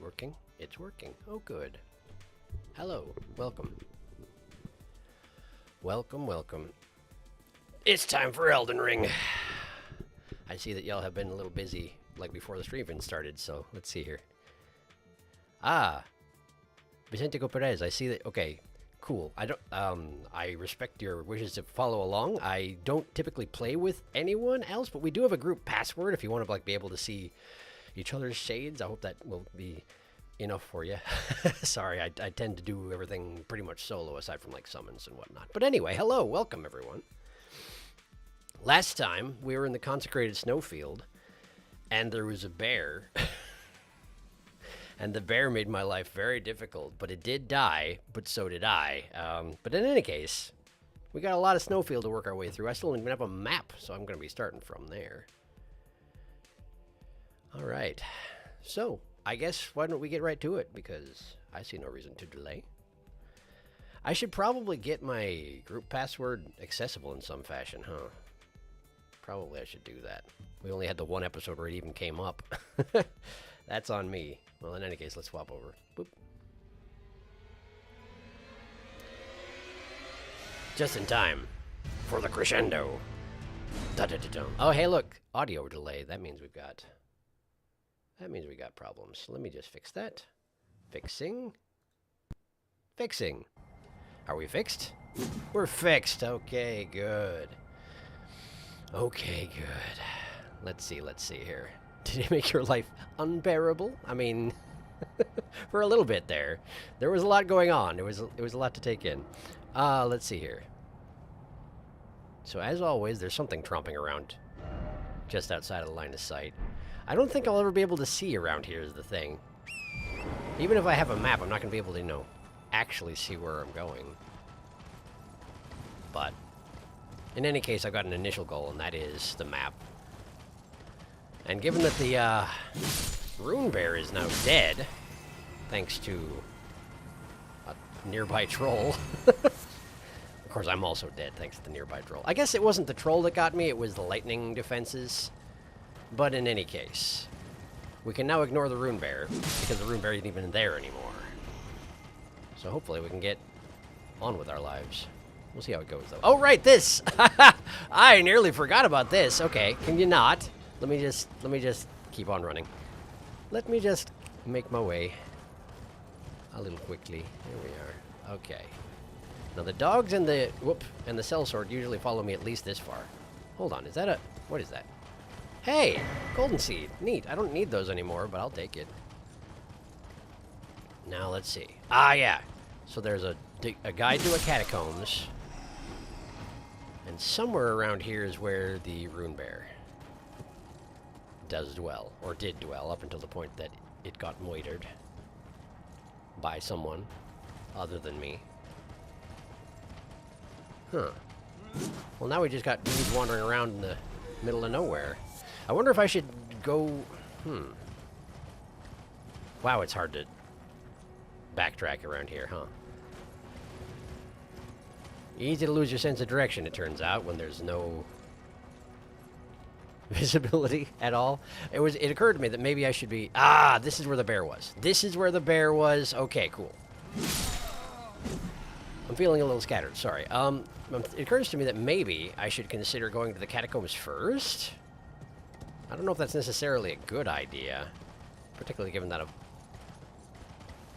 working? It's working. Oh, good. Hello. Welcome. Welcome, welcome. It's time for Elden Ring. I see that y'all have been a little busy, like before the stream even started, so let's see here. Ah. Vicentico Perez, I see that. Okay, cool. I respect your wishes to follow along. I don't typically play with anyone else, but we do have a group password if you want to like be able to see each other's shades. I hope that will be enough for you. Sorry, I tend to do everything pretty much solo aside from like summons and whatnot. But anyway, hello, welcome everyone. Last time we were in the consecrated snowfield and there was a bear. And the bear made my life very difficult, but it did die, but so did I. But in any case, we got a lot of snowfield to work our way through. I still don't even have a map, so I'm going to be starting from there. All right. So, I guess why don't we get right to it, because I see no reason to delay. I should probably get my group password accessible in some fashion, huh? Probably I should do that. We only had the one episode where it even came up. That's on me. Well, in any case, let's swap over. Boop. Just in time for the crescendo. Da-da-da-dum. Oh, hey, look. Audio delay. That means we got problems. Let me just fix that. Fixing. Fixing. Are we fixed? We're fixed. Okay, good. Okay, good. Let's see here. Did it make your life unbearable? I mean, for a little bit there. There was a lot going on. It was a lot to take in. Let's see here. So as always, there's something tromping around just outside of the line of sight. I don't think I'll ever be able to see around here is the thing. Even if I have a map, I'm not going to be able to, you know, actually see where I'm going. But in any case, I've got an initial goal, and that is the map. And given that the rune bear is now dead, thanks to a nearby troll. Of course, I'm also dead thanks to the nearby troll. I guess it wasn't the troll that got me, it was the lightning defenses. But in any case, we can now ignore the rune bear, because the rune bear isn't even there anymore. So hopefully we can get on with our lives. We'll see how it goes, though. Oh, right, this! I nearly forgot about this. Okay, can you not? Let me just keep on running. Let me just make my way a little quickly. Here we are. Okay. Now the dogs and the and the sellsword usually follow me at least this far. Hold on, is that a what is that? Hey, golden seed. Neat. I don't need those anymore, but I'll take it. Now let's see. Ah, yeah. So there's a guide to a catacombs, and somewhere around here is where the rune bear does dwell, or did dwell, up until the point that it got moitered by someone other than me. Huh. Well, now we just got dudes wandering around in the middle of nowhere. I wonder if I should go... Wow, it's hard to backtrack around here, huh? Easy to lose your sense of direction, it turns out, when there's no visibility at all. It occurred to me that maybe I should be... Ah, this is where the bear was. This is where the bear was. Okay, cool. I'm feeling a little scattered, sorry. It occurs to me that maybe I should consider going to the catacombs first. I don't know if that's necessarily a good idea, particularly given that I've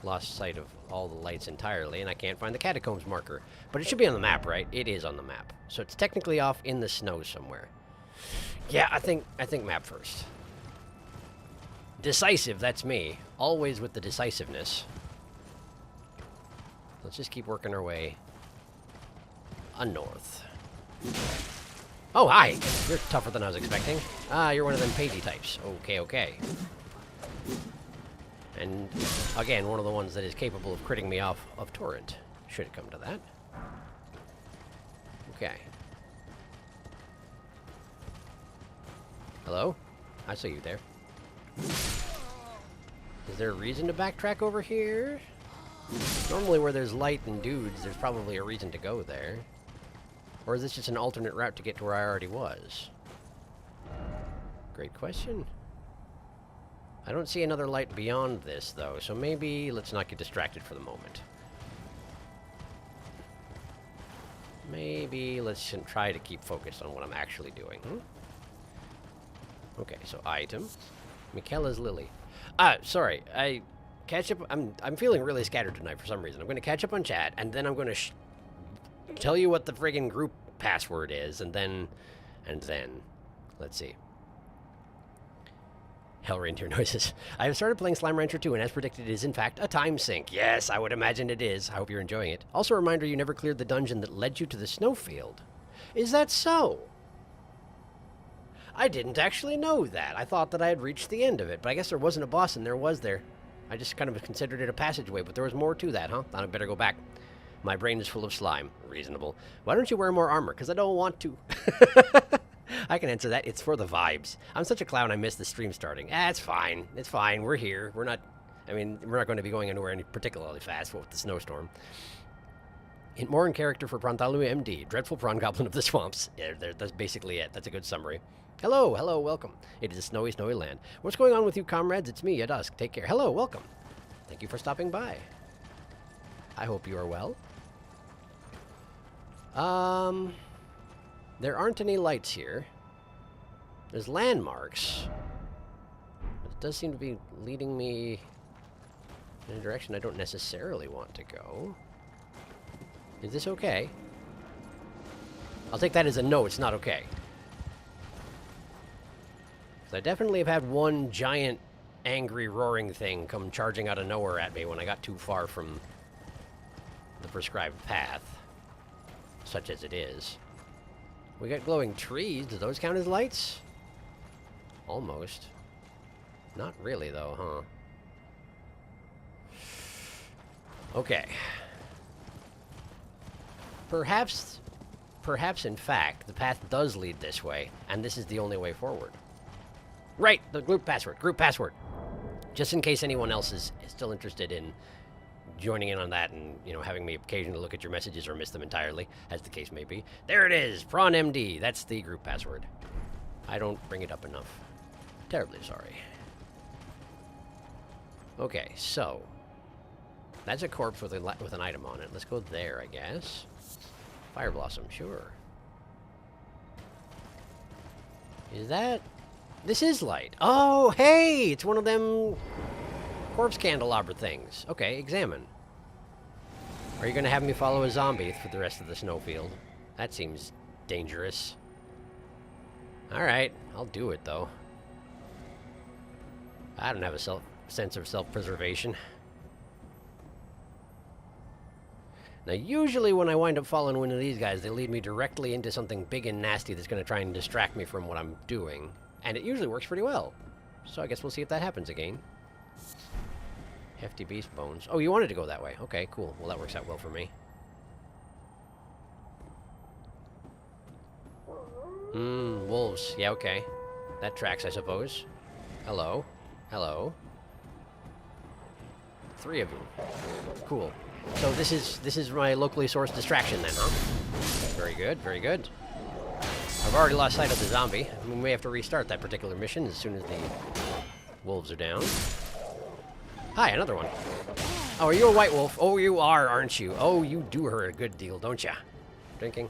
lost sight of all the lights entirely and I can't find the catacombs marker. But it should be on the map, right? It is on the map. So it's technically off in the snow somewhere. Yeah, I think map first. Decisive, that's me. Always with the decisiveness. Let's just keep working our way north. Oh, hi! You're tougher than I was expecting. Ah, you're one of them pagey types. Okay. And, again, one of the ones that is capable of critting me off of torrent. Should it come to that. Okay. Hello? I see you there. Is there a reason to backtrack over here? Normally where there's light and dudes, there's probably a reason to go there. Or is this just an alternate route to get to where I already was? Great question. I don't see another light beyond this, though, so maybe let's not get distracted for the moment. Maybe let's try to keep focused on what I'm actually doing. Okay, so item. Michaela's Lily. Sorry. Catch up. I'm feeling really scattered tonight for some reason. I'm going to catch up on chat, and then I'm going to tell you what the friggin' group password is, and then, let's see. Hell reindeer noises. I have started playing Slime Rancher 2, and as predicted, it is in fact a time sink. Yes, I would imagine it is. I hope you're enjoying it. Also a reminder, you never cleared the dungeon that led you to the snowfield. Is that so? I didn't actually know that. I thought that I had reached the end of it, but I guess there wasn't a boss in there, was there? I just kind of considered it a passageway, but there was more to that, huh? Thought I'd better go back. My brain is full of slime. Reasonable. Why don't you wear more armor? Because I don't want to. I can answer that. It's for the vibes. I'm such a clown I missed the stream starting. It's fine. It's fine. We're here. We're not... I mean, we're not going to be going anywhere any particularly fast with the snowstorm. More in character for Prantalu MD. Dreadful prawn goblin of the swamps. Yeah, that's basically it. That's a good summary. Hello, hello, welcome. It is a snowy, snowy land. What's going on with you, comrades? It's me, Dusk. Take care. Hello, welcome. Thank you for stopping by. I hope you are well. There aren't any lights here. There's landmarks. But it does seem to be leading me in a direction I don't necessarily want to go. Is this okay? I'll take that as a no, it's not okay. I definitely have had one giant, angry, roaring thing come charging out of nowhere at me when I got too far from the prescribed path, such as it is. We got glowing trees. Do those count as lights? Almost. Not really, though, huh? Okay. Perhaps, in fact, the path does lead this way, and this is the only way forward. Right, the group password. Just in case anyone else is still interested in joining in on that and, you know, having me occasionally look at your messages or miss them entirely, as the case may be. There it is, Prawn MD. That's the group password. I don't bring it up enough. Terribly sorry. Okay, so that's a corpse with an item on it. Let's go there, I guess. Fire Blossom, sure. Is that... This is light. Oh, hey! It's one of them corpse candelabra things. Okay, examine. Are you going to have me follow a zombie for the rest of the snowfield? That seems dangerous. Alright, I'll do it, though. I don't have a sense of self-preservation. Now, usually when I wind up following one of these guys, they lead me directly into something big and nasty that's going to try and distract me from what I'm doing. And it usually works pretty well. So I guess we'll see if that happens again. Hefty beast bones. Oh, you wanted to go that way. Okay, cool. Well, that works out well for me. Wolves. Yeah, okay. That tracks, I suppose. Hello. Hello. 3 of you. Cool. So this is my locally sourced distraction then, huh? Very good, very good. I've already lost sight of the zombie. We may have to restart that particular mission as soon as the wolves are down. Hi, another one. Oh, are you a white wolf? Oh, you are, aren't you? Oh, you do her a good deal, don't ya? Drinking.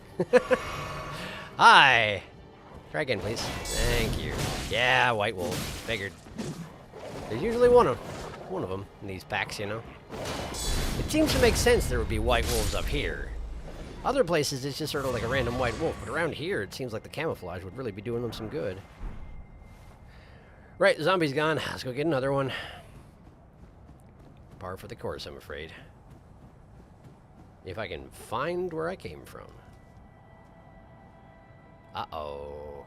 Hi. Try again, please. Thank you. Yeah, white wolf. Figured. There's usually one of them in these packs, you know. It seems to make sense there would be white wolves up here. Other places, it's just sort of like a random white wolf, but around here, it seems like the camouflage would really be doing them some good. Right, the zombie's gone. Let's go get another one. Par for the course, I'm afraid. If I can find where I came from. Uh-oh.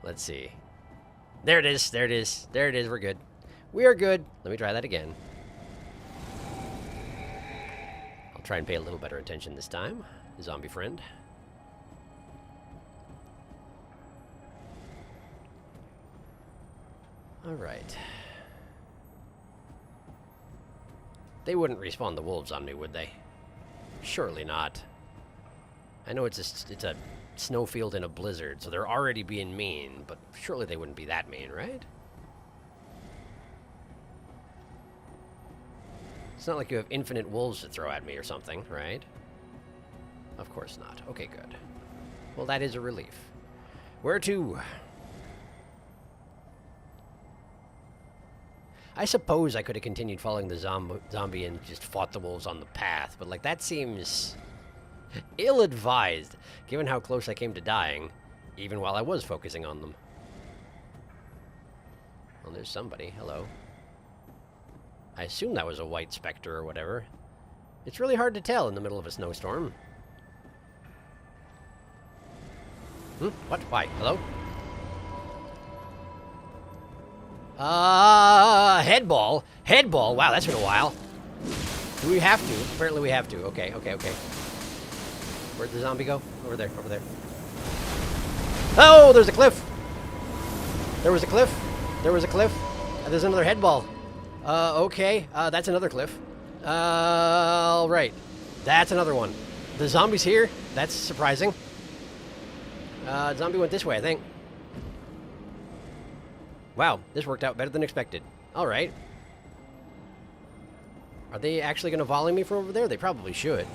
Let's see. There it is, there it is, there it is, we're good. We are good. Let me try that again. Try and pay a little better attention this time, zombie friend. All right. They wouldn't respawn the wolves on me, would they? Surely not. I know it's a snowfield in a blizzard, so they're already being mean, but surely they wouldn't be that mean, right? It's not like you have infinite wolves to throw at me or something, right? Of course not. Okay, good. Well, that is a relief. Where to? I suppose I could have continued following the zombie and just fought the wolves on the path, but, like, that seems ill-advised, given how close I came to dying, even while I was focusing on them. Well, there's somebody. Hello. I assume that was a white specter or whatever. It's really hard to tell in the middle of a snowstorm. What? Why? Hello? Headball? Headball? Wow, that's been a while. Do we have to? Apparently we have to. Okay, okay, okay. Where'd the zombie go? Over there, over there. Oh, there's a cliff! There was a cliff. There was a cliff. There's another headball. Okay. That's another cliff. All right. That's another one. The zombie's here. That's surprising. Zombie went this way, I think. Wow, this worked out better than expected. All right. Are they actually going to volley me from over there? They probably should.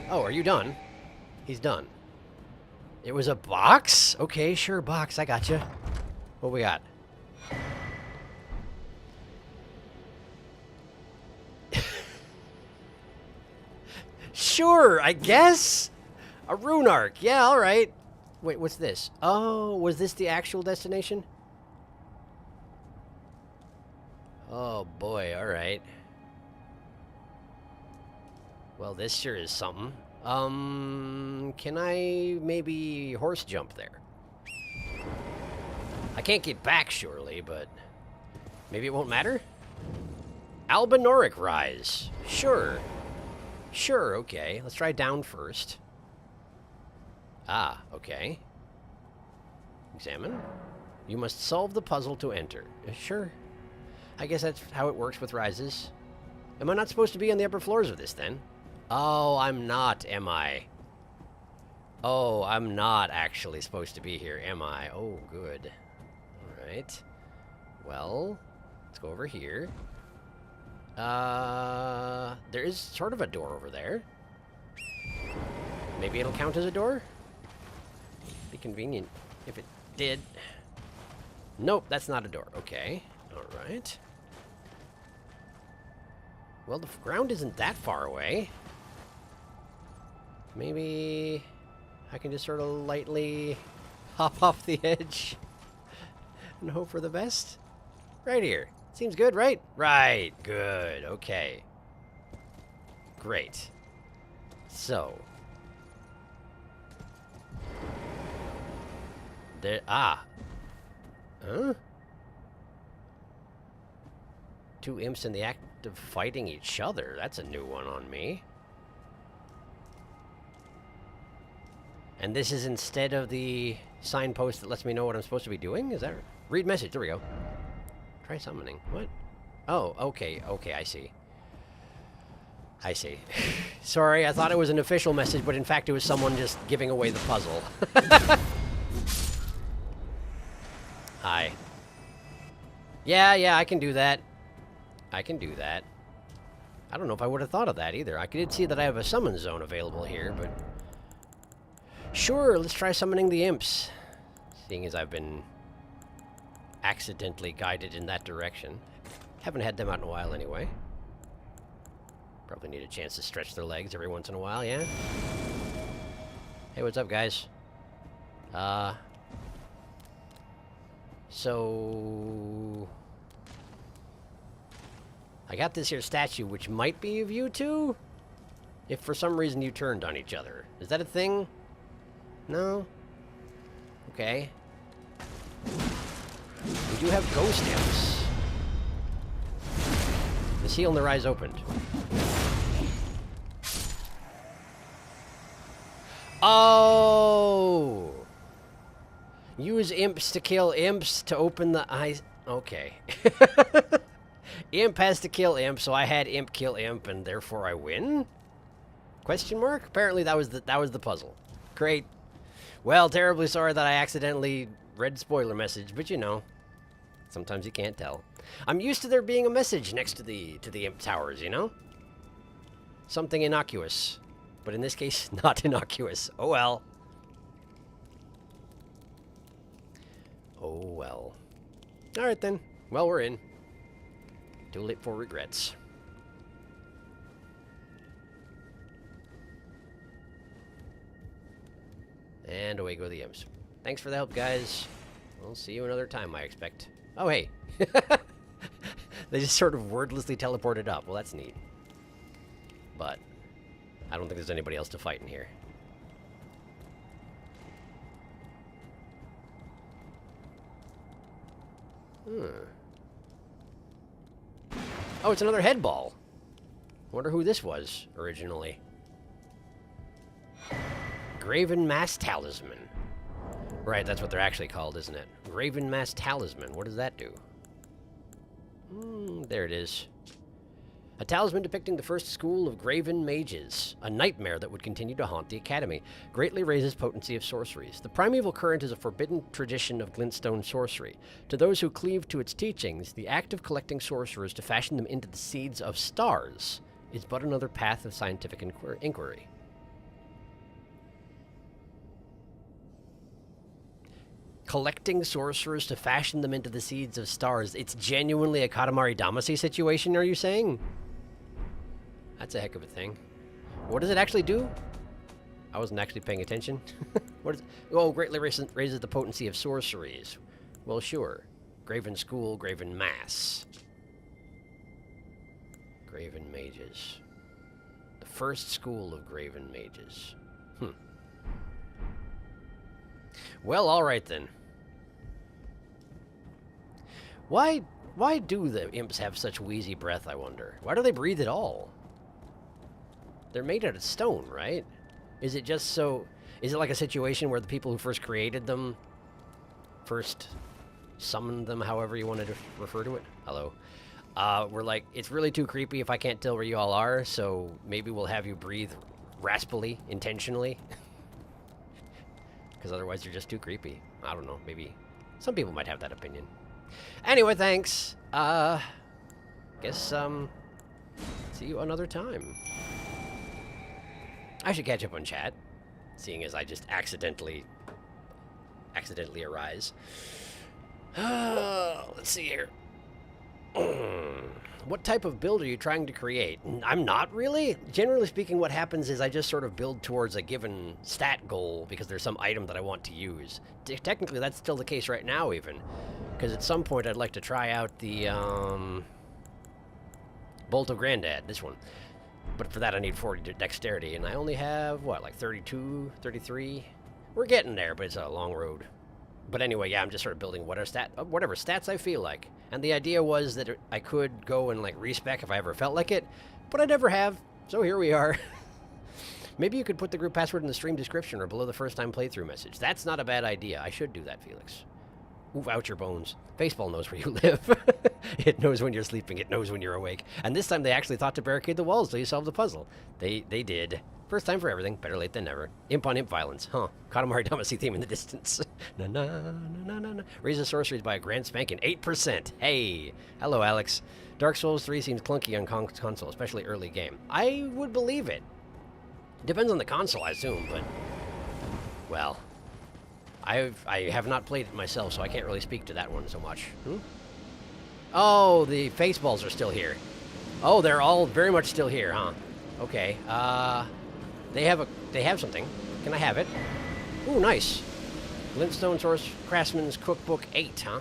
Oh, are you done? He's done. It was a box? Okay, sure, box. I gotcha. What we got? Sure, I guess. A rune arc. Yeah, all right. Wait, what's this? Oh, was this the actual destination? Oh, boy. All right. Well, this sure is something. Can I maybe horse jump there? I can't get back, surely, but maybe it won't matter? Albinoric Rise. Sure. Sure, okay. Let's try down first. Ah, okay. Examine. You must solve the puzzle to enter. Sure. I guess that's how it works with rises. Am I not supposed to be on the upper floors of this, then? Oh, I'm not, am I? Oh, I'm not actually supposed to be here, am I? Oh, good. Alright. Well, let's go over here. There is sort of a door over there. Maybe it'll count as a door? Be convenient if it did. Nope, that's not a door. Okay. Alright. Well, the ground isn't that far away. Maybe I can just sort of lightly hop off the edge and hope for the best. Right here. Seems good, right? Right. Good. Okay. Great. So. There. Ah. Huh? Two imps in the act of fighting each other. That's a new one on me. And this is instead of the signpost that lets me know what I'm supposed to be doing? Is that right? Read message. There we go. Try summoning. What? Oh, okay. Okay, I see. I see. Sorry, I thought it was an official message, but in fact it was someone just giving away the puzzle. Hi. Yeah, I can do that. I can do that. I don't know if I would have thought of that either. I did see that I have a summon zone available here, but... Sure, let's try summoning the imps. Seeing as I've been accidentally guided in that direction. Haven't had them out in a while anyway. Probably need a chance to stretch their legs every once in a while, yeah? Hey, what's up, guys? So... I got this here statue, which might be of you two? If for some reason you turned on each other. Is that a thing? No? Okay. We do have ghost imps. The seal in their eyes opened. Oh! Use imps to kill imps to open the eyes. Okay. Imp has to kill imp, so I had imp kill imp, and therefore I win? Question mark? Apparently that was the puzzle. Great. Well, terribly sorry that I accidentally read spoiler message, but you know, sometimes you can't tell. I'm used to there being a message next to the imp towers, you know? something innocuous. But in this case, not innocuous. Oh well. Oh well. Alright then. Well, we're in. Too late for regrets. And away go the imps. Thanks for the help, guys. We'll see you another time, I expect. Oh, hey. They just sort of wordlessly teleported up. Well, that's neat. But I don't think there's anybody else to fight in here. Oh, it's another head ball. Wonder who this was originally. Graven Mass Talisman. Right, that's what they're actually called, isn't it? Graven Mass Talisman. What does that do? There it is. A talisman depicting the first school of Graven Mages, a nightmare that would continue to haunt the Academy, greatly raises potency of sorceries. The primeval current is a forbidden tradition of glintstone sorcery. To those who cleave to its teachings, the act of collecting sorcerers to fashion them into the seeds of stars is but another path of scientific inquiry. Collecting sorcerers to fashion them into the seeds of stars. It's genuinely a Katamari Damacy situation, are you saying? That's a heck of a thing. What does it actually do? I wasn't actually paying attention. What is it? Oh, greatly raises the potency of sorceries. Well, sure. Graven School, Graven Mass. Graven Mages. The first school of Graven Mages. Well, alright then. Why do the imps have such wheezy breath, I wonder? Why do they breathe at all? They're made out of stone, right? Is it just so... Is it like a situation where the people who first created them... First summoned them, however you wanted to refer to it? Hello. We're like, it's really too creepy if I can't tell where you all are, so maybe we'll have you breathe raspily, intentionally. Because otherwise you're just too creepy. I don't know, maybe... Some people might have that opinion. Anyway, thanks. Guess, see you another time. I should catch up on chat, seeing as I just accidentally arise. Let's see here. What type of build are you trying to create? I'm not really. Generally speaking, what happens is I just sort of build towards a given stat goal because there's some item that I want to use. Technically, that's still the case right now, even. Because at some point, I'd like to try out the Bolt of Grandad, this one. But for that, I need 40 dexterity, and I only have, what, like 32, 33? We're getting there, but it's a long road. But anyway, yeah, I'm just sort of building whatever stats I feel like. And the idea was that I could go and, like, respec if I ever felt like it, but I never have, so here we are. Maybe you could put the group password in the stream description or below the first-time playthrough message. That's not a bad idea. I should do that, Felix. Oof, out your bones. Baseball knows where you live. It knows when you're sleeping. It knows when you're awake. And this time they actually thought to barricade the walls till you solved the puzzle. They did. First time for everything. Better late than never. Imp on imp violence. Huh. Katamari Damacy theme in the distance. Na na na na na na. Raises sorceries by a grand spanking 8%. Hey. Hello, Alex. Dark Souls 3 seems clunky on console, especially early game. I would believe it. Depends on the console, I assume, but... Well... I have not played it myself, so I can't really speak to that one so much. Oh, the face balls are still here. Oh, they're all very much still here, huh? Okay. They have something. Can I have it? Ooh, nice. Glintstone Source Craftsman's Cookbook 8, huh?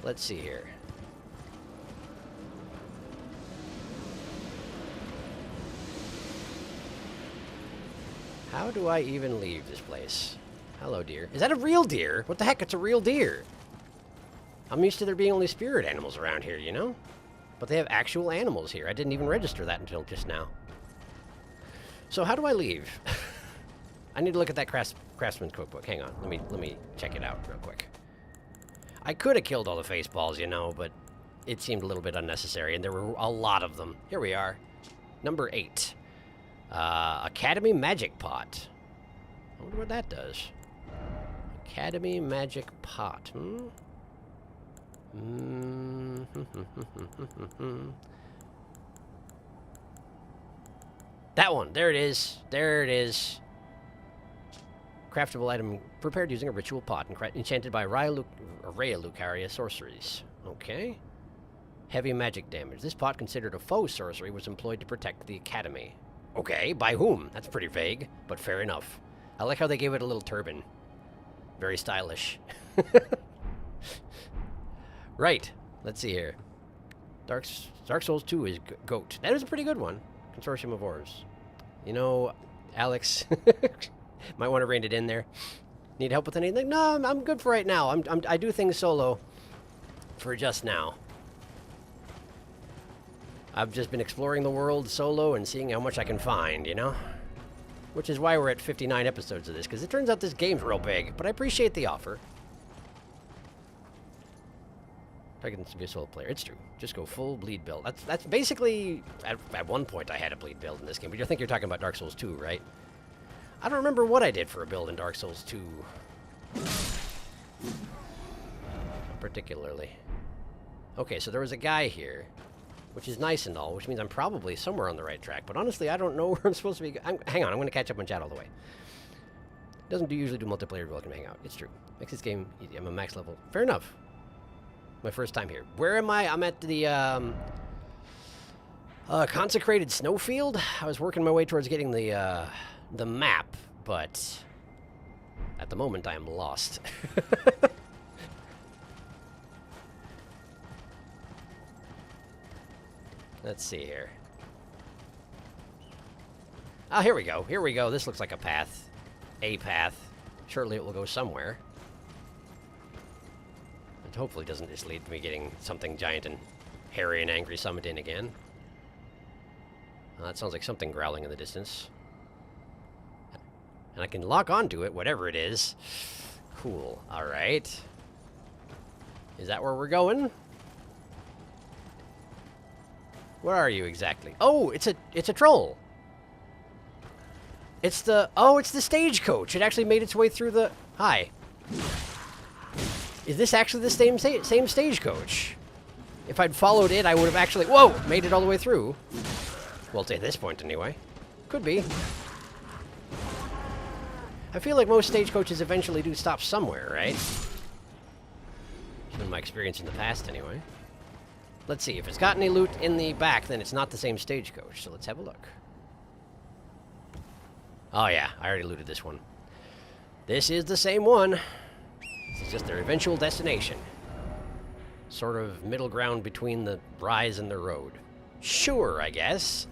Let's see here. How do I even leave this place? Hello, deer. Is that a real deer? What the heck? It's a real deer. I'm used to there being only spirit animals around here, you know? But they have actual animals here. I didn't even register that until just now. So how do I leave? I need to look at that Craftsman's Cookbook. Hang on. Let me check it out real quick. I could have killed all the face balls, you know, but it seemed a little bit unnecessary, and there were a lot of them. Here we are. Number 8. Academy Magic Pot. I wonder what that does. Academy Magic Pot, That one. There it is. There it is. Craftable item prepared using a ritual pot and enchanted by Rhea Lucaria sorceries. Okay. Heavy magic damage. This pot, considered a faux sorcery, was employed to protect the academy. Okay, by whom? That's pretty vague, but fair enough. I like how they gave it a little turban. Very stylish. Right. Let's see here. Dark Souls 2 is GOAT. That is a pretty good one. Consortium of Ores. You know, Alex, might want to rein it in there. Need help with anything? No, I'm good for right now. I do things solo for just now. I've just been exploring the world solo and seeing how much I can find, you know? Which is why we're at 59 episodes of this, because it turns out this game's real big, but I appreciate the offer. I can be a solo player. It's true. Just go full bleed build. That's basically... At one point I had a bleed build in this game, but I think you're talking about Dark Souls 2, right? I don't remember what I did for a build in Dark Souls 2. Particularly. Okay, so there was a guy here, which is nice and all, which means I'm probably somewhere on the right track. But honestly, I don't know where I'm supposed to be. Hang on, I'm going to catch up on chat all the way. Doesn't usually do multiplayer. Welcome to hang out. It's true. Makes this game easy. I'm a max level. Fair enough. My first time here. Where am I? I'm at the consecrated snowfield. I was working my way towards getting the map, but at the moment I am lost. Let's see here. Oh, here we go. Here we go. This looks like a path. A path. Surely it will go somewhere. It hopefully doesn't just lead to me getting something giant and hairy and angry summoned in again. Well, that sounds like something growling in the distance. And I can lock onto it, whatever it is. Cool. Alright. Is that where we're going? Where are you exactly? Oh, it's a troll. It's the stagecoach. It actually made its way through the... Hi. Is this actually the same stagecoach? If I'd followed it, I would have actually... Whoa! Made it all the way through. Well, to this point, anyway. Could be. I feel like most stagecoaches eventually do stop somewhere, right? It's been my experience in the past, anyway. Let's see. If it's got any loot in the back, then it's not the same stagecoach. So let's have a look. Oh, yeah. I already looted this one. This is the same one. This is just their eventual destination. Sort of middle ground between the rise and the road. Sure, I guess.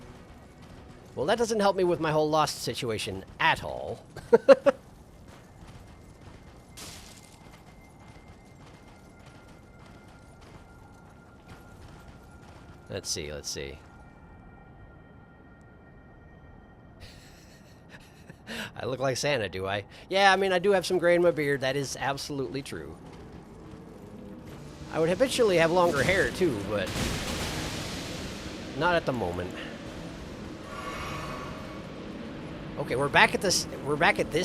Well, that doesn't help me with my whole lost situation at all. Let's see, let's see. I look like Santa, do I? Yeah, I mean, I do have some gray in my beard. That is absolutely true. I would habitually have longer hair, too, but... not at the moment. Okay, we're back at this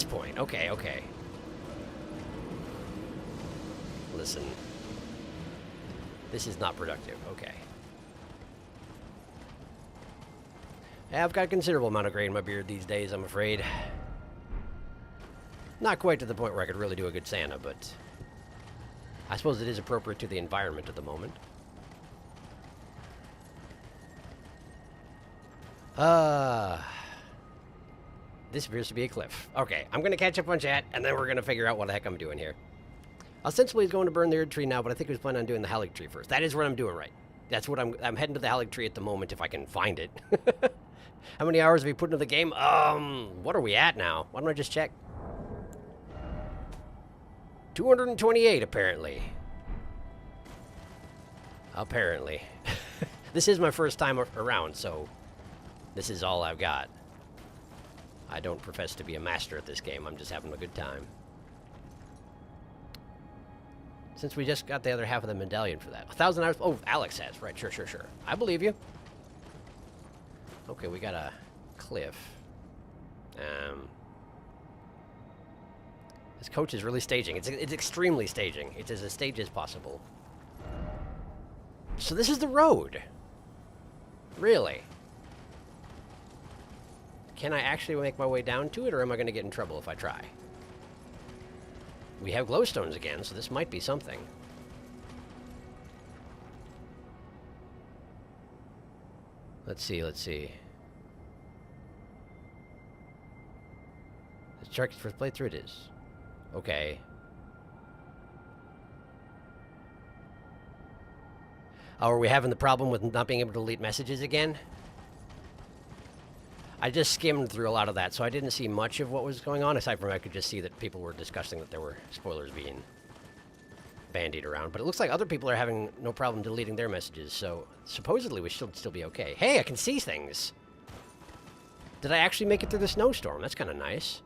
point. Okay, okay. Listen. This is not productive. Okay. Yeah, I've got a considerable amount of gray in my beard these days, I'm afraid. Not quite to the point where I could really do a good Santa, but... I suppose it is appropriate to the environment at the moment. This appears to be a cliff. Okay, I'm gonna catch up on chat, and then we're gonna figure out what the heck I'm doing here. Ostensibly, he's going to burn the Erd tree now, but I think he was planning on doing the Halig tree first. That is what I'm doing right. That's what I'm heading to the Halig tree at the moment, if I can find it. How many hours have you put into the game? What are we at now? Why don't I just check? 228, apparently. Apparently. This is my first time around, so this is all I've got. I don't profess to be a master at this game. I'm just having a good time. Since we just got the other half of the medallion for that. 1,000 hours. Oh, Alex has. Right, sure. I believe you. Okay, we got a cliff. This coach is really staging. It's extremely staging. It's as a stage as possible. So this is the road. Really? Can I actually make my way down to it, or am I going to get in trouble if I try? We have glowstones again, so this might be something. Let's see, let's see. The Sharky's first playthrough it is. Okay. Oh, are we having the problem with not being able to delete messages again? I just skimmed through a lot of that, so I didn't see much of what was going on, aside from I could just see that people were discussing that there were spoilers being bandied around. But it looks like other people are having no problem deleting their messages, so supposedly we should still be okay. Hey, I can see things! Did I actually make it through the snowstorm? That's kind of nice.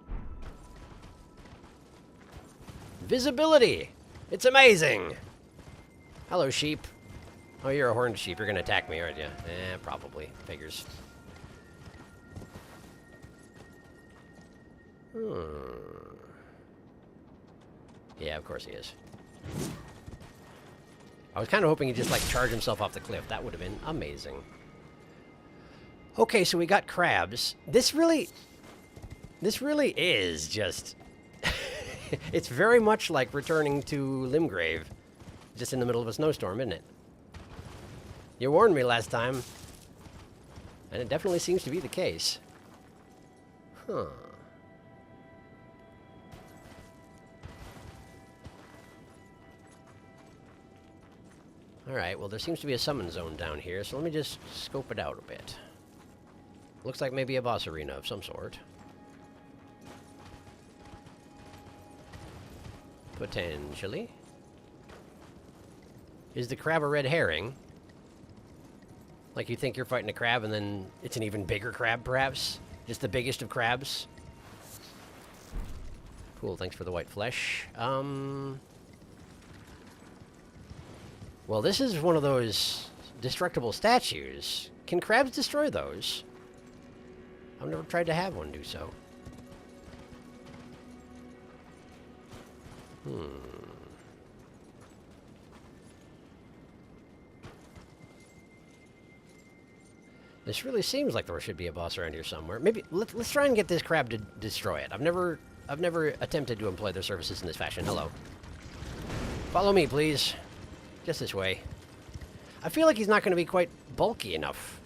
Visibility! It's amazing! Hello, sheep. Oh, you're a horned sheep. You're gonna attack me, aren't you? Eh, probably. Figures. Yeah, of course he is. I was kind of hoping he'd just, like, charge himself off the cliff. That would have been amazing. Okay, so we got crabs. This really is just... It's very much like returning to Limgrave. Just in the middle of a snowstorm, isn't it? You warned me last time. And it definitely seems to be the case. Huh. Alright, well there seems to be a summon zone down here, so let me just scope it out a bit. Looks like maybe a boss arena of some sort. Potentially. Is the crab a red herring? Like you think you're fighting a crab and then it's an even bigger crab, perhaps? Just the biggest of crabs? Cool, thanks for the white flesh. Well, this is one of those destructible statues. Can crabs destroy those? I've never tried to have one do so. This really seems like there should be a boss around here somewhere. Maybe let's try and get this crab to destroy it. I've never attempted to employ their services in this fashion. Hello. Follow me, please. Just this way. I feel like he's not going to be quite bulky enough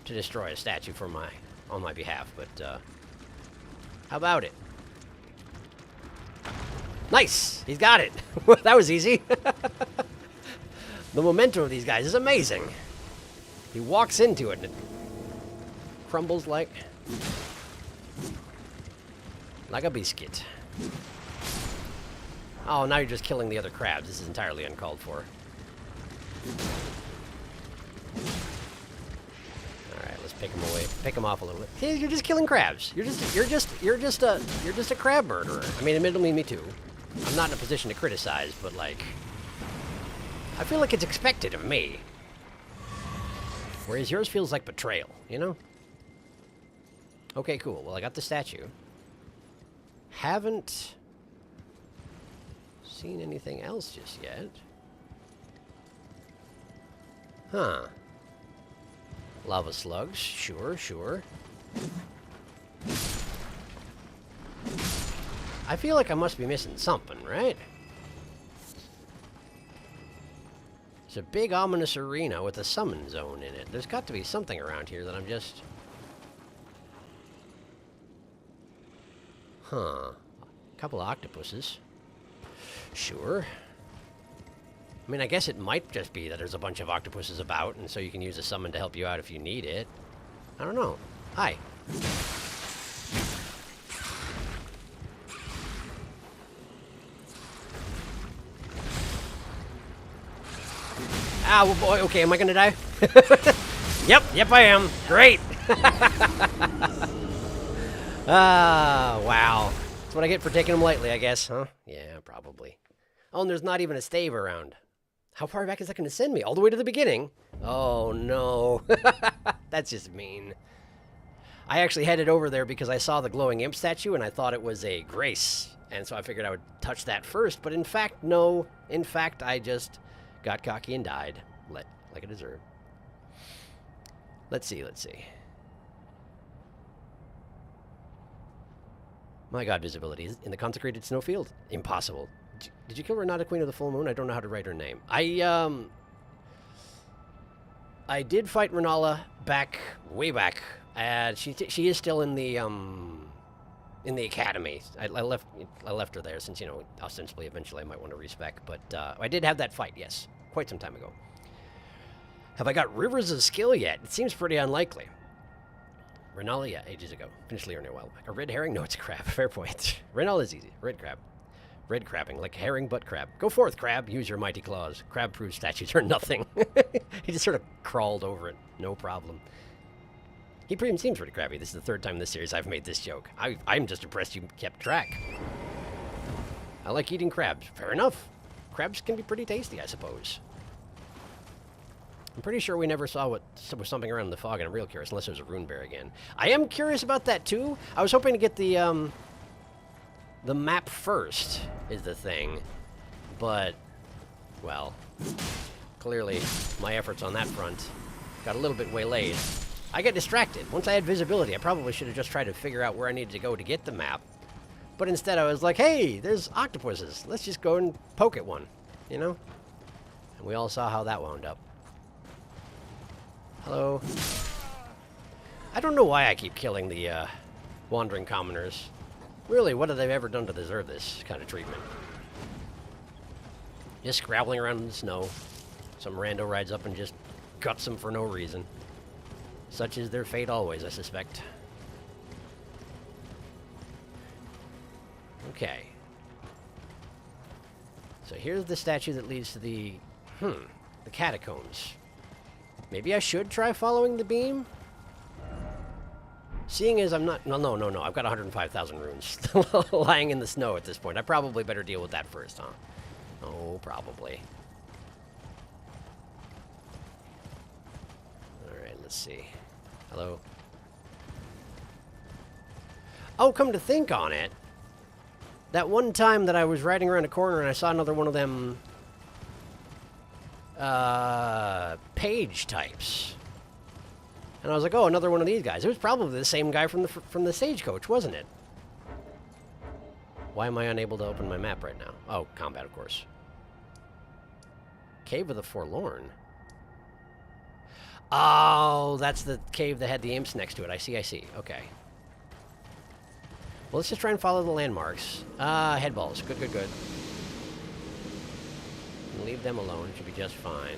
to destroy a statue on my behalf, but how about it? Nice! He's got it! That was easy. The momentum of these guys is amazing. He walks into it and it crumbles like a biscuit. Oh, now you're just killing the other crabs. This is entirely uncalled for. All right, let's pick them away. Pick them off a little bit. Hey, you're just killing crabs. You're just a crab murderer. I mean, admittedly, me too. I'm not in a position to criticize, but like, I feel like it's expected of me. Whereas yours feels like betrayal, you know? Okay, cool. Well, I got the statue. Haven't seen anything else just yet. Huh. Lava slugs. Sure, sure. I feel like I must be missing something, right? It's a big ominous arena with a summon zone in it. There's got to be something around here that I'm just... Huh. A couple of octopuses. Sure. I mean, I guess it might just be that there's a bunch of octopuses about, and so you can use a summon to help you out if you need it. I don't know. Hi. Ah, well, boy, okay, am I gonna die? Yep, I am. Great. Ah, wow. That's what I get for taking them lightly, I guess, huh? Yeah, probably. Oh, and there's not even a stave around. How far back is that gonna send me? All the way to the beginning? Oh, no. That's just mean. I actually headed over there because I saw the glowing imp statue and I thought it was a grace. And so I figured I would touch that first. But in fact, no. In fact, I just got cocky and died. Like I deserve. Let's see. My god, visibility. In the consecrated snowfield? Impossible. Did you kill Renata, Queen of the Full Moon? I don't know how to write her name. I did fight Renala way back. She is still in the academy. I left her there since, you know, ostensibly eventually I might want to respec. But I did have that fight, yes. Quite some time ago. Have I got Rivers of Skill yet? It seems pretty unlikely. Renala, yeah, ages ago. Finished Learning a while back. A red herring? No, it's a crab. Fair point. Renala is easy. Red crab. Red crabbing, like herring but crab. Go forth, crab. Use your mighty claws. Crab-proof statues are nothing. He just sort of crawled over it. No problem. He seems pretty crabby. This is the third time in this series I've made this joke. I'm just impressed you kept track. I like eating crabs. Fair enough. Crabs can be pretty tasty, I suppose. I'm pretty sure we never saw what was something around in the fog, and I'm real curious, unless there's a rune bear again. I am curious about that, too. I was hoping to get the map first, is the thing. But, well, clearly my efforts on that front got a little bit waylaid. I got distracted. Once I had visibility, I probably should have just tried to figure out where I needed to go to get the map. But instead I was like, hey, there's octopuses. Let's just go and poke at one, you know? And we all saw how that wound up. Hello. I don't know why I keep killing the wandering commoners. Really, what have they ever done to deserve this kind of treatment? Just scrabbling around in the snow. Some rando rides up and just guts them for no reason. Such is their fate always, I suspect. Okay. So here's the statue that leads to the catacombs. Maybe I should try following the beam? Seeing as I'm not... No. I've got 105,000 runes lying in the snow at this point. I probably better deal with that first, huh? Oh, probably. Alright, let's see. Hello? Oh, come to think on it. That one time that I was riding around a corner and I saw another one of them... page types. And I was like, oh, another one of these guys. It was probably the same guy from the stagecoach, wasn't it? Why am I unable to open my map right now? Oh, combat, of course. Cave of the Forlorn. Oh, that's the cave that had the imps next to it. I see. Okay. Well, let's just try and follow the landmarks. Headballs. Good. Leave them alone. It should be just fine.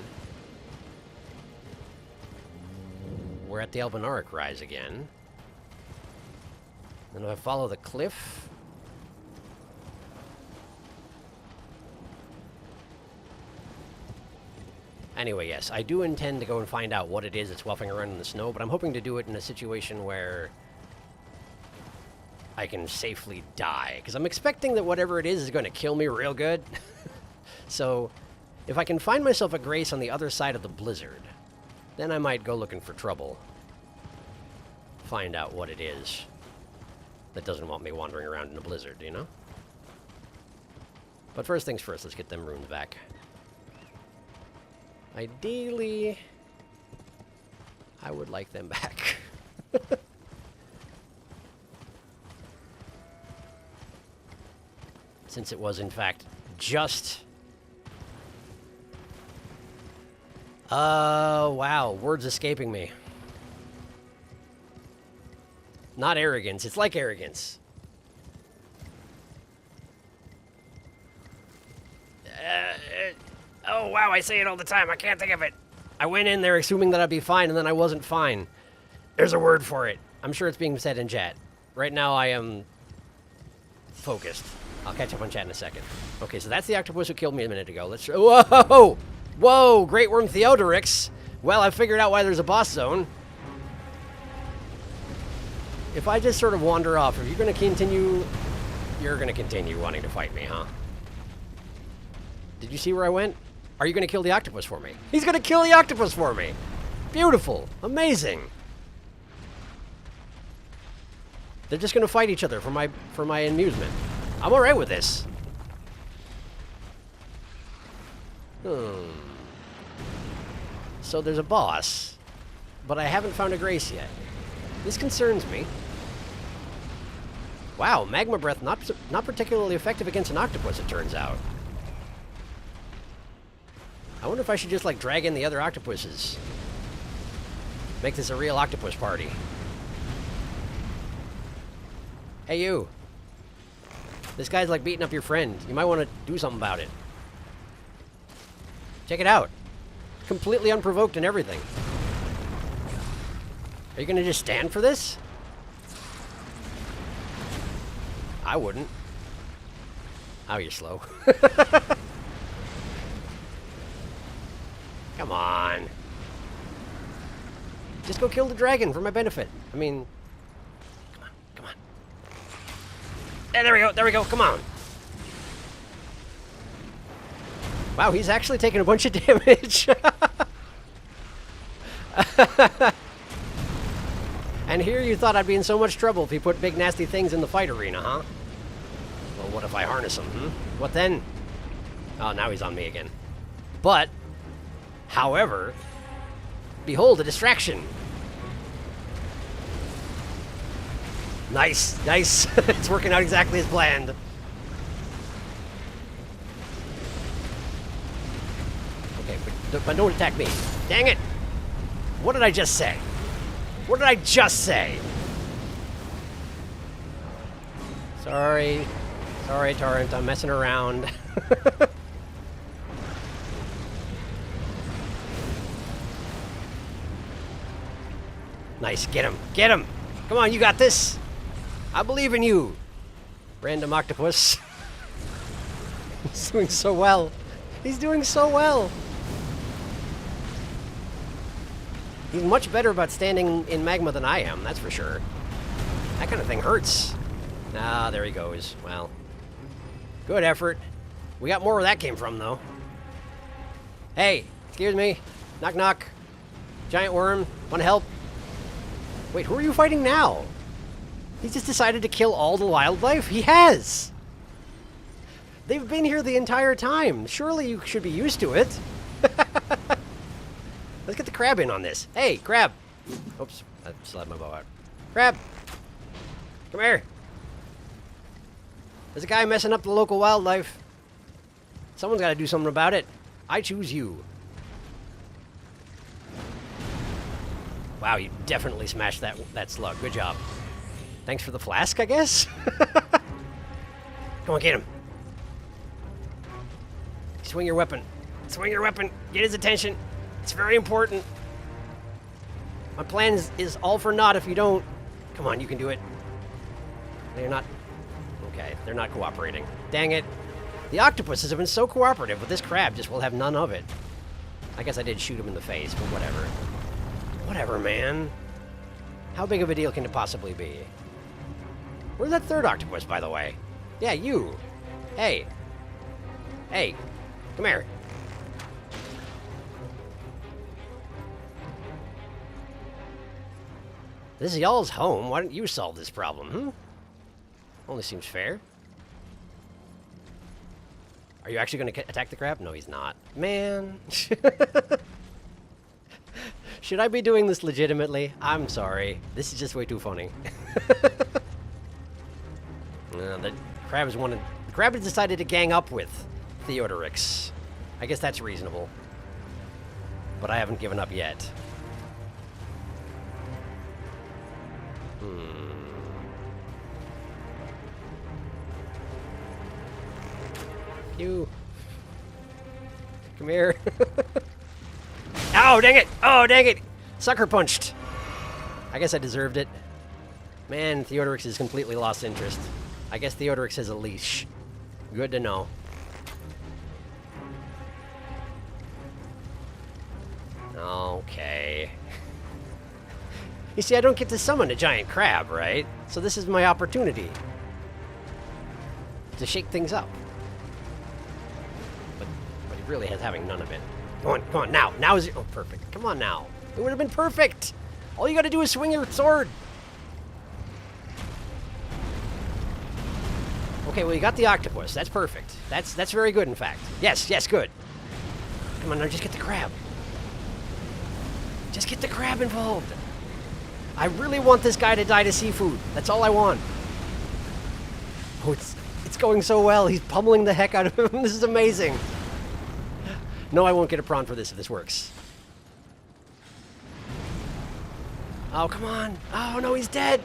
We're at the Albinauric Rise again. Then if I follow the cliff... Anyway, yes, I do intend to go and find out what it is that's waffling around in the snow, but I'm hoping to do it in a situation where I can safely die. Because I'm expecting that whatever it is going to kill me real good. So, if I can find myself a grace on the other side of the blizzard, then I might go looking for trouble. Find out what it is that doesn't want me wandering around in a blizzard, you know? But first things first, let's get them runes back. Ideally, I would like them back. Since it was, in fact, just... wow, words escaping me. Not arrogance, it's like arrogance. Oh, wow, I say it all the time. I can't think of it. I went in there assuming that I'd be fine, and then I wasn't fine. There's a word for it. I'm sure it's being said in chat. Right now, I am focused. I'll catch up on chat in a second. Okay, so that's the octopus who killed me a minute ago. Let's... Whoa! Whoa, Great Worm Theodorix. Well, I figured out why there's a boss zone. If I just sort of wander off, if you're going to continue... You're going to continue wanting to fight me, huh? Did you see where I went? Are you going to kill the octopus for me? He's going to kill the octopus for me! Beautiful! Amazing! They're just gonna fight each other for my amusement. I'm alright with this. So there's a boss, but I haven't found a grace yet. This concerns me. Wow, magma breath not particularly effective against an octopus, it turns out. I wonder if I should just like drag in the other octopuses. Make this a real octopus party. Hey you. This guy's like beating up your friend. You might want to do something about it. Check it out. Completely unprovoked and everything. Are you gonna just stand for this? I wouldn't. Oh, you're slow. Come on. Just go kill the dragon for my benefit. I mean, come on, come on. There we go, come on. Wow, he's actually taking a bunch of damage. And here you thought I'd be in so much trouble if he put big nasty things in the fight arena, huh? Well, what if I harness him, What then? Oh, now he's on me again. But, however, behold, a distraction. Nice, nice. It's working out exactly as planned. Okay, but don't attack me. Dang it! What did I just say? What did I just say? Sorry. Sorry, Torrent, I'm messing around. Nice, get him, get him! Come on, you got this! I believe in you! Random octopus. He's doing so well. He's doing so well! He's much better about standing in magma than I am, that's for sure. That kind of thing hurts. Ah, there he goes. Well, good effort. We got more where that came from, though. Hey, excuse me. Knock, knock. Giant worm, want to help? Wait, who are you fighting now? He just decided to kill all the wildlife? He has! They've been here the entire time. Surely you should be used to it. Let's get the crab in on this. Hey, crab! Oops, I still had my bow out. Crab! Come here! There's a guy messing up the local wildlife. Someone's got to do something about it. I choose you. Wow, you definitely smashed that slug. Good job. Thanks for the flask, I guess? Come on, get him. Swing your weapon. Swing your weapon. Get his attention. It's very important. My plan is all for naught if you don't. Come on, you can do it. They're not... Okay, they're not cooperating. Dang it. The octopuses have been so cooperative, but this crab just will have none of it. I guess I did shoot him in the face, but whatever. Whatever, man. How big of a deal can it possibly be? Where's that third octopus, by the way? Yeah, you. Hey. Hey. Come here. This is y'all's home. Why don't you solve this problem, Only seems fair. Are you actually going to attack the crab? No, he's not. Man. Should I be doing this legitimately? I'm sorry. This is just way too funny. The crab has decided to gang up with Theodorix. I guess that's reasonable. But I haven't given up yet. You. Come here. Ow, dang it! Oh, dang it! Sucker punched. I guess I deserved it. Man, Theodorix has completely lost interest. I guess Theodorix has a leash. Good to know. Okay. You see, I don't get to summon a giant crab, right? So this is my opportunity to shake things up. But he really has having none of it. Come on, now. Now is... Oh, perfect. Come on now. It would have been perfect. All you gotta do is swing your sword. Okay, well, you got the octopus. That's perfect. That's very good, in fact. Yes, yes, good. Come on, now just get the crab. Just get the crab involved. I really want this guy to die to seafood. That's all I want. Oh, it's going so well. He's pummeling the heck out of him. This is amazing. No, I won't get a prawn for this if this works. Oh, come on. Oh, no, he's dead.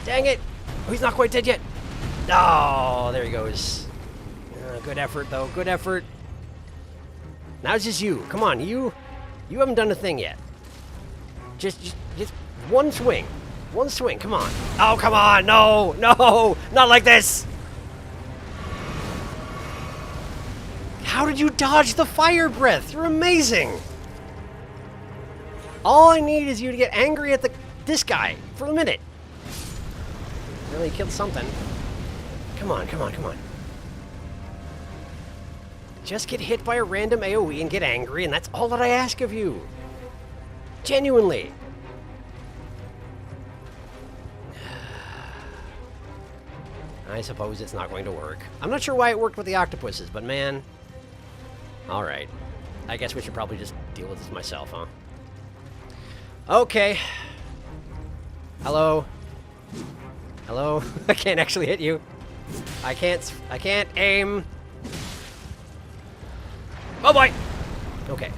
Dang it. Oh, he's not quite dead yet. Oh, there he goes. Good effort, though. Good effort. Now it's just you. Come on, you haven't done a thing yet. Just one swing. One swing. Come on. Oh, come on. No, no, not like this. How did you dodge the fire breath? You're amazing. All I need is you to get angry at this guy for a minute. Really killed something. Come on, come on, come on. Just get hit by a random AoE and get angry, and that's all that I ask of you. Genuinely. I suppose it's not going to work. I'm not sure why it worked with the octopuses, but man. Alright. I guess we should probably just deal with this myself, huh? Okay. Hello. Hello. I can't actually hit you. I can't aim. Oh boy! Okay.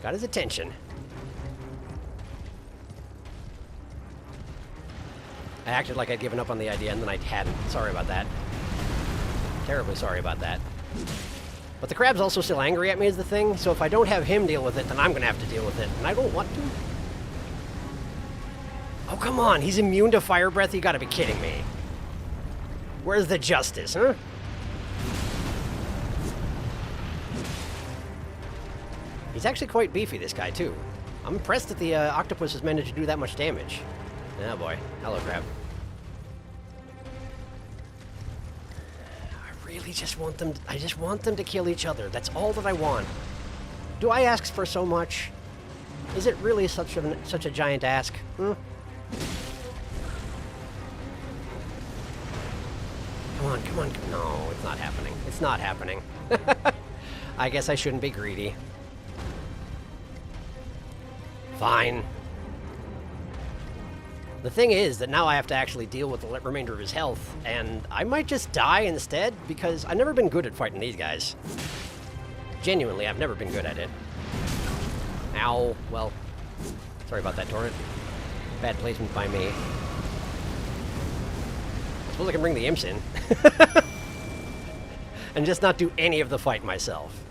Got his attention. I acted like I'd given up on the idea, and then I hadn't. Sorry about that. Terribly sorry about that. But the crab's also still angry at me is the thing, so if I don't have him deal with it, then I'm gonna have to deal with it, and I don't want to. Oh, come on, he's immune to fire breath? You gotta be kidding me. Where's the justice, huh? He's actually quite beefy, this guy, too. I'm impressed that the octopus has managed to do that much damage. Oh boy. Hello, crab. I really just want them... I just want them to kill each other. That's all that I want. Do I ask for so much? Is it really such a giant ask? Hmm? Come on, come on. No, it's not happening. It's not happening. I guess I shouldn't be greedy. Fine. The thing is that now I have to actually deal with the remainder of his health, and I might just die instead, because I've never been good at fighting these guys. Genuinely, I've never been good at it. Ow. Well, sorry about that, Torrent. Bad placement by me. I suppose I can bring the imps in. And just not do any of the fight myself.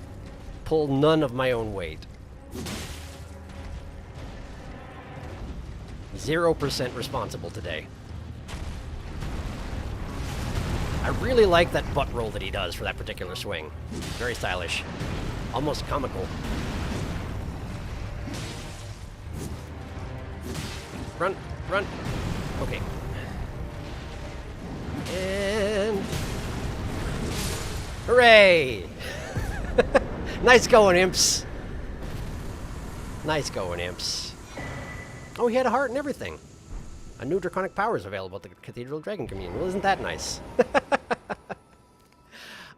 Pull none of my own weight. 0% responsible today. I really like that butt roll that he does for that particular swing. Very stylish. Almost comical. Run, run. Okay. And... hooray! Nice going, imps. Nice going, imps. Oh, he had a heart and everything. A new draconic power is available at the Cathedral Dragon Communion. Well, isn't that nice?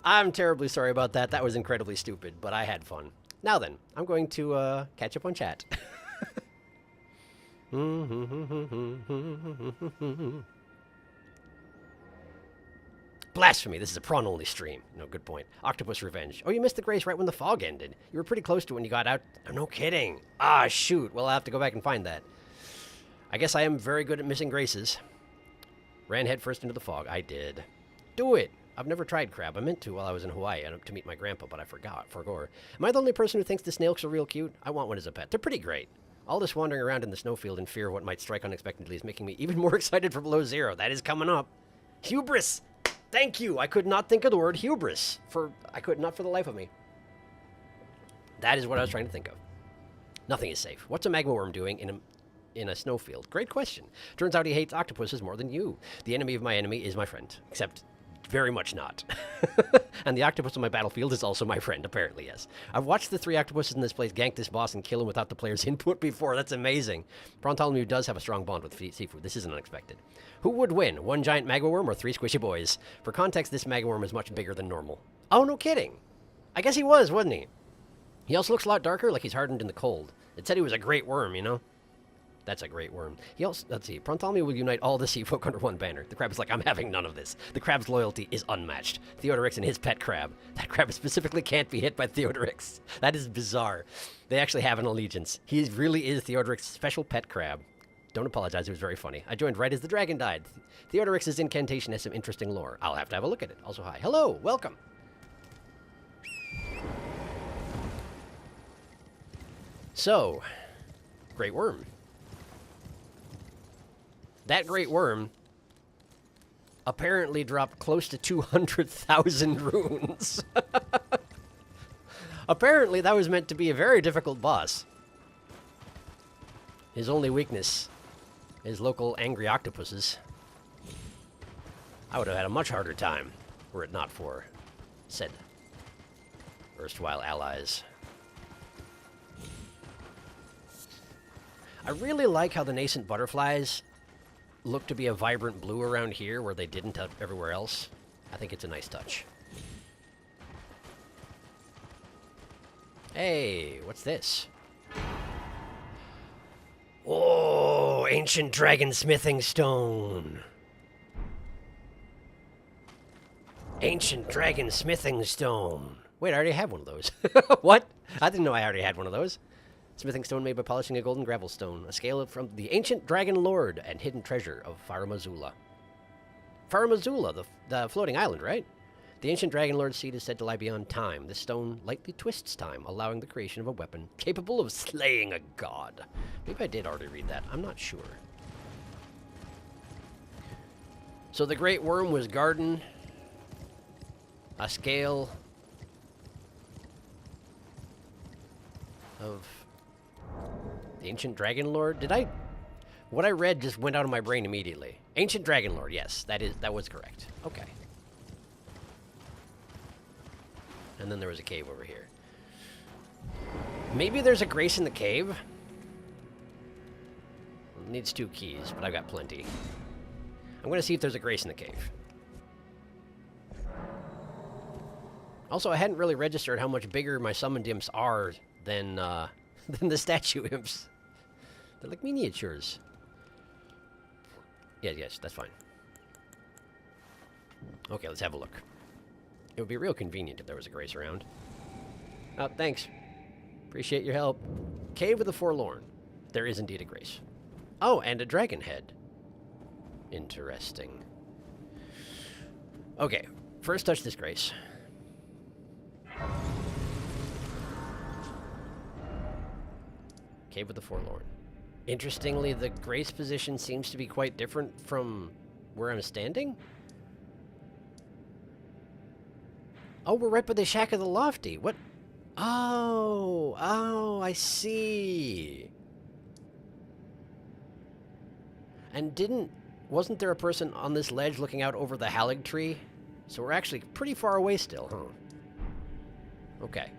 I'm terribly sorry about that. That was incredibly stupid, but I had fun. Now then, I'm going to catch up on chat. Blasphemy, this is a prawn-only stream. No, good point. Octopus Revenge. Oh, you missed the grace right when the fog ended. You were pretty close to it when you got out. Oh, no kidding. Ah, shoot. Well, I'll have to go back and find that. I guess I am very good at missing graces. Ran headfirst into the fog. I did. Do it. I've never tried crab. I meant to while I was in Hawaii to meet my grandpa, but I forgot. Am I the only person who thinks the snakes are real cute? I want one as a pet. They're pretty great. All this wandering around in the snowfield in fear of what might strike unexpectedly is making me even more excited for below zero. That is coming up. Hubris! Thank you! I could not think of the word hubris. I could not for the life of me. That is what I was trying to think of. Nothing is safe. What's a magma worm doing in a snowfield? Great question. Turns out he hates octopuses more than you. The enemy of my enemy is my friend. Except Very much not. And the octopus on my battlefield is also my friend, apparently, yes. I've watched the 3 octopuses in this place gank this boss and kill him without the player's input before. That's amazing. Bartholomew does have a strong bond with seafood. This isn't unexpected. Who would win, 1 giant magma-worm or 3 squishy boys? For context, this magma-worm is much bigger than normal. Oh, no kidding. I guess he was, wasn't he? He also looks a lot darker, like he's hardened in the cold. It said he was a great worm, you know? That's a great worm. He also, let's see, Bartholomew will unite all the sea folk under one banner. The crab is like, I'm having none of this. The crab's loyalty is unmatched. Theodorix and his pet crab. That crab specifically can't be hit by Theodorix. That is bizarre. They actually have an allegiance. He really is Theodorix's special pet crab. Don't apologize, it was very funny. I joined right as the dragon died. Theodorix's incantation has some interesting lore. I'll have to have a look at it. Also, hi. Hello, welcome. So, great worm. That great worm apparently dropped close to 200,000 runes. Apparently that was meant to be a very difficult boss. His only weakness is local angry octopuses. I would have had a much harder time were it not for said erstwhile allies. I really like how the nascent butterflies look to be a vibrant blue around here where they didn't everywhere else. I think it's a nice touch. Hey, what's this? Oh, ancient dragon smithing stone. Ancient dragon smithing stone. Wait, I already have one of those. What? I didn't know I already had one of those. Smithing stone made by polishing a golden gravel stone. A scale from the ancient dragon lord and hidden treasure of Faramazula. Faramazula, the floating island, right? The ancient dragon lord's seed is said to lie beyond time. This stone lightly twists time, allowing the creation of a weapon capable of slaying a god. Maybe I did already read that. I'm not sure. So the great worm was garden. A scale of the ancient dragon lord. What I read just went out of my brain immediately. Ancient dragon lord, yes, that was correct. Okay. And then there was a cave over here. Maybe there's a grace in the cave. It needs 2 keys, but I've got plenty. I'm gonna see if there's a grace in the cave. Also, I hadn't really registered how much bigger my summoned imps are than the statue imps. They're like miniatures. Yeah, yes, that's fine. Okay, let's have a look. It would be real convenient if there was a grace around. Oh, thanks. Appreciate your help. Cave of the Forlorn. There is indeed a grace. Oh, and a dragon head. Interesting. Okay, first touch this grace. Cave of the Forlorn. Interestingly, the grace position seems to be quite different from where I'm standing. Oh, we're right by the Shack of the Lofty. What? Oh, I see. And wasn't there a person on this ledge looking out over the Halig tree? So we're actually pretty far away still, huh? Okay.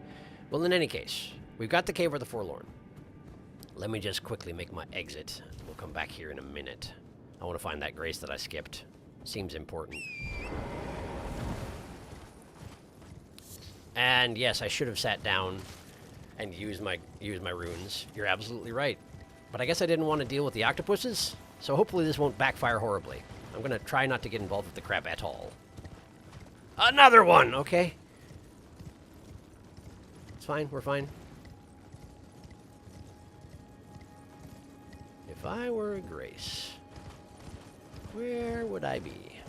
Well, in any case, we've got the Cave of the Forlorn. Let me just quickly make my exit. We'll come back here in a minute. I want to find that grace that I skipped. Seems important. And yes, I should have sat down and used my runes. You're absolutely right. But I guess I didn't want to deal with the octopuses, so hopefully this won't backfire horribly. I'm going to try not to get involved with the crab at all. Another one! Okay. It's fine, we're fine. If I were a grace, where would I be?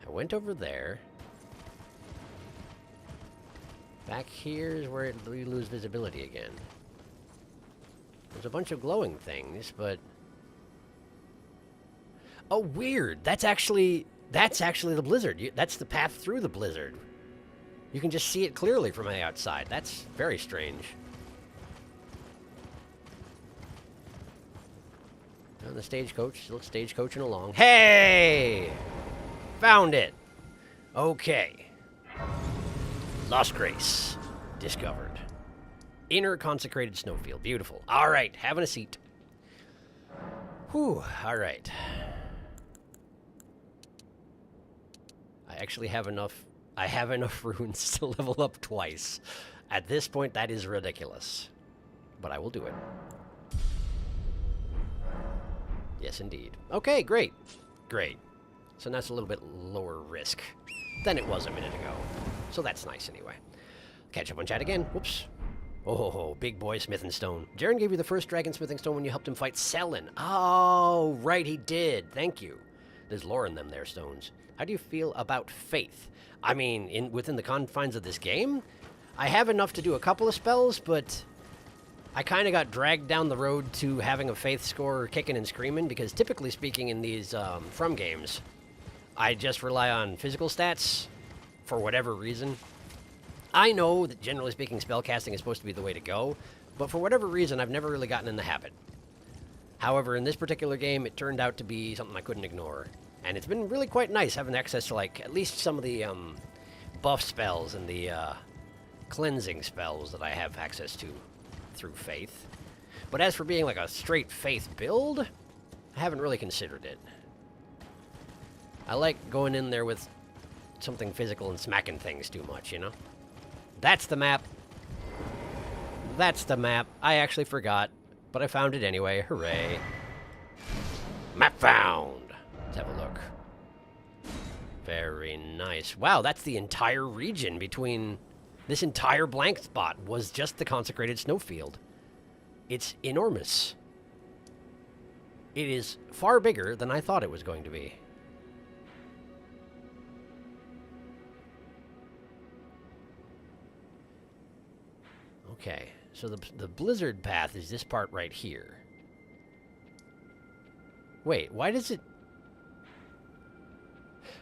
I went over there. Back here is where we lose visibility again. There's a bunch of glowing things, but... Oh, weird! That's actually the blizzard. That's the path through the blizzard. You can just see it clearly from the outside. That's very strange. On the stagecoach, still stagecoaching along. Hey! Found it! Okay. Lost Grace. Discovered. Inner consecrated snowfield. Beautiful. Alright, having a seat. Whew, alright. I actually have enough... I have enough runes to level up twice. At this point, that is ridiculous. But I will do it. Yes, indeed. Okay, great. Great. So that's a little bit lower risk than it was a minute ago. So that's nice anyway. Catch up on chat again. Whoops. Oh, big boy smithing stone. Jaren gave you the first dragon smithing stone when you helped him fight Selin. Oh, right, he did. Thank you. There's lore in them there, stones. How do you feel about faith? I mean, within the confines of this game, I have enough to do a couple of spells, but I kind of got dragged down the road to having a faith score kicking and screaming, because typically speaking in these From games, I just rely on physical stats for whatever reason. I know that generally speaking spellcasting is supposed to be the way to go, but for whatever reason I've never really gotten in the habit. However, in this particular game it turned out to be something I couldn't ignore, and it's been really quite nice having access to like at least some of the buff spells and the cleansing spells that I have access to through faith. But as for being like a straight faith build, I haven't really considered it. I like going in there with something physical and smacking things too much, you know? That's the map. That's the map. I actually forgot, but I found it anyway. Hooray. Map found. Let's have a look. Very nice. Wow, that's the entire region between... This entire blank spot was just the consecrated snowfield. It's enormous. It is far bigger than I thought it was going to be. Okay, so the blizzard path is this part right here. Wait, why does it...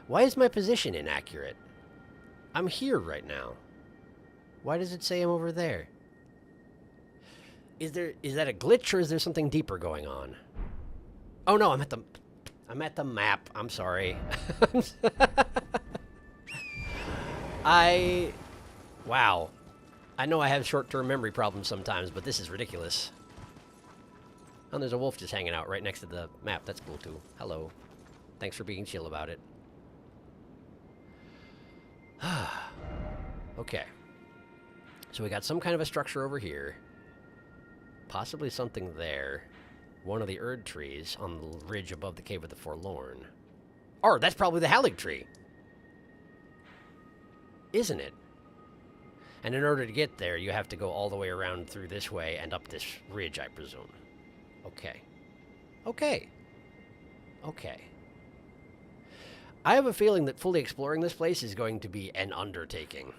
Why is my position inaccurate? I'm here right now. Why does it say I'm over there? Is that a glitch or is there something deeper going on? Oh no, I'm at the map. I'm sorry. Wow. I know I have short-term memory problems sometimes, but this is ridiculous. Oh, there's a wolf just hanging out right next to the map. That's cool too. Hello. Thanks for being chill about it. Okay. So we got some kind of a structure over here. Possibly something there. One of the Erd trees on the ridge above the Cave of the Forlorn. Or, that's probably the Halig tree. Isn't it? And in order to get there, you have to go all the way around through this way and up this ridge, I presume. Okay. Okay. Okay. I have a feeling that fully exploring this place is going to be an undertaking.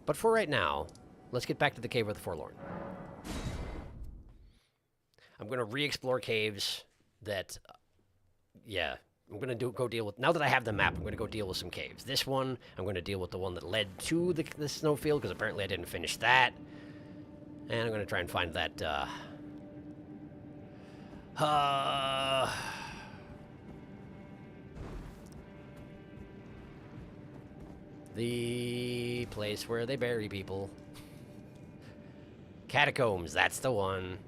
But for right now, let's get back to the Cave of the Forlorn. I'm going to re-explore caves that... yeah, I'm going to go deal with... Now that I have the map, I'm going to go deal with some caves. This one, I'm going to deal with the one that led to the snowfield, because apparently I didn't finish that. And I'm going to try and find that... the place where they bury people. Catacombs, that's the one.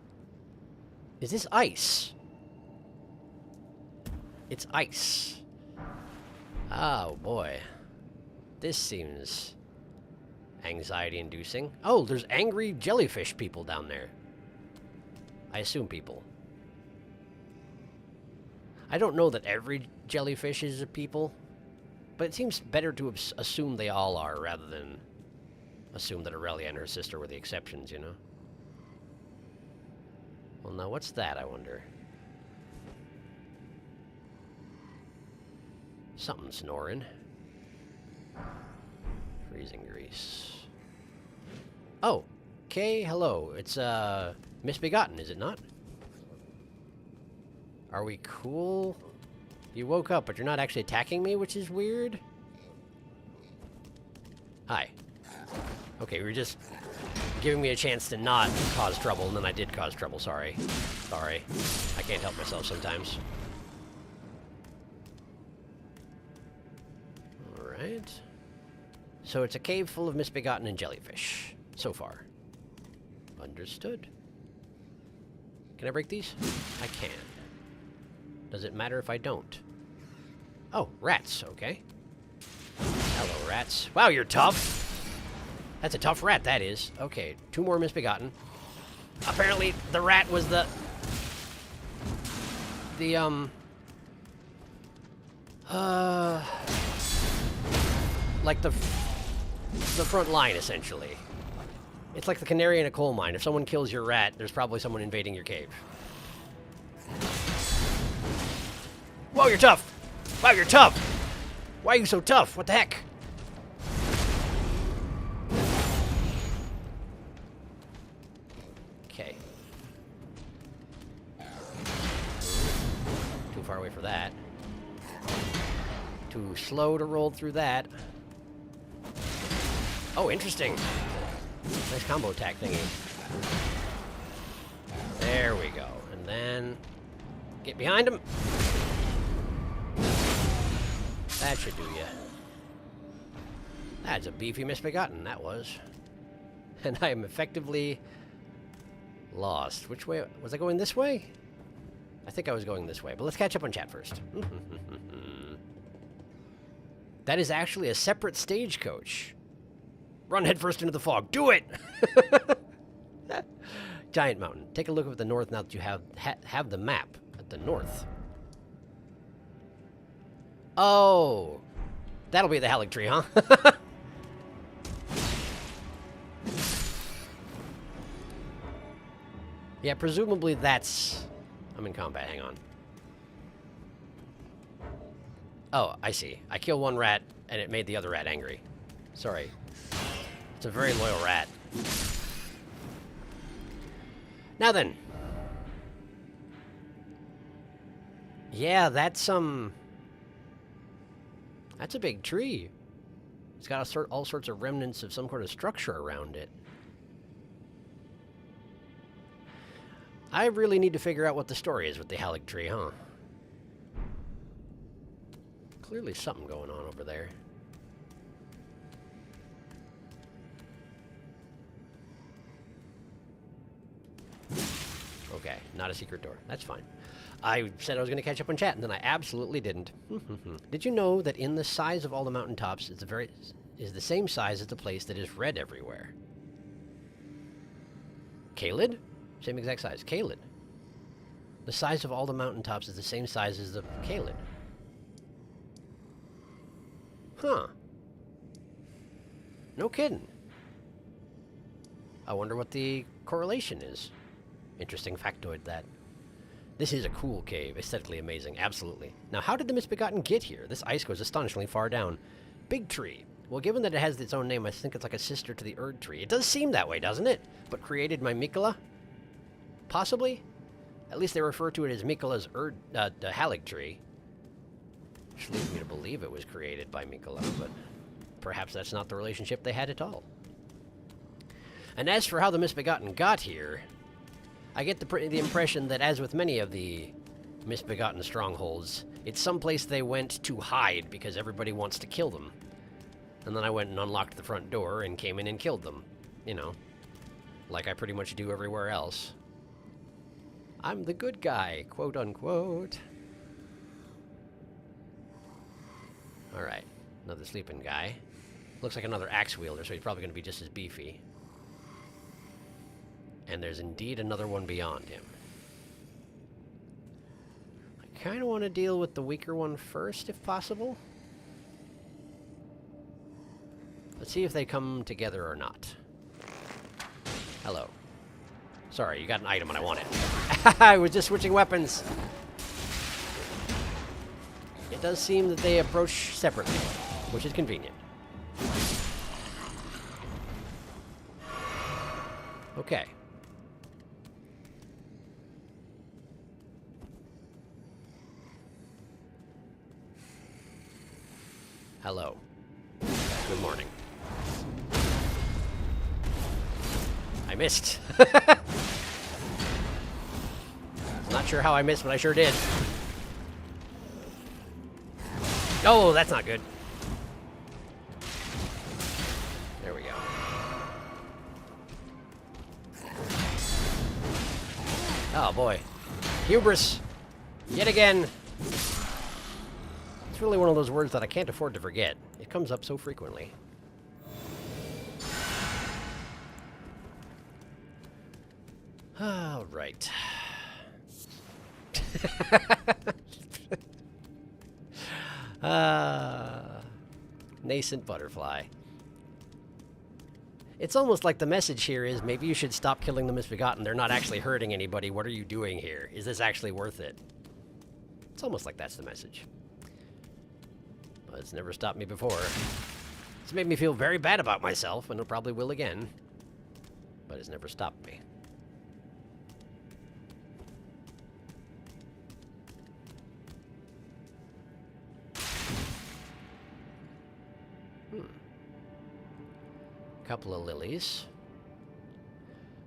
Is this ice? It's ice. Oh, boy. This seems anxiety-inducing. Oh, there's angry jellyfish people down there. I assume people. I don't know that every jellyfish is a people, but it seems better to assume they all are rather than assume that Aurelia and her sister were the exceptions, you know? Well, now what's that, I wonder? Something snoring. Freezing grease. Oh, okay, hello. It's, Misbegotten, is it not? Are we cool? You woke up, but you're not actually attacking me, which is weird. Hi. Okay, we were just giving me a chance to not cause trouble, and then I did cause trouble. Sorry. Sorry. I can't help myself sometimes. Alright. So it's a cave full of misbegotten and jellyfish. So far. Understood. Can I break these? I can. Does it matter if I don't? Oh, rats. Okay. Hello, rats. Wow, you're tough. That's a tough rat, that is. Okay, 2 more misbegotten. Apparently, the rat was like the front line, essentially. It's like the canary in a coal mine. If someone kills your rat, there's probably someone invading your cave. Whoa, you're tough! Wow, you're tough! Why are you so tough? What the heck? Okay. Too far away for that. Too slow to roll through that. Oh, interesting. Nice combo attack thingy. There we go. And then get behind him. That should do ya. That's a beefy misbegotten, that was. And I am effectively lost. Which way? Was I going this way? I think I was going this way, but let's catch up on chat first. That is actually a separate stagecoach. Run headfirst into the fog. Do it! Giant mountain. Take a look at the north now that you have the map at the north. Oh. That'll be the Halig tree, huh? Yeah, presumably that's... I'm in combat, hang on. Oh, I see. I killed one rat, and it made the other rat angry. Sorry. It's a very loyal rat. Now then. Yeah, that's a big tree. It's got all sorts of remnants of some sort of structure around it. I really need to figure out what the story is with the Halig tree, huh? Clearly something going on over there. Okay, not a secret door. That's fine. I said I was going to catch up on chat, and then I absolutely didn't. Did you know that in the size of all the mountaintops is the same size as the place that is red everywhere? Caelid? Same exact size. Caelid. The size of all the mountaintops is the same size as the Caelid. Huh. No kidding. I wonder what the correlation is. Interesting factoid, that. This is a cool cave. Aesthetically amazing. Absolutely. Now, how did the Misbegotten get here? This ice goes astonishingly far down. Big tree. Well, given that it has its own name, I think it's like a sister to the Erd tree. It does seem that way, doesn't it? But created by Mikola? Possibly? At least they refer to it as Mikola's Halig tree. Which leads me to believe it was created by Mikola, but perhaps that's not the relationship they had at all. And as for how the Misbegotten got here, I get the impression that, as with many of the Misbegotten strongholds, it's someplace they went to hide because everybody wants to kill them. And then I went and unlocked the front door and came in and killed them. You know, like I pretty much do everywhere else. I'm the good guy, quote unquote. Alright, another sleeping guy. Looks like another axe wielder, so he's probably going to be just as beefy. And there's indeed another one beyond him. I kind of want to deal with the weaker one first, if possible. Let's see if they come together or not. Hello. Sorry, you got an item and I want it. I was just switching weapons. It does seem that they approach separately, which is convenient. Okay. Hello. Good morning. missed. Not sure how I missed, but I sure did. Oh, that's not good. There we go. Oh, boy. Hubris. Yet again. It's really one of those words that I can't afford to forget. It comes up so frequently. All right. Nascent butterfly. It's almost like the message here is maybe you should stop killing the misbegotten. They're not actually hurting anybody. What are you doing here? Is this actually worth it? It's almost like that's the message. But it's never stopped me before. It's made me feel very bad about myself, and it probably will again. But it's never stopped me. Couple of lilies.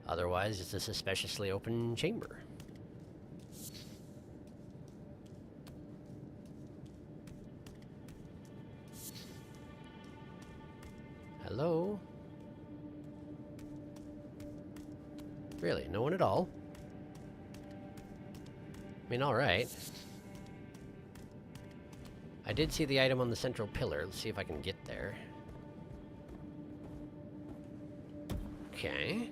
Otherwise, it's a suspiciously open chamber. Hello? Really? No one at all? I mean, alright. I did see the item on the central pillar. Let's see if I can get there. Okay.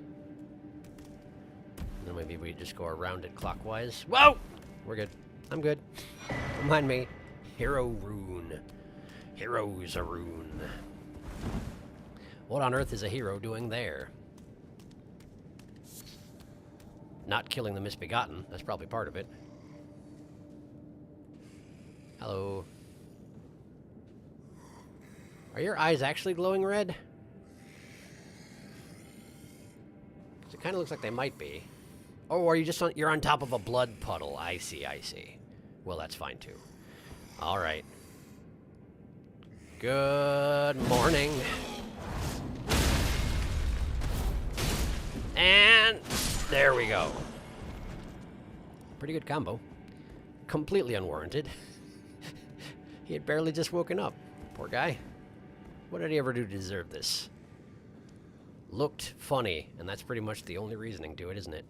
Then maybe we just go around it clockwise. Whoa! We're good. I'm good. Don't mind me. Hero rune. Hero's a rune. What on earth is a hero doing there? Not killing the misbegotten. That's probably part of it. Hello. Are your eyes actually glowing red? It kind of looks like they might be. Oh, are you just on... You're on top of a blood puddle. I see, I see. Well, that's fine, too. All right. Good morning. And there we go. Pretty good combo. Completely unwarranted. He had barely just woken up. Poor guy. What did he ever do to deserve this? Looked funny, and that's pretty much the only reasoning to it, isn't it?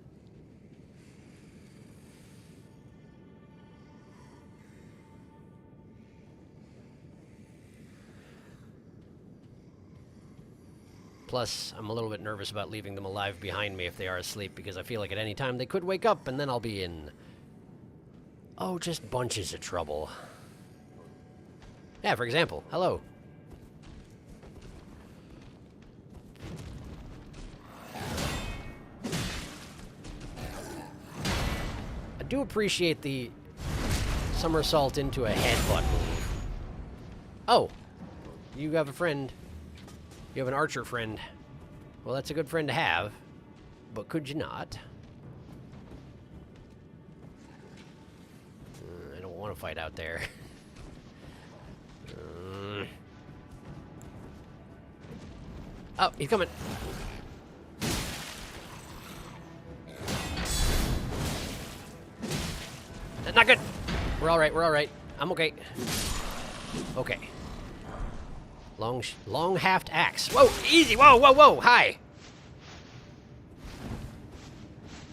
Plus, I'm a little bit nervous about leaving them alive behind me if they are asleep, because I feel like at any time they could wake up, and then I'll be in... oh, just bunches of trouble. Yeah, for example, hello. I do appreciate the somersault into a headbutt move. Oh, you have a friend. You have an archer friend. Well, that's a good friend to have, but could you not? I don't want to fight out there. Oh, he's coming. That's not good. We're all right. We're all right. I'm okay. Okay. Long haft axe. Whoa, easy. Whoa, whoa, whoa. Hi.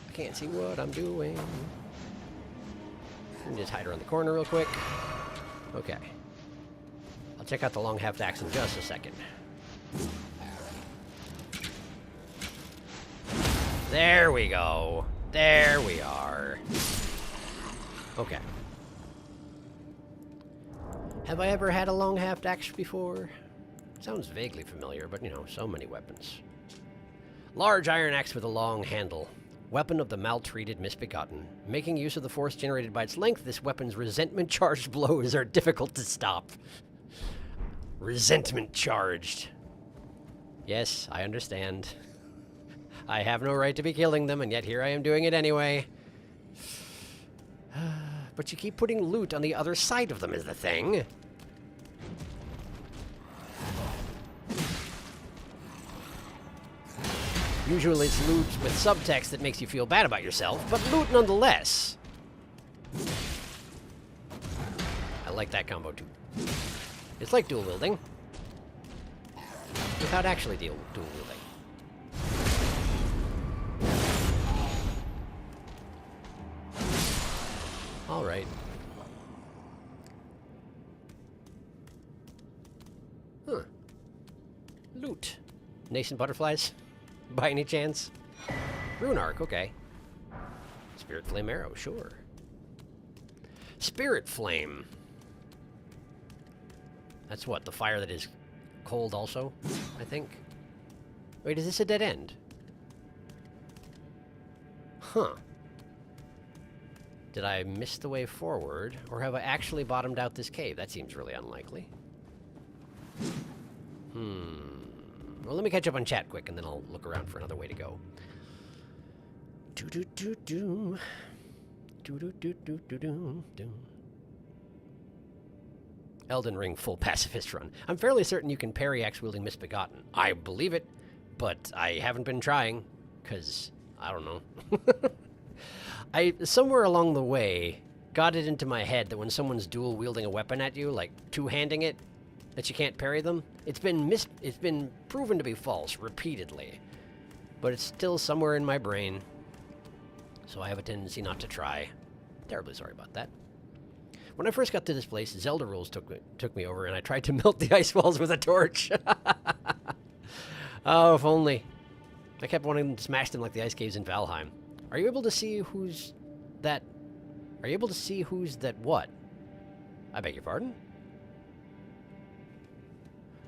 I can't see what I'm doing. Let me just hide around the corner real quick. Okay. I'll check out the long haft axe in just a second. There we go. There we are. Okay. Have I ever had a long haft axe before? Sounds vaguely familiar, but you know, so many weapons. Large iron axe with a long handle. Weapon of the maltreated misbegotten. Making use of the force generated by its length, this weapon's resentment-charged blows are difficult to stop. Resentment charged. Yes, I understand. I have no right to be killing them, and yet here I am doing it anyway. But you keep putting loot on the other side of them is the thing. Usually it's loot with subtext that makes you feel bad about yourself, but loot nonetheless. I like that combo too. It's like dual wielding. Without actually dual wielding. Alright. Huh. Loot. Nascent butterflies? By any chance? Rune Arc, okay. Spirit Flame Arrow, sure. Spirit Flame. That's what, the fire that is cold also, I think? Wait, is this a dead end? Huh. Did I miss the way forward, or have I actually bottomed out this cave? That seems really unlikely. Well, let me catch up on chat quick, and then I'll look around for another way to go. Do-do-do-do. Do-do-do-do-do-do. Elden Ring full pacifist run. I'm fairly certain you can parry axe-wielding Misbegotten. I believe it, but I haven't been trying, because I don't know. I, somewhere along the way, got it into my head that when someone's dual-wielding a weapon at you, like two-handing it, that you can't parry them. It's been proven to be false repeatedly, but it's still somewhere in my brain, so I have a tendency not to try. Terribly sorry about that. When I first got to this place, Zelda rules took me over, and I tried to melt the ice walls with a torch. Oh, if only. I kept wanting to smash them like the ice caves in Valheim. Are you able to see who's that? Are you able to see who's that what? I beg your pardon?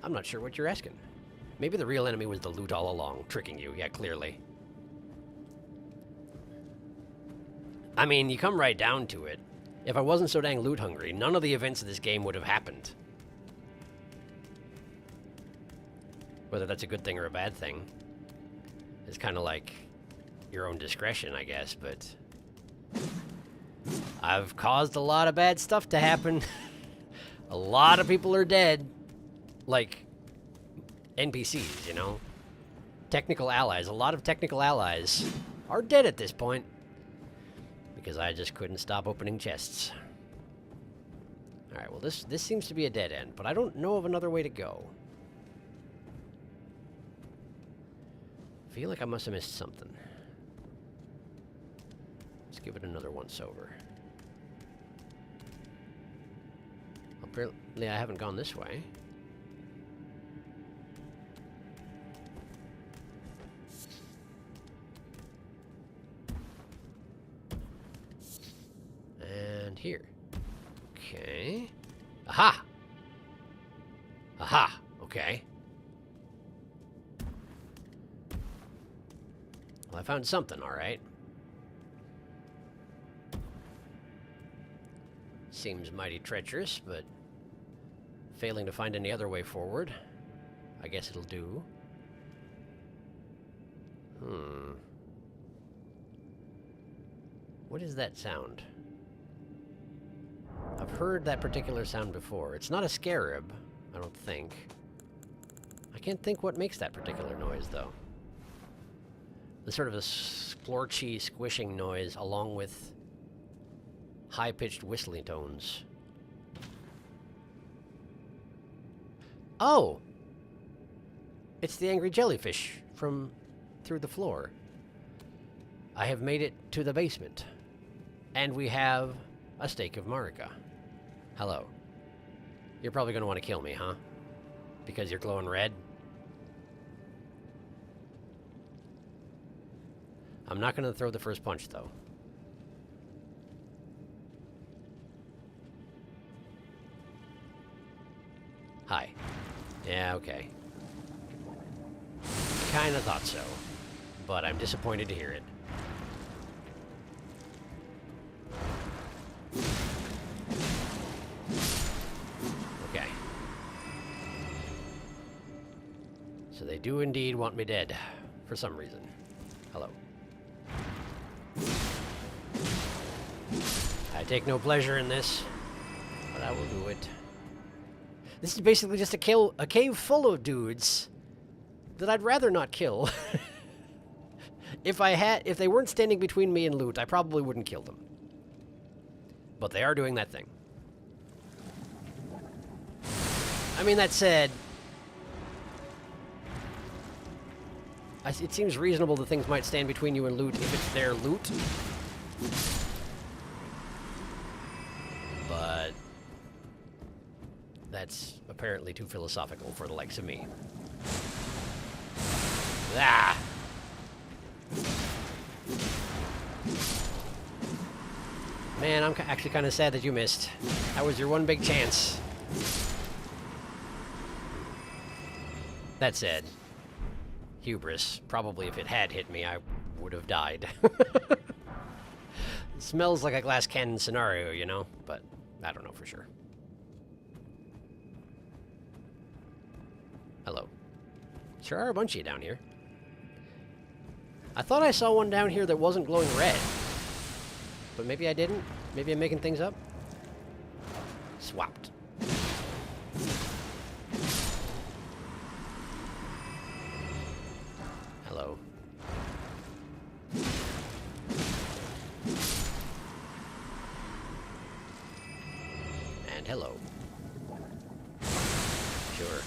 I'm not sure what you're asking. Maybe the real enemy was the loot all along, tricking you. Yeah, clearly. I mean, you come right down to it. If I wasn't so dang loot hungry, none of the events of this game would have happened. Whether that's a good thing or a bad thing, it's kind of like your own discretion, I guess, but I've caused a lot of bad stuff to happen. A lot of people are dead. Like, NPCs, you know? Technical allies. A lot of technical allies are dead at this point. Because I just couldn't stop opening chests. Alright, well this seems to be a dead end, but I don't know of another way to go. I feel like I must have missed something. Let's give it another once over. Apparently I haven't gone this way. And here. Okay. Aha! Aha! Okay. Well, I found something, alright. Seems mighty treacherous, but failing to find any other way forward, I guess it'll do. What is that sound? I've heard that particular sound before. It's not a scarab, I don't think. I can't think what makes that particular noise, though. The sort of a splorchy, squishing noise, along with high-pitched whistling tones. Oh! It's the angry jellyfish from through the floor. I have made it to the basement. And we have a steak of Marika. Hello. You're probably going to want to kill me, huh? Because you're glowing red? I'm not going to throw the first punch, though. Hi. Yeah, okay. Kinda thought so. But I'm disappointed to hear it. Okay. So they do indeed want me dead. For some reason. Hello. I take no pleasure in this, but I will do it. This is basically just a cave full of dudes that I'd rather not kill. If they weren't standing between me and loot, I probably wouldn't kill them. But they are doing that thing. I mean, that said, it seems reasonable that things might stand between you and loot if it's their loot. But that's apparently too philosophical for the likes of me. Ah! Man, I'm actually kind of sad that you missed. That was your one big chance. That said, hubris. Probably if it had hit me, I would have died. It smells like a glass cannon scenario, you know? But I don't know for sure. Hello. Sure are a bunch of you down here. I thought I saw one down here that wasn't glowing red. But maybe I didn't. Maybe I'm making things up. Swapped. Hello. And hello. Sure.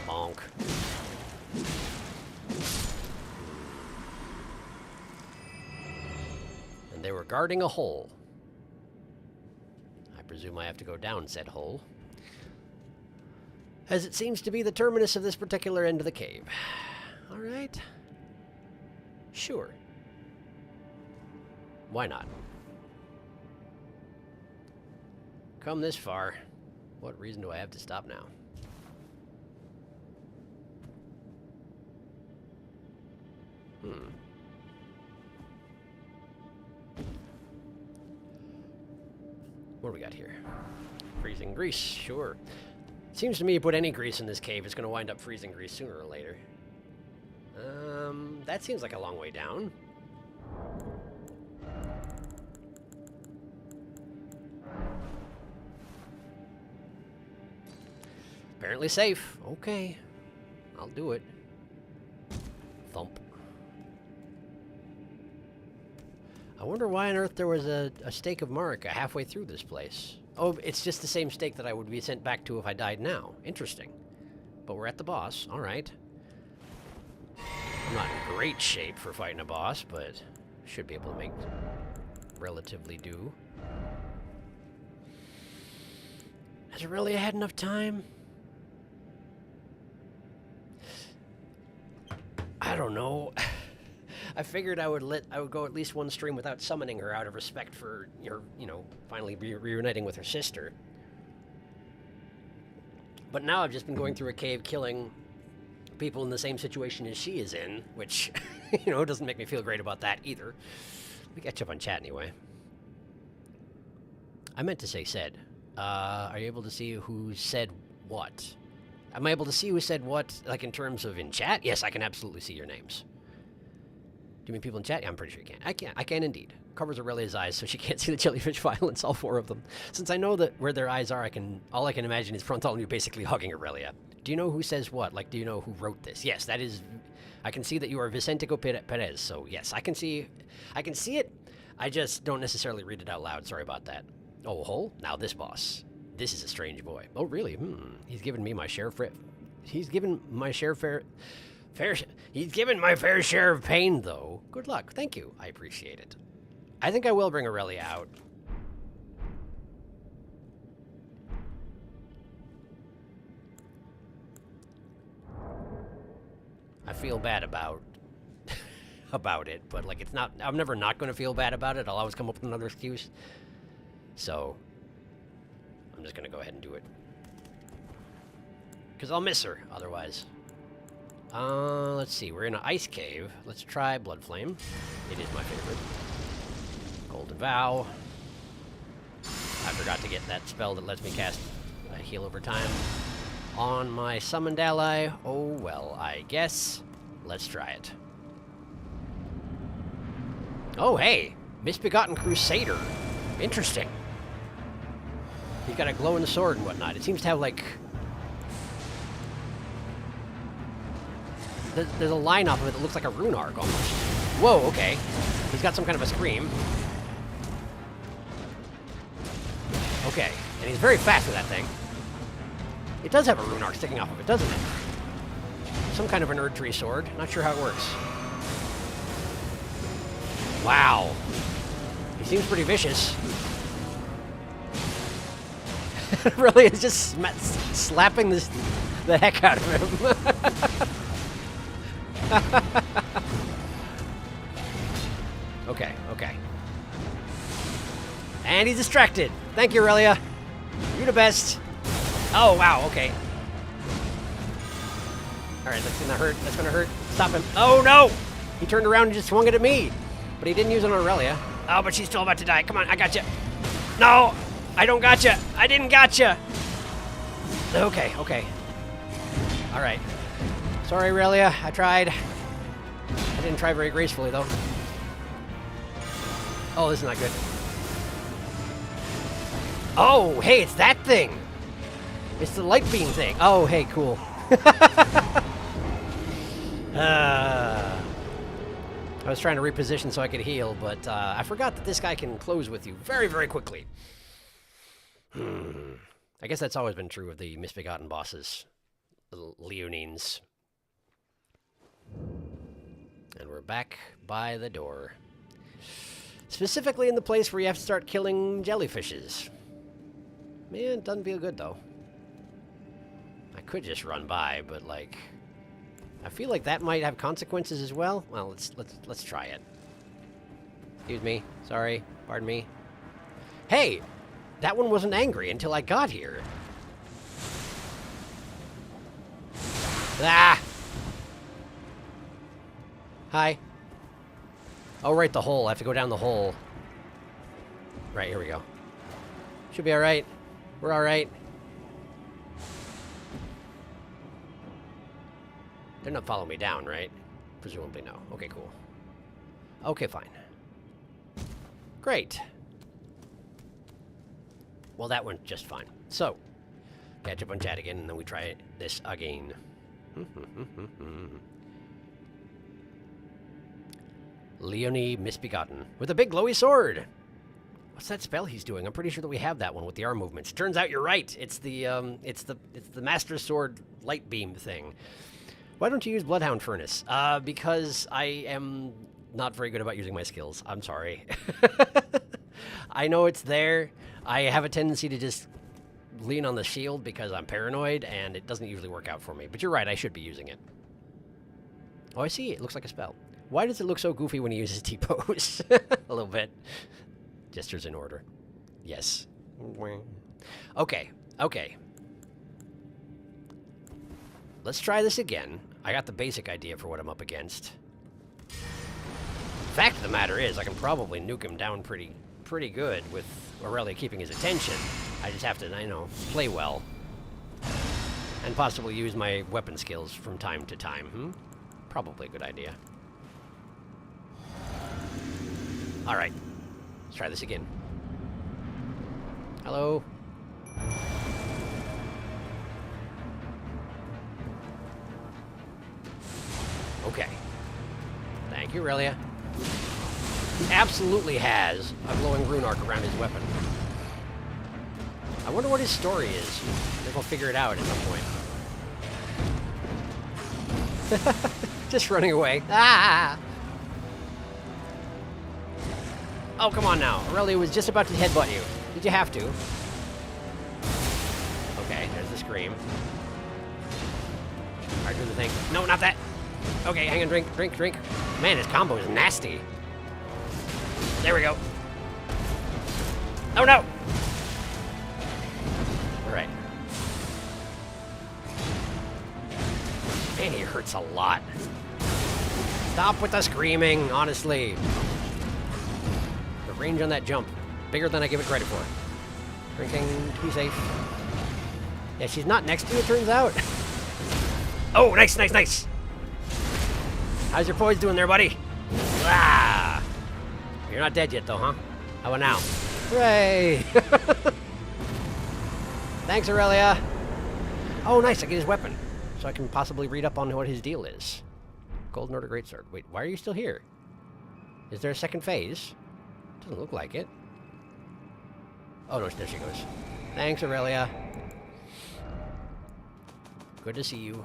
Bonk. And they were guarding a hole. I presume I have to go down said hole, as it seems to be the terminus of this particular end of the cave. All right. Sure. Why not? Come this far. What reason do I have to stop now? What do we got here? Freezing grease, sure. Seems to me you put any grease in this cave, it's going to wind up freezing grease sooner or later. That seems like a long way down. Apparently safe. Okay. I'll do it. Thump. I wonder why on earth there was a stake of Marika halfway through this place. Oh, it's just the same stake that I would be sent back to if I died now. Interesting. But we're at the boss. All right. I'm not in great shape for fighting a boss, but should be able to make relatively do. Has it really had enough time? I don't know. I figured I would go at least one stream without summoning her out of respect for your, finally reuniting with her sister. But now I've just been going through a cave killing people in the same situation as she is in, which, doesn't make me feel great about that either. We catch up on chat anyway. I meant to say said. Are you able to see who said what? Am I able to see who said what, like in terms of in chat? Yes, I can absolutely see your names. Do you mean people in chat? Yeah, I'm pretty sure you can. I can indeed. Covers Aurelia's eyes so she can't see the jellyfish violence, all four of them. Since I know that where their eyes are, all I can imagine is Frontal basically hugging Aurelia. Do you know who says what? Like, do you know who wrote this? Yes, that is... I can see that you are Vicentico Perez, so yes, I can see it. I just don't necessarily read it out loud. Sorry about that. Oh, hole? Now this boss. This is a strange boy. Oh, really? He's given me my share of... He's given my share of He's given my fair share of pain, though. Good luck. Thank you. I appreciate it. I think I will bring Aurelia out. I feel bad about it, but like it's not. I'm never not going to feel bad about it. I'll always come up with another excuse. So I'm just going to go ahead and do it because I'll miss her otherwise. Let's see. We're in an ice cave. Let's try Blood Flame. It is my favorite. Golden Vow. I forgot to get that spell that lets me cast heal over time on my summoned ally. Oh, well, I guess. Let's try it. Oh, hey! Misbegotten Crusader. Interesting. He's got a glowing sword and whatnot. It seems to have, like... there's a line off of it that looks like a rune arc almost. Whoa, okay. He's got some kind of a scream. Okay, and he's very fast with that thing. It does have a rune arc sticking off of it, doesn't it? Some kind of an Erd Tree sword. Not sure how it works. Wow. He seems pretty vicious. Really, it's just slapping the heck out of him. Okay, okay. And he's distracted. Thank you, Aurelia. You're the best. Oh, wow, okay. Alright, that's gonna hurt. That's gonna hurt. Stop him. Oh, no! He turned around and just swung it at me. But he didn't use it on Aurelia. Oh, but she's still about to die. Come on, I got you. No! I don't gotcha. I didn't gotcha. Okay, okay. All right. Sorry, Aurelia. I tried. I didn't try very gracefully, though. Oh, this is not good. Oh, hey, it's that thing. It's the light beam thing. Oh, hey, cool. I was trying to reposition so I could heal, but I forgot that this guy can close with you very, very quickly. I guess that's always been true of the misbegotten bosses, the Leonines. And we're back by the door. Specifically in the place where you have to start killing jellyfishes. Man, it doesn't feel good, though. I could just run by, but, like, I feel like that might have consequences as well. Well, let's try it. Excuse me. Sorry. Pardon me. Hey! That one wasn't angry until I got here. Ah! Hi. Oh, right, the hole. I have to go down the hole. Right, here we go. Should be alright. We're alright. They're not following me down, right? Presumably no. Okay, cool. Okay, fine. Great. Well, that went just fine. So, catch up on chat again, and then we try this again. Leonie Misbegotten with a big glowy sword. What's that spell he's doing? I'm pretty sure that we have that one with the arm movements. Turns out you're right. It's the Master Sword light beam thing. Why don't you use Bloodhound Furnace? Because I am not very good about using my skills. I'm sorry. I know it's there. I have a tendency to just lean on the shield because I'm paranoid, and it doesn't usually work out for me. But you're right, I should be using it. Oh, I see. It looks like a spell. Why does it look so goofy when he uses T-pose? A little bit. Gestures in order. Yes. Okay. Okay. Let's try this again. I got the basic idea for what I'm up against. Fact of the matter is, I can probably nuke him down pretty good with Aurelia keeping his attention. I just have to, you know, play well. And possibly use my weapon skills from time to time. Probably a good idea. Alright. Let's try this again. Hello? Okay. Thank you, Aurelia. He absolutely has a glowing rune arc around his weapon. I wonder what his story is. Maybe we'll figure it out at some point. Just running away. Ah! Oh, come on now. Aurelia was just about to headbutt you. Did you have to? Okay, there's the scream. Alright, do the thing. No, not that! Okay, hang on, drink. Man, his combo is nasty. There we go. Oh, no! Alright. Man, he hurts a lot. Stop with the screaming, honestly. The range on that jump, bigger than I give it credit for. Drinking to be safe. Yeah, she's not next to you, it turns out. Oh, nice. How's your poise doing there, buddy? Ah! You're not dead yet, though, huh? How about now? Hooray! Thanks, Aurelia. Oh, nice, I get his weapon. So I can possibly read up on what his deal is. Golden Order Greatsword. Wait, why are you still here? Is there a second phase? Doesn't look like it. Oh, no, there she goes. Thanks, Aurelia. Good to see you.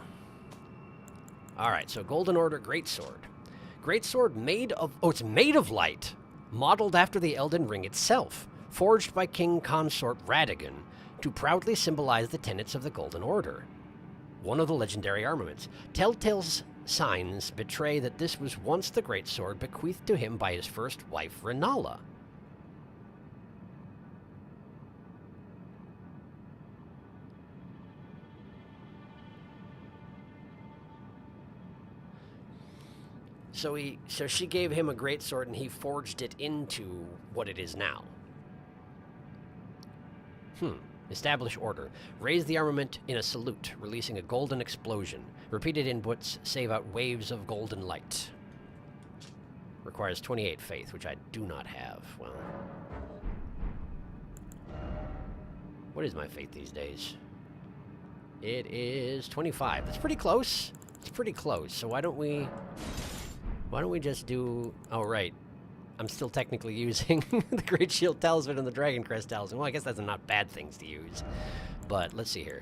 Alright, so Golden Order Greatsword. Greatsword made of... Oh, it's made of light! Modeled after the Elden Ring itself. Forged by King Consort Radagon to proudly symbolize the tenets of the Golden Order. One of the legendary armaments. Telltale's signs betray that this was once the greatsword bequeathed to him by his first wife, Renala. So she gave him a greatsword and he forged it into what it is now. Establish order. Raise the armament in a salute, releasing a golden explosion. Repeated inputs save out waves of golden light. Requires 28 faith, which I do not have. Well, what is my faith these days? It is 25. That's pretty close. It's pretty close. So why don't we just do... Oh, right. I'm still technically using the Great Shield Talisman and the Dragon Crest Talisman. Well, I guess that's not bad things to use. But let's see here.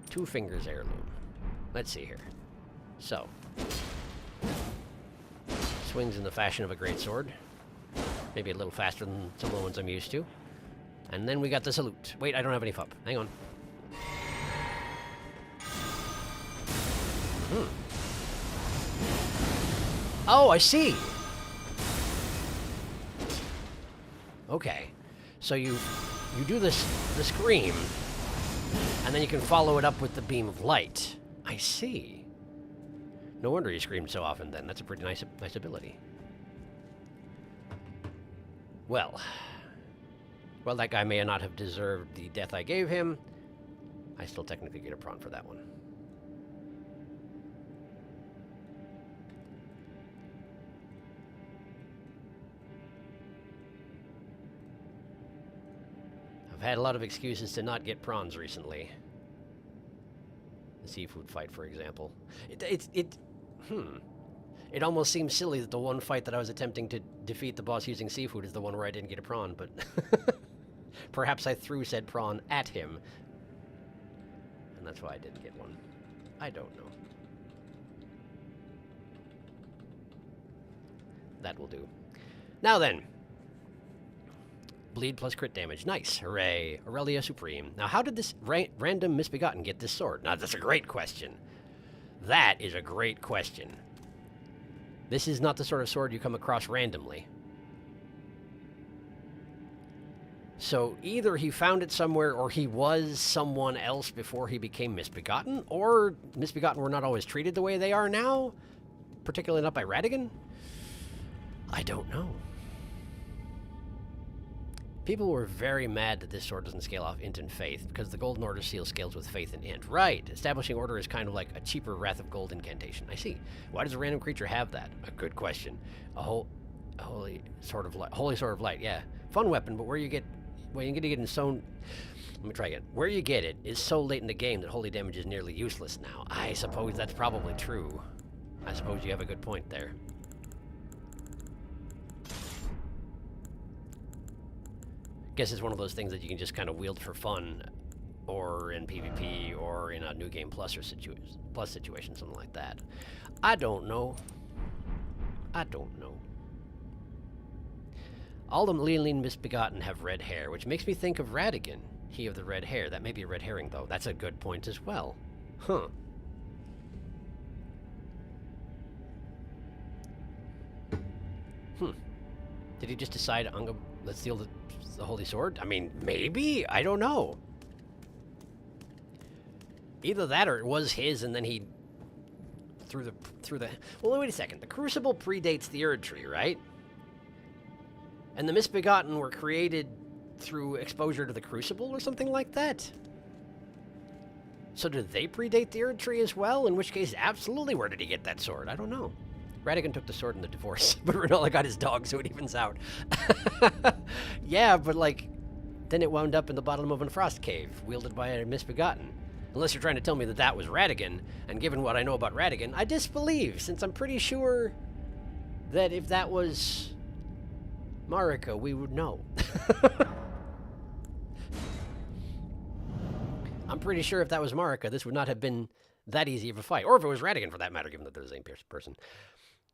2 Fingers Heirloom. Let's see here. So. Swings in the fashion of a greatsword. Maybe a little faster than some of the ones I'm used to. And then we got the salute. Wait, I don't have any FUP. Hang on. Oh, I see. Okay. So you do the scream, and then you can follow it up with the beam of light. I see. No wonder you screamed so often then. That's a pretty nice ability. Well, that guy may not have deserved the death I gave him. I still technically get a prawn for that one. I've had a lot of excuses to not get prawns recently. The seafood fight, for example. It almost seems silly that the one fight that I was attempting to defeat the boss using seafood is the one where I didn't get a prawn, but perhaps I threw said prawn at him, and that's why I didn't get one. I don't know. That will do. Now then. Bleed plus crit damage. Nice. Hooray. Aurelia Supreme. Now, how did this random misbegotten get this sword? Now, that's a great question. That is a great question. This is not the sort of sword you come across randomly. So, either he found it somewhere, or he was someone else before he became misbegotten, or misbegotten were not always treated the way they are now, particularly not by Radagon? I don't know. People were very mad that this sword doesn't scale off int and faith, because the Golden Order seal scales with faith and int. Right! Establishing order is kind of like a cheaper Wrath of Gold incantation. I see. Why does a random creature have that? A good question. A holy sword of light, yeah. Fun weapon, but where you get... Well, you get it in so... Let me try again. Where you get it is so late in the game that holy damage is nearly useless now. I suppose that's probably true. I suppose you have a good point there. Guess it's one of those things that you can just kind of wield for fun, or in PvP, or in a New Game Plus or plus situation, something like that. I don't know. I don't know. All the Leoline Misbegotten have red hair, which makes me think of Radagon, he of the red hair. That may be a red herring, though. That's a good point as well. Huh. Did he just decide, let's steal the Holy Sword? I mean, maybe? I don't know. Either that or it was his and then he threw the... Well, wait a second. The Crucible predates the Erd Tree, right? And the Misbegotten were created through exposure to the Crucible or something like that? So did they predate the Erd Tree as well? In which case, absolutely, where did he get that sword? I don't know. Radagon took the sword in the divorce, but Renala got his dog, so it evens out. Yeah, but, like, then it wound up in the bottom of a frost cave, wielded by a Misbegotten. Unless you're trying to tell me that that was Radigan, and given what I know about Radigan, I disbelieve, since I'm pretty sure that if that was Marika, we would know. I'm pretty sure if that was Marika, this would not have been that easy of a fight. Or if it was Radigan, for that matter, given that they're the same person.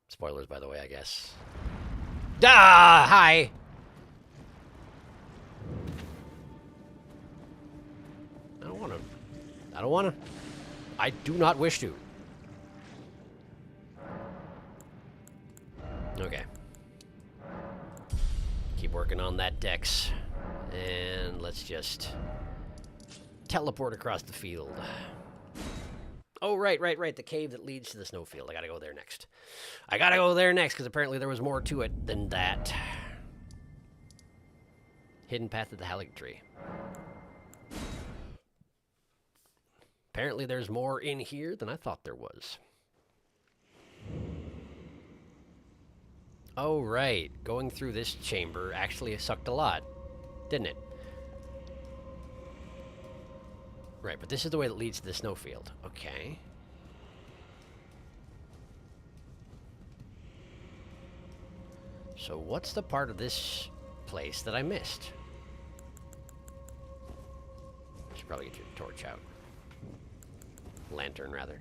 Spoilers, by the way, I guess. Ah! Hi! I don't want to. I don't want to. I do not wish to. Okay. Keep working on that dex. And let's just teleport across the field. Oh, right. The cave that leads to the snowfield. I gotta go there next. Because apparently there was more to it than that. Hidden path of the Halleck tree. Apparently there's more in here than I thought there was. Oh, right. Going through this chamber actually sucked a lot, didn't it? Right, but this is the way that leads to the snowfield. Okay. So what's the part of this place that I missed? Should probably get your torch out. Lantern, rather.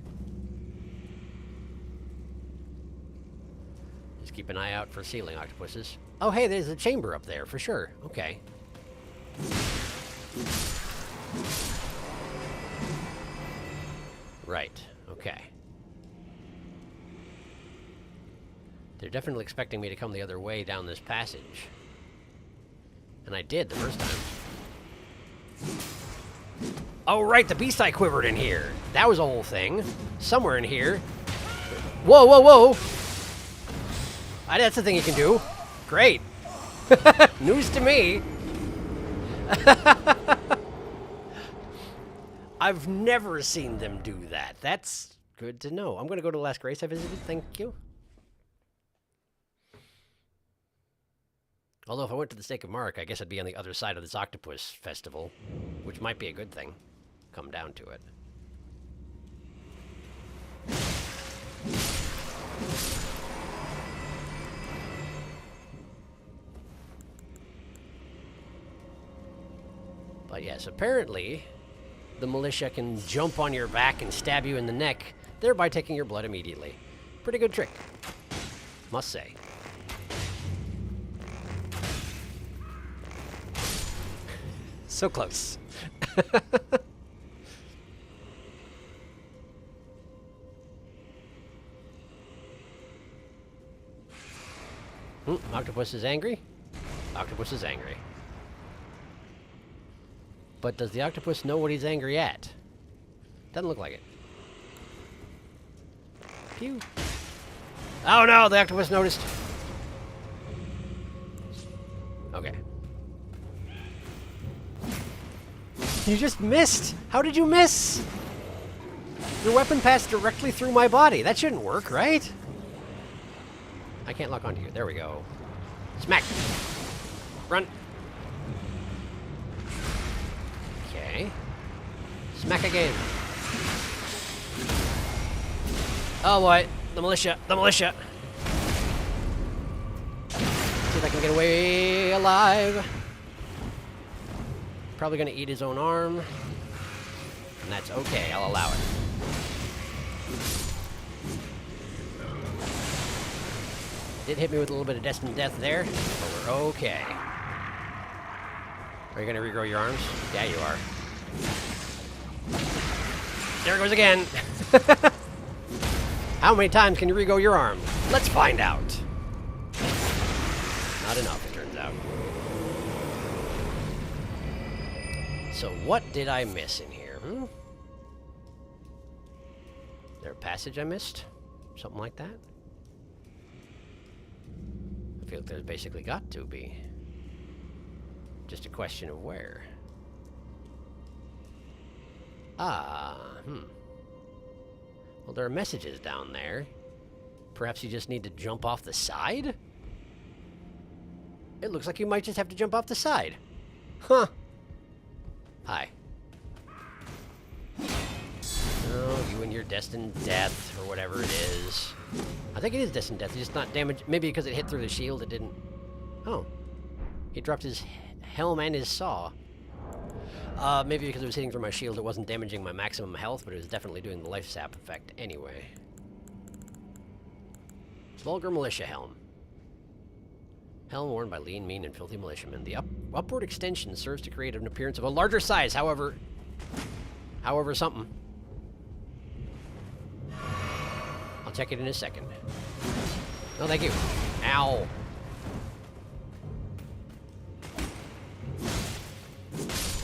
Just keep an eye out for ceiling octopuses. Oh, hey, there's a chamber up there, for sure. Okay. Right. Okay. They're definitely expecting me to come the other way down this passage. And I did the first time. Oh, right, the beast eye quivered in here. That was a whole thing. Somewhere in here. Whoa! That's the thing you can do. Great. News to me. I've never seen them do that. That's good to know. I'm going to go to the last grace I visited. Thank you. Although if I went to the Stake of Mark, I guess I'd be on the other side of this octopus festival, which might be a good thing. Come down to it. But yes, apparently the militia can jump on your back and stab you in the neck, thereby taking your blood immediately. Pretty good trick, must say. So close. Octopus is angry? Octopus is angry. But does the octopus know what he's angry at? Doesn't look like it. Pew. Oh no, the octopus noticed. Okay. You just missed! How did you miss? Your weapon passed directly through my body. That shouldn't work, right? I can't lock onto you. There we go. Smack! Run! Okay. Smack again. Oh boy, the militia, the militia! See if I can get away alive. Probably gonna eat his own arm. And that's okay, I'll allow it. Did hit me with a little bit of destined death there, but we're okay. Are you gonna regrow your arms? Yeah, you are. There it goes again! How many times can you regrow your arm? Let's find out. Not enough, it turns out. So what did I miss in here? Is there a passage I missed? Something like that? I feel like there's basically got to be. Just a question of where. Well, there are messages down there. Perhaps you just need to jump off the side? It looks like you might just have to jump off the side. Huh. Hi. and your destined death, or whatever it is. I think it is destined death. It's just not damaged. Maybe because it hit through the shield, it didn't... Oh. He dropped his helm and his saw. Maybe because it was hitting through my shield, it wasn't damaging my maximum health, but it was definitely doing the life sap effect anyway. Vulgar Militia Helm. Helm worn by lean, mean, and filthy militiamen. The upward extension serves to create an appearance of a larger size, however something. I'll check it in a second. No, thank you. Ow.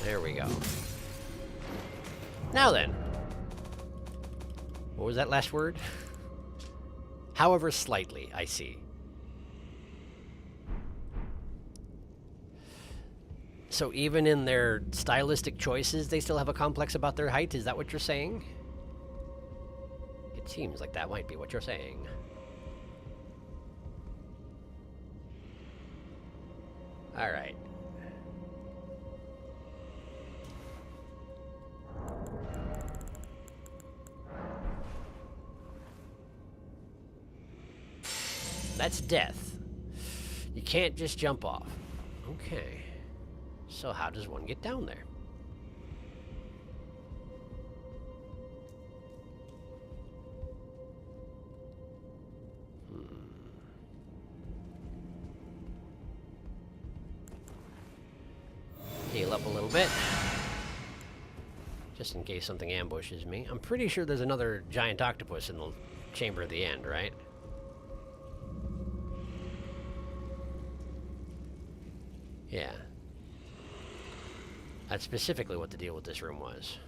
There we go. Now then. What was that last word? However slightly, I see. So even in their stylistic choices, they still have a complex about their height? Is that what you're saying? It seems like that might be what you're saying. Alright. That's death. You can't just jump off. Okay. So how does one get down there? Heal up a little bit. Just in case something ambushes me. I'm pretty sure there's another giant octopus in the chamber at the end, right? Yeah. That's specifically what the deal with this room was.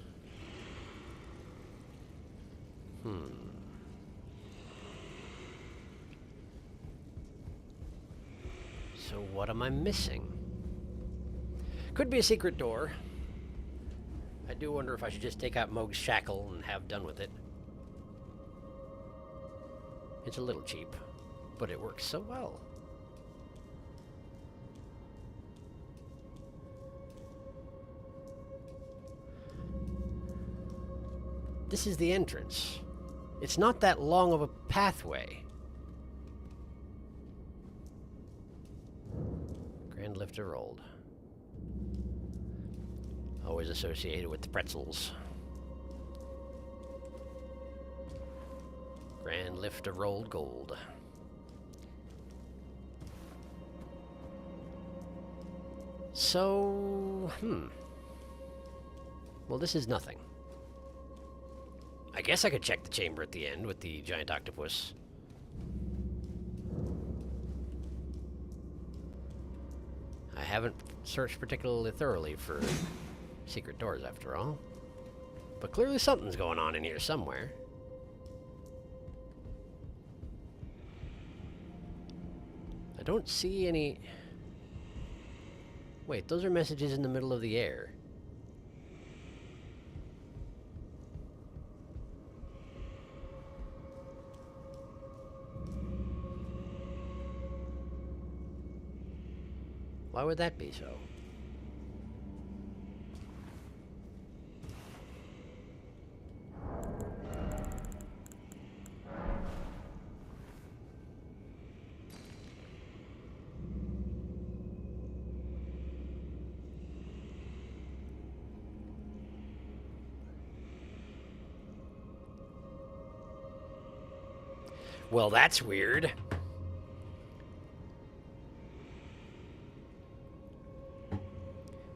So what am I missing? Could be a secret door. I do wonder if I should just take out Moog's shackle and have done with it. It's a little cheap, but it works so well. This is the entrance. It's not that long of a pathway. Grand lifter rolled. Always associated with the pretzels. Grand lifter rolled gold. So, well, this is nothing. I guess I could check the chamber at the end with the giant octopus. I haven't searched particularly thoroughly for secret doors after all. But clearly something's going on in here somewhere. I don't see any... Wait, those are messages in the middle of the air. Why would that be so? Well, that's weird.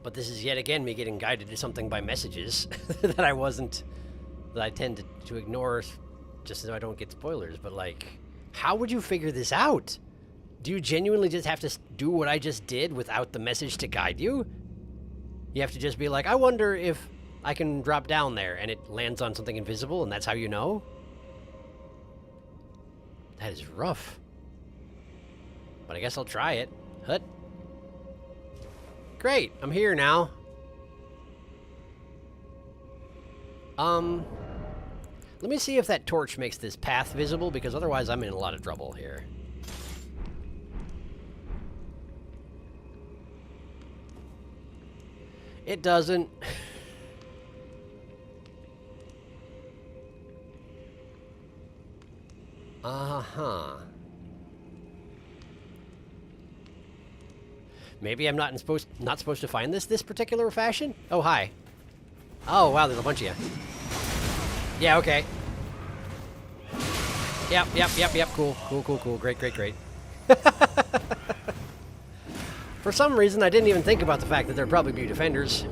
But this is yet again me getting guided to something by messages that I tend to ignore just so I don't get spoilers. But like, how would you figure this out? Do you genuinely just have to do what I just did without the message to guide you? You have to just be like, I wonder if I can drop down there, and it lands on something invisible, and that's how you know? That is rough. But I guess I'll try it. Hut. Great, I'm here now. Let me see if that torch makes this path visible, because otherwise I'm in a lot of trouble here. It doesn't. Uh-huh. Maybe I'm not supposed to find this particular fashion? Oh, hi. Oh, wow, there's a bunch of you. Yeah, okay. Yep. Cool. Great. For some reason, I didn't even think about the fact that there'd probably be defenders.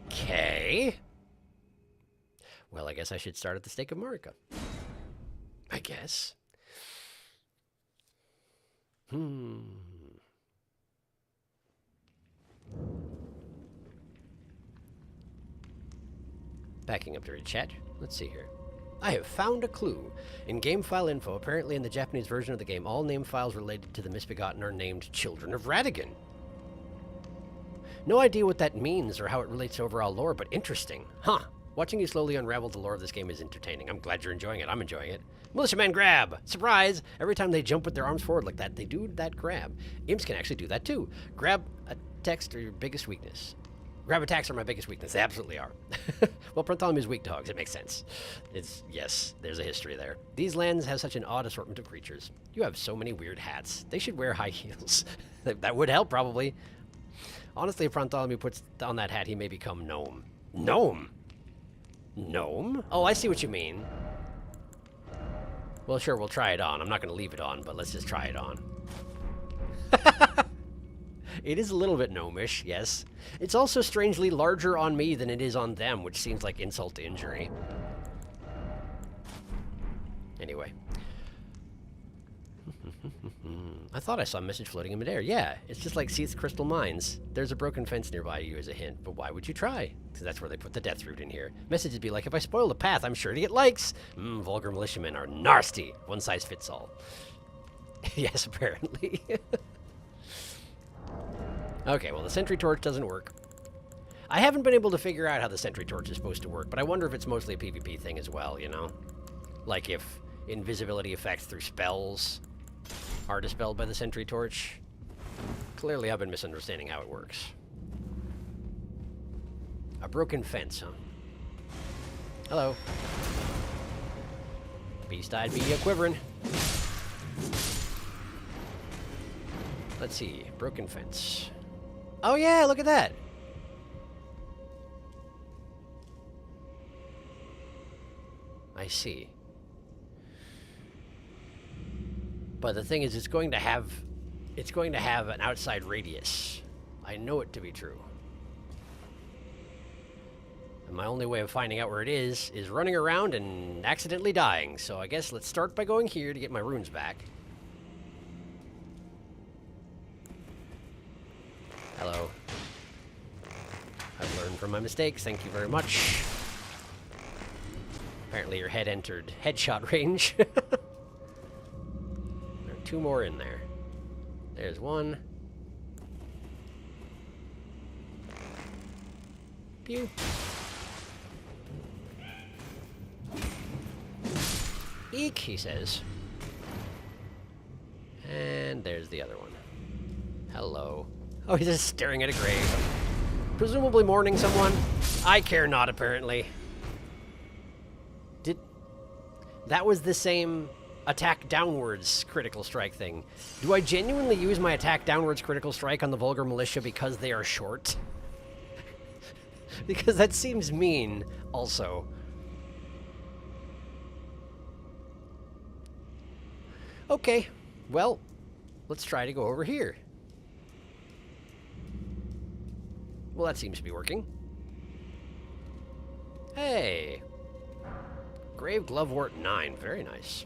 Okay. Well, I guess I should start at the Stake of Marika. I guess. Backing up to read chat. Let's see here. I have found a clue. In game file info, apparently in the Japanese version of the game, all name files related to the Misbegotten are named Children of Radigan. No idea what that means or how it relates to overall lore, but interesting. Huh. Watching you slowly unravel the lore of this game is entertaining. I'm glad you're enjoying it. I'm enjoying it. Militiaman grab! Surprise! Every time they jump with their arms forward like that, they do that grab. Imps can actually do that too. Grab attacks are your biggest weakness. Grab attacks are my biggest weakness. They absolutely are. Well, Bartholomew is weak to hogs. It makes sense. Yes, there's a history there. These lands have such an odd assortment of creatures. You have so many weird hats. They should wear high heels. That would help, probably. Honestly, if Bartholomew puts on that hat, he may become gnome. Gnome? Gnome? Oh, I see what you mean. Well, sure, we'll try it on. I'm not going to leave it on, but let's just try it on. It is a little bit gnomish, yes. It's also strangely larger on me than it is on them, which seems like insult to injury. Anyway. I thought I saw a message floating in midair. Yeah, it's just like Seath's Crystal Mines. There's a broken fence nearby you as a hint, but why would you try? Because that's where they put the death root in here. Messages be like, if I spoil the path, I'm sure to get likes. Vulgar militiamen are nasty. One size fits all. Yes, apparently. Okay, well, the sentry torch doesn't work. I haven't been able to figure out how the sentry torch is supposed to work, but I wonder if it's mostly a PvP thing as well, you know? Like if invisibility effects through spells are dispelled by the sentry torch. Clearly, I've been misunderstanding how it works. A broken fence, huh? Hello. Beast I'd be quivering. Let's see. Broken fence. Oh yeah, look at that. I see. But the thing is, it's going to have an outside radius. I know it to be true. And my only way of finding out where it is running around and accidentally dying. So I guess let's start by going here to get my runes back. Hello. I've learned from my mistakes. Thank you very much. Apparently your head entered headshot range. There are two more in there. There's one. Pew. Eek, he says. And there's the other one. Hello. Oh, he's just staring at a grave. Presumably mourning someone. I care not, apparently. That was the same attack downwards critical strike thing. Do I genuinely use my attack downwards critical strike on the vulgar militia because they are short? Because that seems mean, also. Okay, well, let's try to go over here. Well, that seems to be working. Hey! Grave Glovewort 9. Very nice.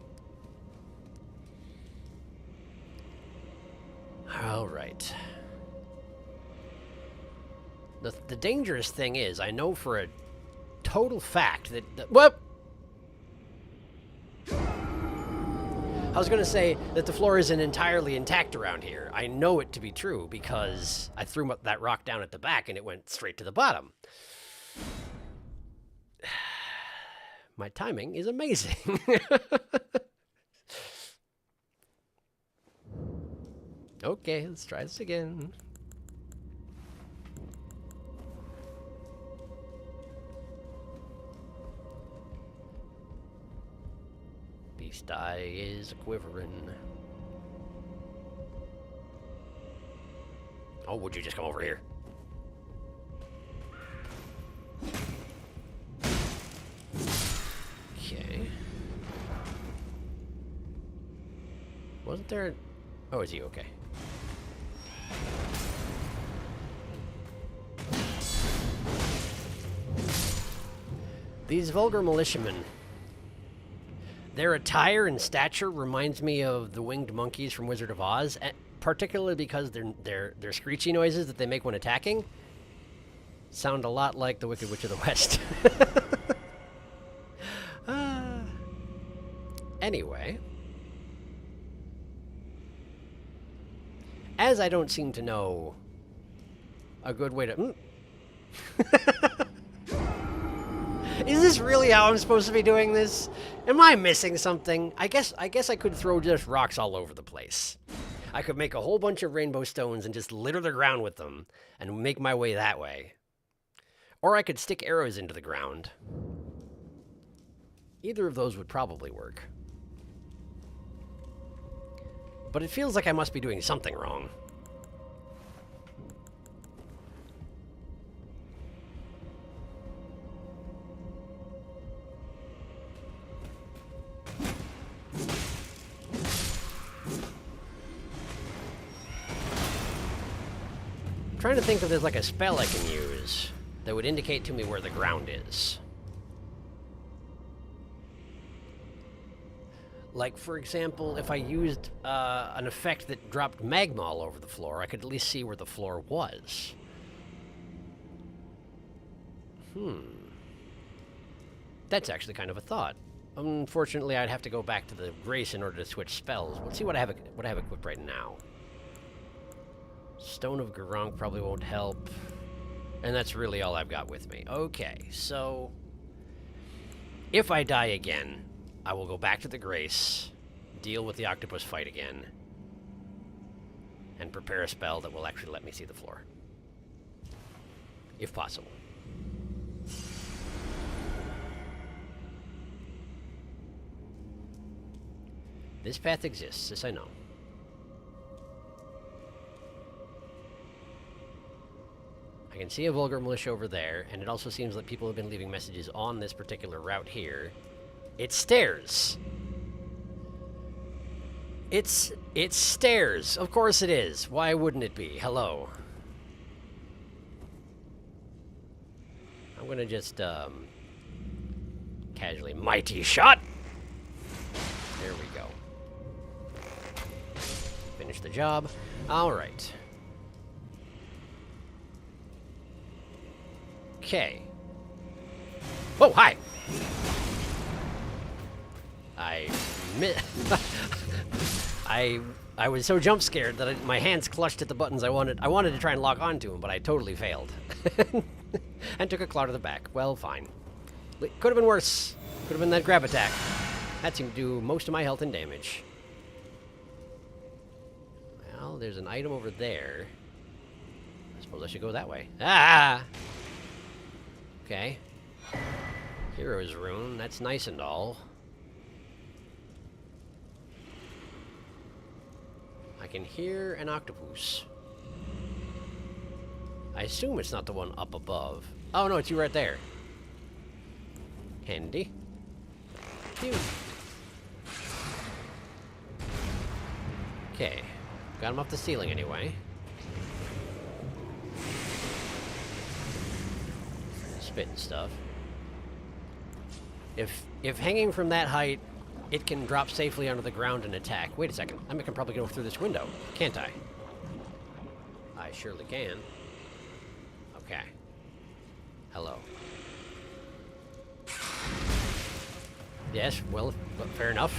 Alright. The dangerous thing is, I know for a total fact that... Whoop! I was going to say that the floor isn't entirely intact around here. I know it to be true because I threw that rock down at the back and it went straight to the bottom. My timing is amazing. Okay, let's try this again. This die is quivering. Oh, would you just come over here? Okay. Wasn't there... Oh, is he okay? These vulgar militiamen. Their attire and stature reminds me of the winged monkeys from Wizard of Oz, particularly because their screechy noises that they make when attacking sound a lot like the Wicked Witch of the West. Anyway. As I don't seem to know a good way to... Is this really how I'm supposed to be doing this? Am I missing something? I guess I could throw just rocks all over the place. I could make a whole bunch of rainbow stones and just litter the ground with them and make my way that way. Or I could stick arrows into the ground. Either of those would probably work. But it feels like I must be doing something wrong. I'm trying to think if there's like a spell I can use that would indicate to me where the ground is. Like, for example, if I used an effect that dropped magma all over the floor, I could at least see where the floor was. That's actually kind of a thought. Unfortunately, I'd have to go back to the Grace in order to switch spells. Let's see what I have equipped right now. Stone of Crunk probably won't help. And that's really all I've got with me. Okay, so... if I die again, I will go back to the Grace, deal with the octopus fight again, and prepare a spell that will actually let me see the floor. If possible. This path exists, this I know. I can see a vulgar militia over there, and it also seems like people have been leaving messages on this particular route here. It's stairs. It's stairs. Of course it is. Why wouldn't it be? Hello. I'm gonna just, casually mighty shot. There we go. Finish the job. All right. Okay. Oh, hi. I was so jump scared that my hands clutched at the buttons I wanted to try and lock onto them, but I totally failed. And took a claw to the back. Well, fine. Could have been worse. Could have been that grab attack. That seemed to do most of my health and damage. Well, there's an item over there. I suppose I should go that way. Ah! Okay. Hero's Rune. That's nice and all. I can hear an octopus. I assume it's not the one up above. Oh no, it's you right there. Handy. Phew. Okay. Got him off the ceiling anyway. Spit and stuff. If hanging from that height, it can drop safely onto the ground and attack. Wait a second. I can probably go through this window, can't I? I surely can. Okay. Hello. Yes, well, fair enough.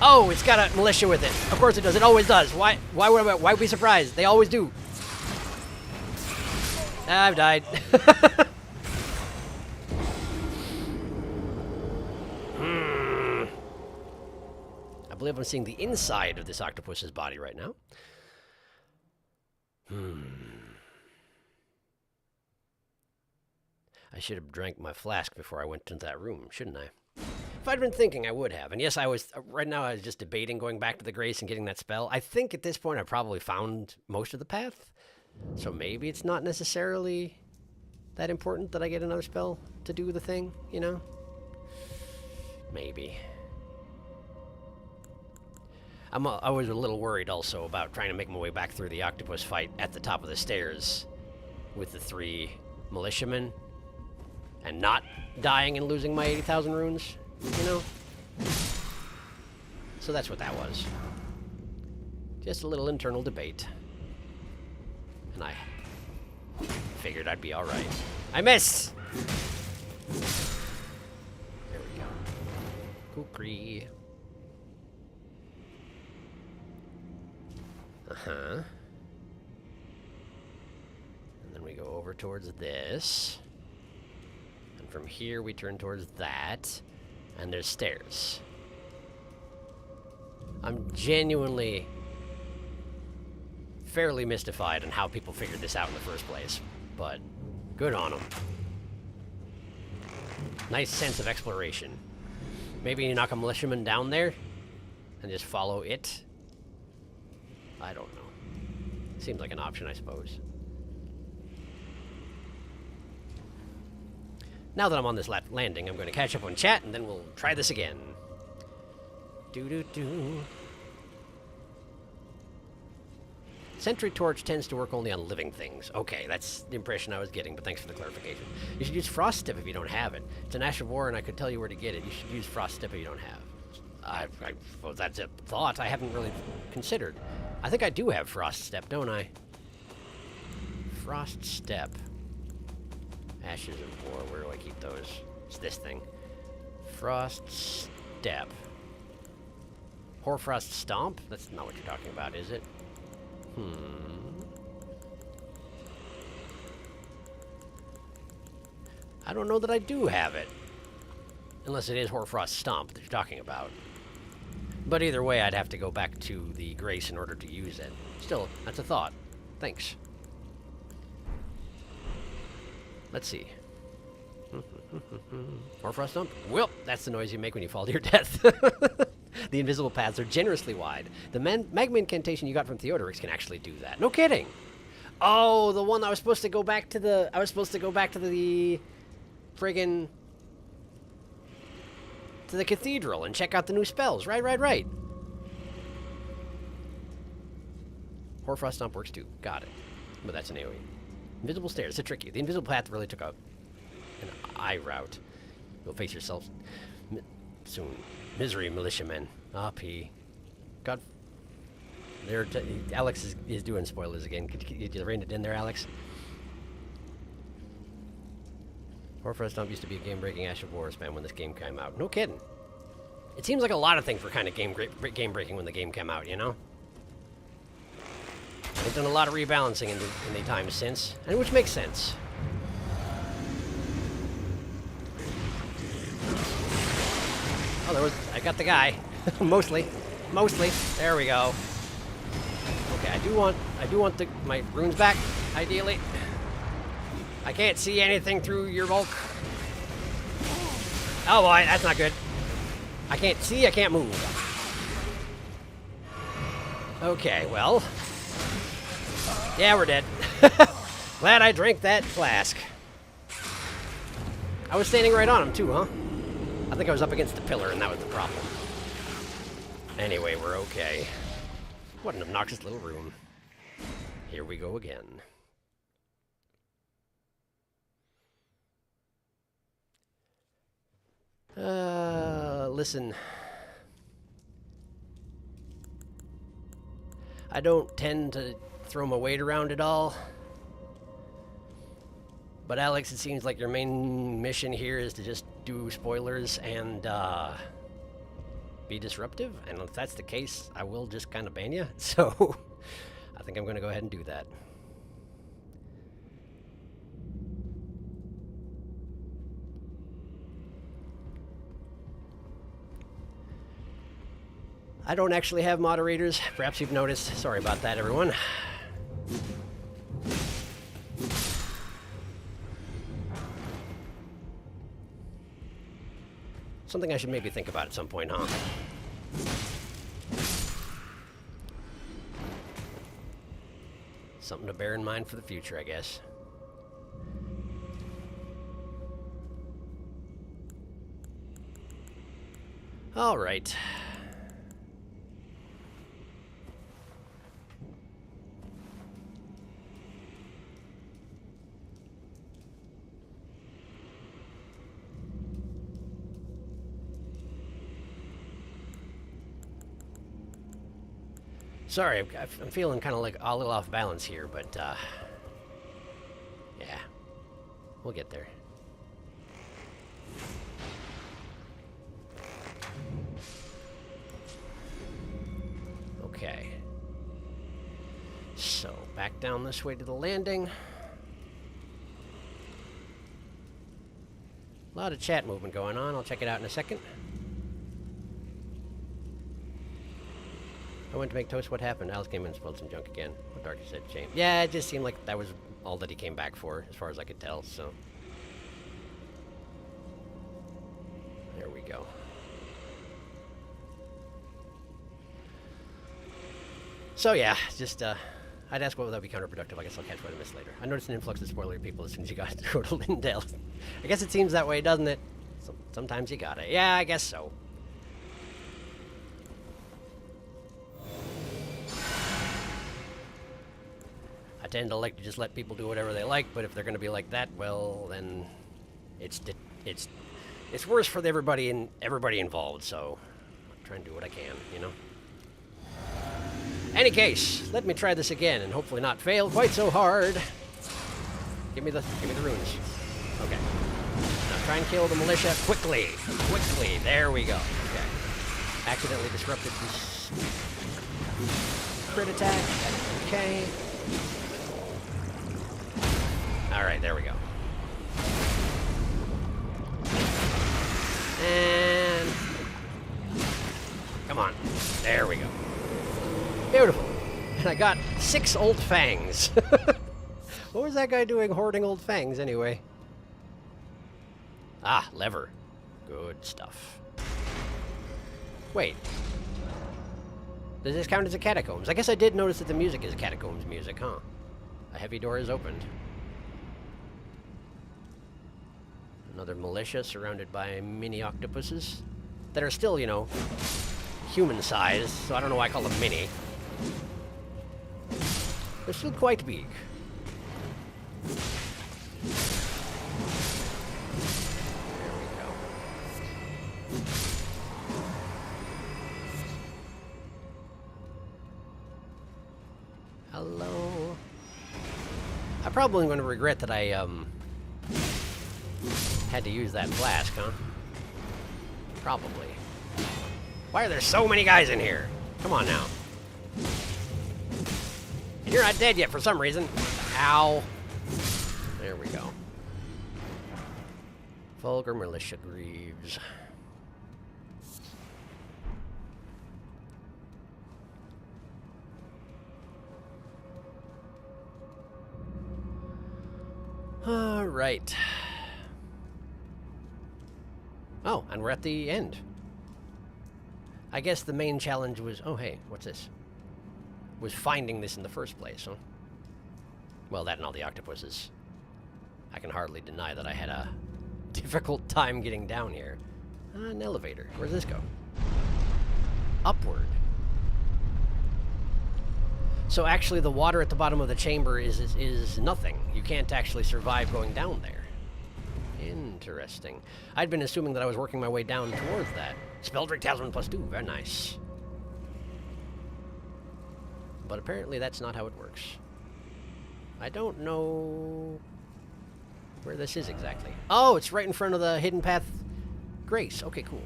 Oh, it's got a militia with it. Of course it does. It always does. Why be surprised? They always do. I've died. I believe I'm seeing the inside of this octopus's body right now. I should have drank my flask before I went into that room, shouldn't I? If I'd been thinking, I would have. And yes, I was, right now I was just debating going back to the Grace and getting that spell. I think at this point I probably found most of the path. So maybe it's not necessarily that important that I get another spell to do the thing, you know? Maybe. I was a little worried also about trying to make my way back through the octopus fight at the top of the stairs with the 3 militiamen and not dying and losing my 80,000 runes, you know? So that's what that was. Just a little internal debate. And I figured I'd be alright. I missed! There we go. Kukri. Uh-huh. And then we go over towards this. And from here we turn towards that. And there's stairs. I'm genuinely fairly mystified on how people figured this out in the first place. But good on them. Nice sense of exploration. Maybe you knock a militiaman down there and just follow it. I don't know. Seems like an option, I suppose. Now that I'm on this landing, I'm going to catch up on chat, and then we'll try this again. Do-do-do. Sentry Torch tends to work only on living things. Okay, that's the impression I was getting, but thanks for the clarification. You should use Frost Step if you don't have it. It's an Ash of War, and I could tell you where to get it. You should use Frost Step if you don't have it. I suppose that's a thought I haven't really considered. I think I do have Frost Step, don't I? Frost Step. Ashes of War, where do I keep those? It's this thing. Frost Step. Hoarfrost Stomp? That's not what you're talking about, is it? I don't know that I do have it. Unless it is Hoarfrost Stomp that you're talking about. But either way, I'd have to go back to the Grace in order to use it. Still, that's a thought. Thanks. Let's see. Hoarfrost Stomp? Well, that's the noise you make when you fall to your death. The invisible paths are generously wide. The magma incantation you got from Theodorix can actually do that. No kidding. Oh, the one I was supposed to go back to the... I was supposed to go back to the... friggin... to the cathedral and check out the new spells. Right. Hoarfrost Stomp works too. Got it. But that's an AoE. Invisible stairs. It's a tricky. The invisible path really took an eye route. You'll face yourself soon. Misery, militiamen. P. God. Alex is doing spoilers again. Could you rein it in there, Alex? Hoarfrost Stomp used to be a game-breaking Ash of War spam when this game came out. No kidding. It seems like a lot of things were kind of game-breaking when the game came out, you know? They've done a lot of rebalancing in the time since, and which makes sense. Oh, I got the guy. Mostly. There we go. Okay, I do want my runes back, ideally. I can't see anything through your bulk. Oh boy, that's not good. I can't see, I can't move. Okay, well. Yeah, we're dead. Glad I drank that flask. I was standing right on him too, huh? I think I was up against the pillar and that was the problem. Anyway, we're okay. What an obnoxious little room. Here we go again. Listen. I don't tend to throw my weight around at all. But Alex, it seems like your main mission here is to just do spoilers and be disruptive. And if that's the case, I will just kind of ban you. So I think I'm going to go ahead and do that. I don't actually have moderators. Perhaps you've noticed. Sorry about that, everyone. Something I should maybe think about at some point, huh? Something to bear in mind for the future, I guess. All right. Sorry, I'm feeling kind of like a little off balance here, but, yeah. We'll get there. Okay. So, back down this way to the landing. A lot of chat movement going on. I'll check it out in a second. I went to make toast. What happened? Alice came in and spilled some junk again. What Darky said, shame. Yeah, it just seemed like that was all that he came back for, as far as I could tell, so. There we go. So yeah, just, I'd ask what would that be counterproductive. I guess I'll catch what I missed later. I noticed an influx of spoilery people as soon as you got to go to Lindale. I guess it seems that way, doesn't it? Sometimes you gotta. Yeah, I guess so. I tend to like to just let people do whatever they like, but if they're going to be like that, well, then it's worse for everybody involved. So I'm trying to do what I can, you know. Any case, let me try this again and hopefully not fail quite so hard. Give me the runes. Okay. Now try and kill the militia quickly. Quickly. There we go. Okay. Accidentally disrupted this crit attack. Okay. Alright, there we go. And... come on. There we go. Beautiful. And I got 6 old fangs. What was that guy doing hoarding old fangs, anyway? Ah, lever. Good stuff. Wait. Does this count as a catacombs? I guess I did notice that the music is catacombs music, huh? A heavy door is opened. Another militia surrounded by mini octopuses that are still, you know, human-sized, so I don't know why I call them mini. They're still quite big. There we go. Hello. I'm probably going to regret that I, had to use that flask, huh? Probably. Why are there so many guys in here? Come on now. And you're not dead yet for some reason. Ow. There we go. Vulgar militia grieves. All right. Oh, and we're at the end. I guess the main challenge was... oh, hey, what's this? Was finding this in the first place, huh? Well, that and all the octopuses. I can hardly deny that I had a difficult time getting down here. An elevator. Where does this go? Upward. So actually the water at the bottom of the chamber is nothing. You can't actually survive going down there. Interesting. I'd been assuming that I was working my way down towards that. Spelldrick Talisman +2. Very nice. But apparently that's not how it works. I don't know where this is exactly. Oh, it's right in front of the Hidden Path Grace. Okay, cool.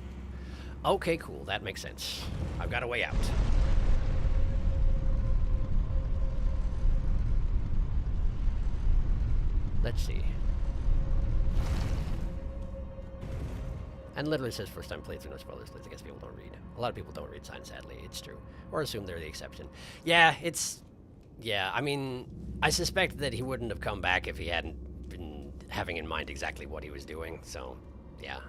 Okay, cool. That makes sense. I've got a way out. Let's see. And literally says first time playthrough, no spoilers, please. I guess people don't read. A lot of people don't read signs, sadly. It's true. Or assume they're the exception. Yeah, it's... yeah, I mean, I suspect that he wouldn't have come back if he hadn't been having in mind exactly what he was doing. So, yeah.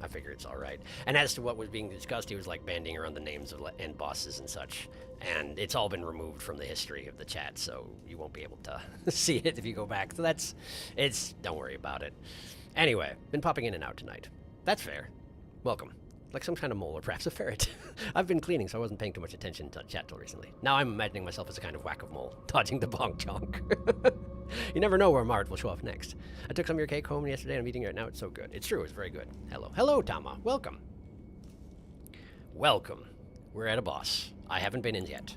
I figure it's all right. And as to what was being discussed, he was like bandying around the names of end bosses and such. And it's all been removed from the history of the chat, so you won't be able to see it if you go back. So don't worry about it. Anyway, been popping in and out tonight. That's fair. Welcome. Like some kind of mole or perhaps a ferret. I've been cleaning, so I wasn't paying too much attention to chat till recently. Now I'm imagining myself as a kind of whack-a-mole, dodging the bonk chonk. You never know where Mart will show up next. I took some of your cake home yesterday and I'm eating it right now. It's so good. It's true. It's very good. Hello. Hello, Tama. Welcome. Welcome. We're at a boss. I haven't been in yet.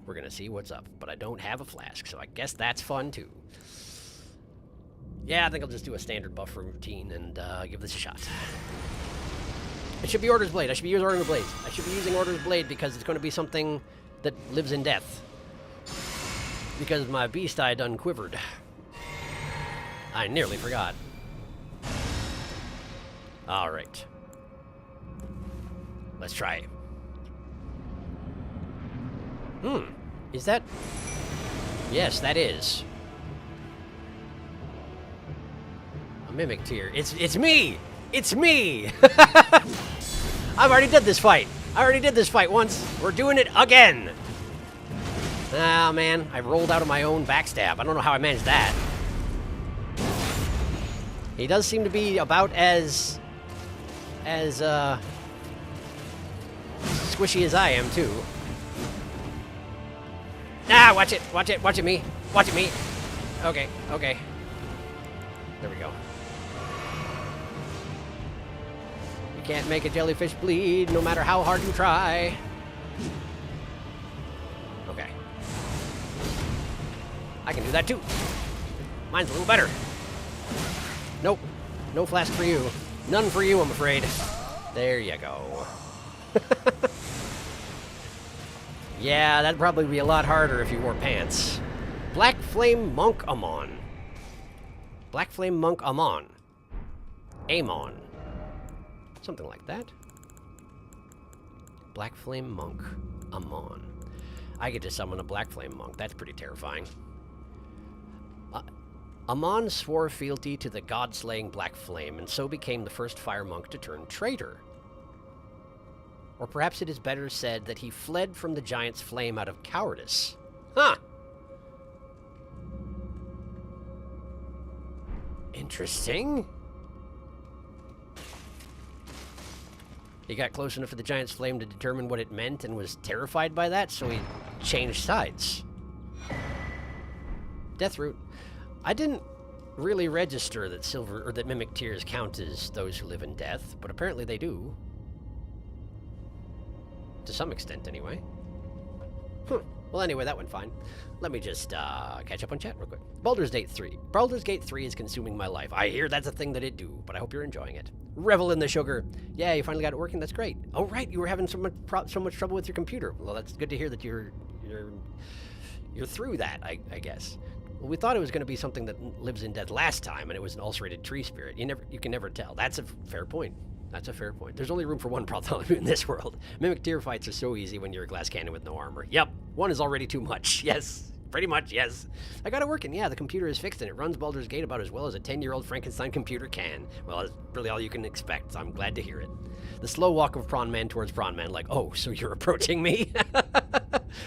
We're going to see what's up, but I don't have a flask, so I guess that's fun, too. Yeah, I think I'll just do a standard buff routine and give this a shot. It should be Order's Blade. I should be using Order's Blade. I should be using Order's Blade because it's going to be something that lives in death. Because my beast eye done quivered. I nearly forgot. Alright. Let's try it. Is that... Yes, that is. A mimic tier. It's me! It's me! I've already did this fight. I already did this fight once. We're doing it again. Ah, man. I rolled out of my own backstab. I don't know how I managed that. He does seem to be about as squishy as I am, too. Ah, watch it. Watch it. Watch it, me. Watch it, me. Okay. Okay. There we go. You can't make a jellyfish bleed no matter how hard you try. Okay. I can do that too. Mine's a little better. Nope. No flask for you. None for you, I'm afraid. There you go. Yeah, that'd probably be a lot harder if you wore pants. Black Flame Monk Amon. Black Flame Monk Amon. Amon. Something like that. Black Flame Monk Amon. I get to summon a Black Flame Monk. That's pretty terrifying. Amon swore fealty to the god-slaying Black Flame, and so became the first fire monk to turn traitor. Or perhaps it is better said that he fled from the giant's flame out of cowardice. Huh! Interesting. He got close enough to the giant's flame to determine what it meant and was terrified by that, so he changed sides. Deathroot. I didn't really register that that mimic tiers count as those who live in death, but apparently they do. To some extent, anyway. Well, anyway, that went fine. Let me just catch up on chat real quick. Baldur's Gate 3. Baldur's Gate 3 is consuming my life. I hear that's a thing that it do, but I hope you're enjoying it. Revel in the sugar. Yeah, you finally got it working. That's great. Oh, right, you were having so much trouble with your computer. Well, that's good to hear that you're through that, I guess. Well, we thought it was going to be something that lives in death last time, and it was an ulcerated tree spirit. You can never tell. That's a fair point. That's a fair point. There's only room for one problem in this world. Mimic tier fights are so easy when you're a glass cannon with no armor. Yep, one is already too much. Yes, pretty much, yes. I got it working. Yeah, the computer is fixed, and it runs Baldur's Gate about as well as a 10-year-old Frankenstein computer can. Well, that's really all you can expect, so I'm glad to hear it. The slow walk of Prawn Man towards Prawn Man, like, oh, so you're approaching me?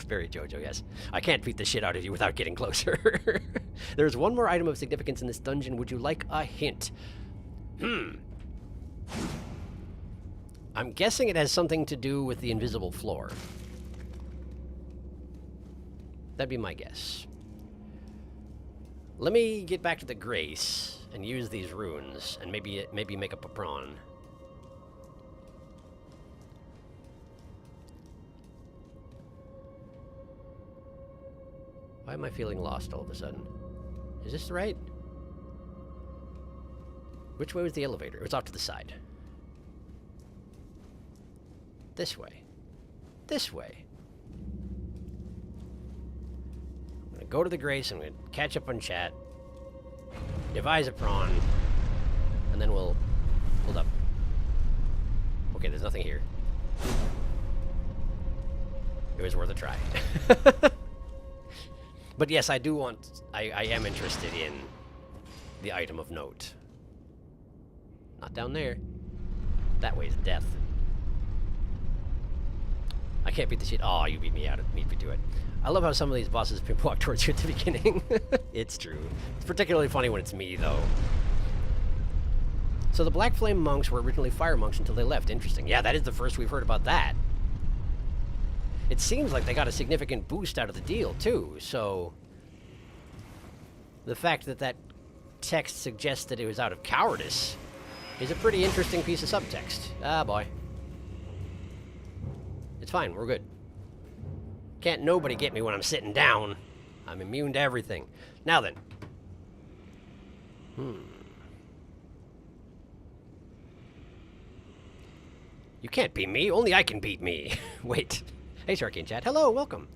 Very JoJo, yes. I can't beat the shit out of you without getting closer. There's one more item of significance in this dungeon. Would you like a hint? I'm guessing it has something to do with the invisible floor. That'd be my guess. Let me get back to the Grace and use these runes and maybe make up a prawn. Why am I feeling lost all of a sudden? Is this right? Which way was the elevator? It was off to the side. This way. This way. I'm gonna go to the Grace, I'm gonna catch up on chat, devise a prawn, and then we'll... Hold up. Okay, there's nothing here. It was worth a try. But yes, I do want... I am interested in the item of note. Not down there. That way's death. I can't beat the shit. Oh, you beat me out. Beat me to it. I love how some of these bosses walk towards you at the beginning. It's true. It's particularly funny when it's me, though. So the Black Flame monks were originally fire monks until they left. Interesting. Yeah, that is the first we've heard about that. It seems like they got a significant boost out of the deal, too, so... The fact that that text suggests that it was out of cowardice is a pretty interesting piece of subtext. Ah, boy. It's fine, we're good. Can't nobody get me when I'm sitting down. I'm immune to everything. Now then. You can't beat me, only I can beat me. Wait. Hey, Sharky in chat. Hello, welcome.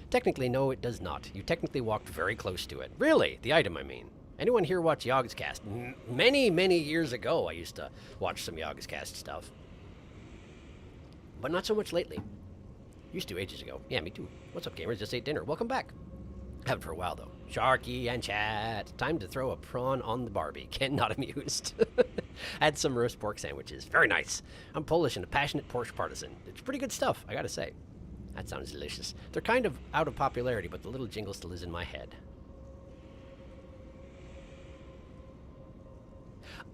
Technically, no, it does not. You technically walked very close to it. Really? The item, I mean. Anyone here watch Yogg's Cast? Many, many years ago, I used to watch some Yogg's Cast stuff. But not so much lately. Used to ages ago. Yeah, me too. What's up, gamers? Just ate dinner. Welcome back. Haven't for a while, though. Sharky and chat. Time to throw a prawn on the Barbie. Ken not amused. Had some roast pork sandwiches. Very nice. I'm Polish and a passionate Porsche partisan. It's pretty good stuff, I gotta say. That sounds delicious. They're kind of out of popularity, but the little jingle still is in my head.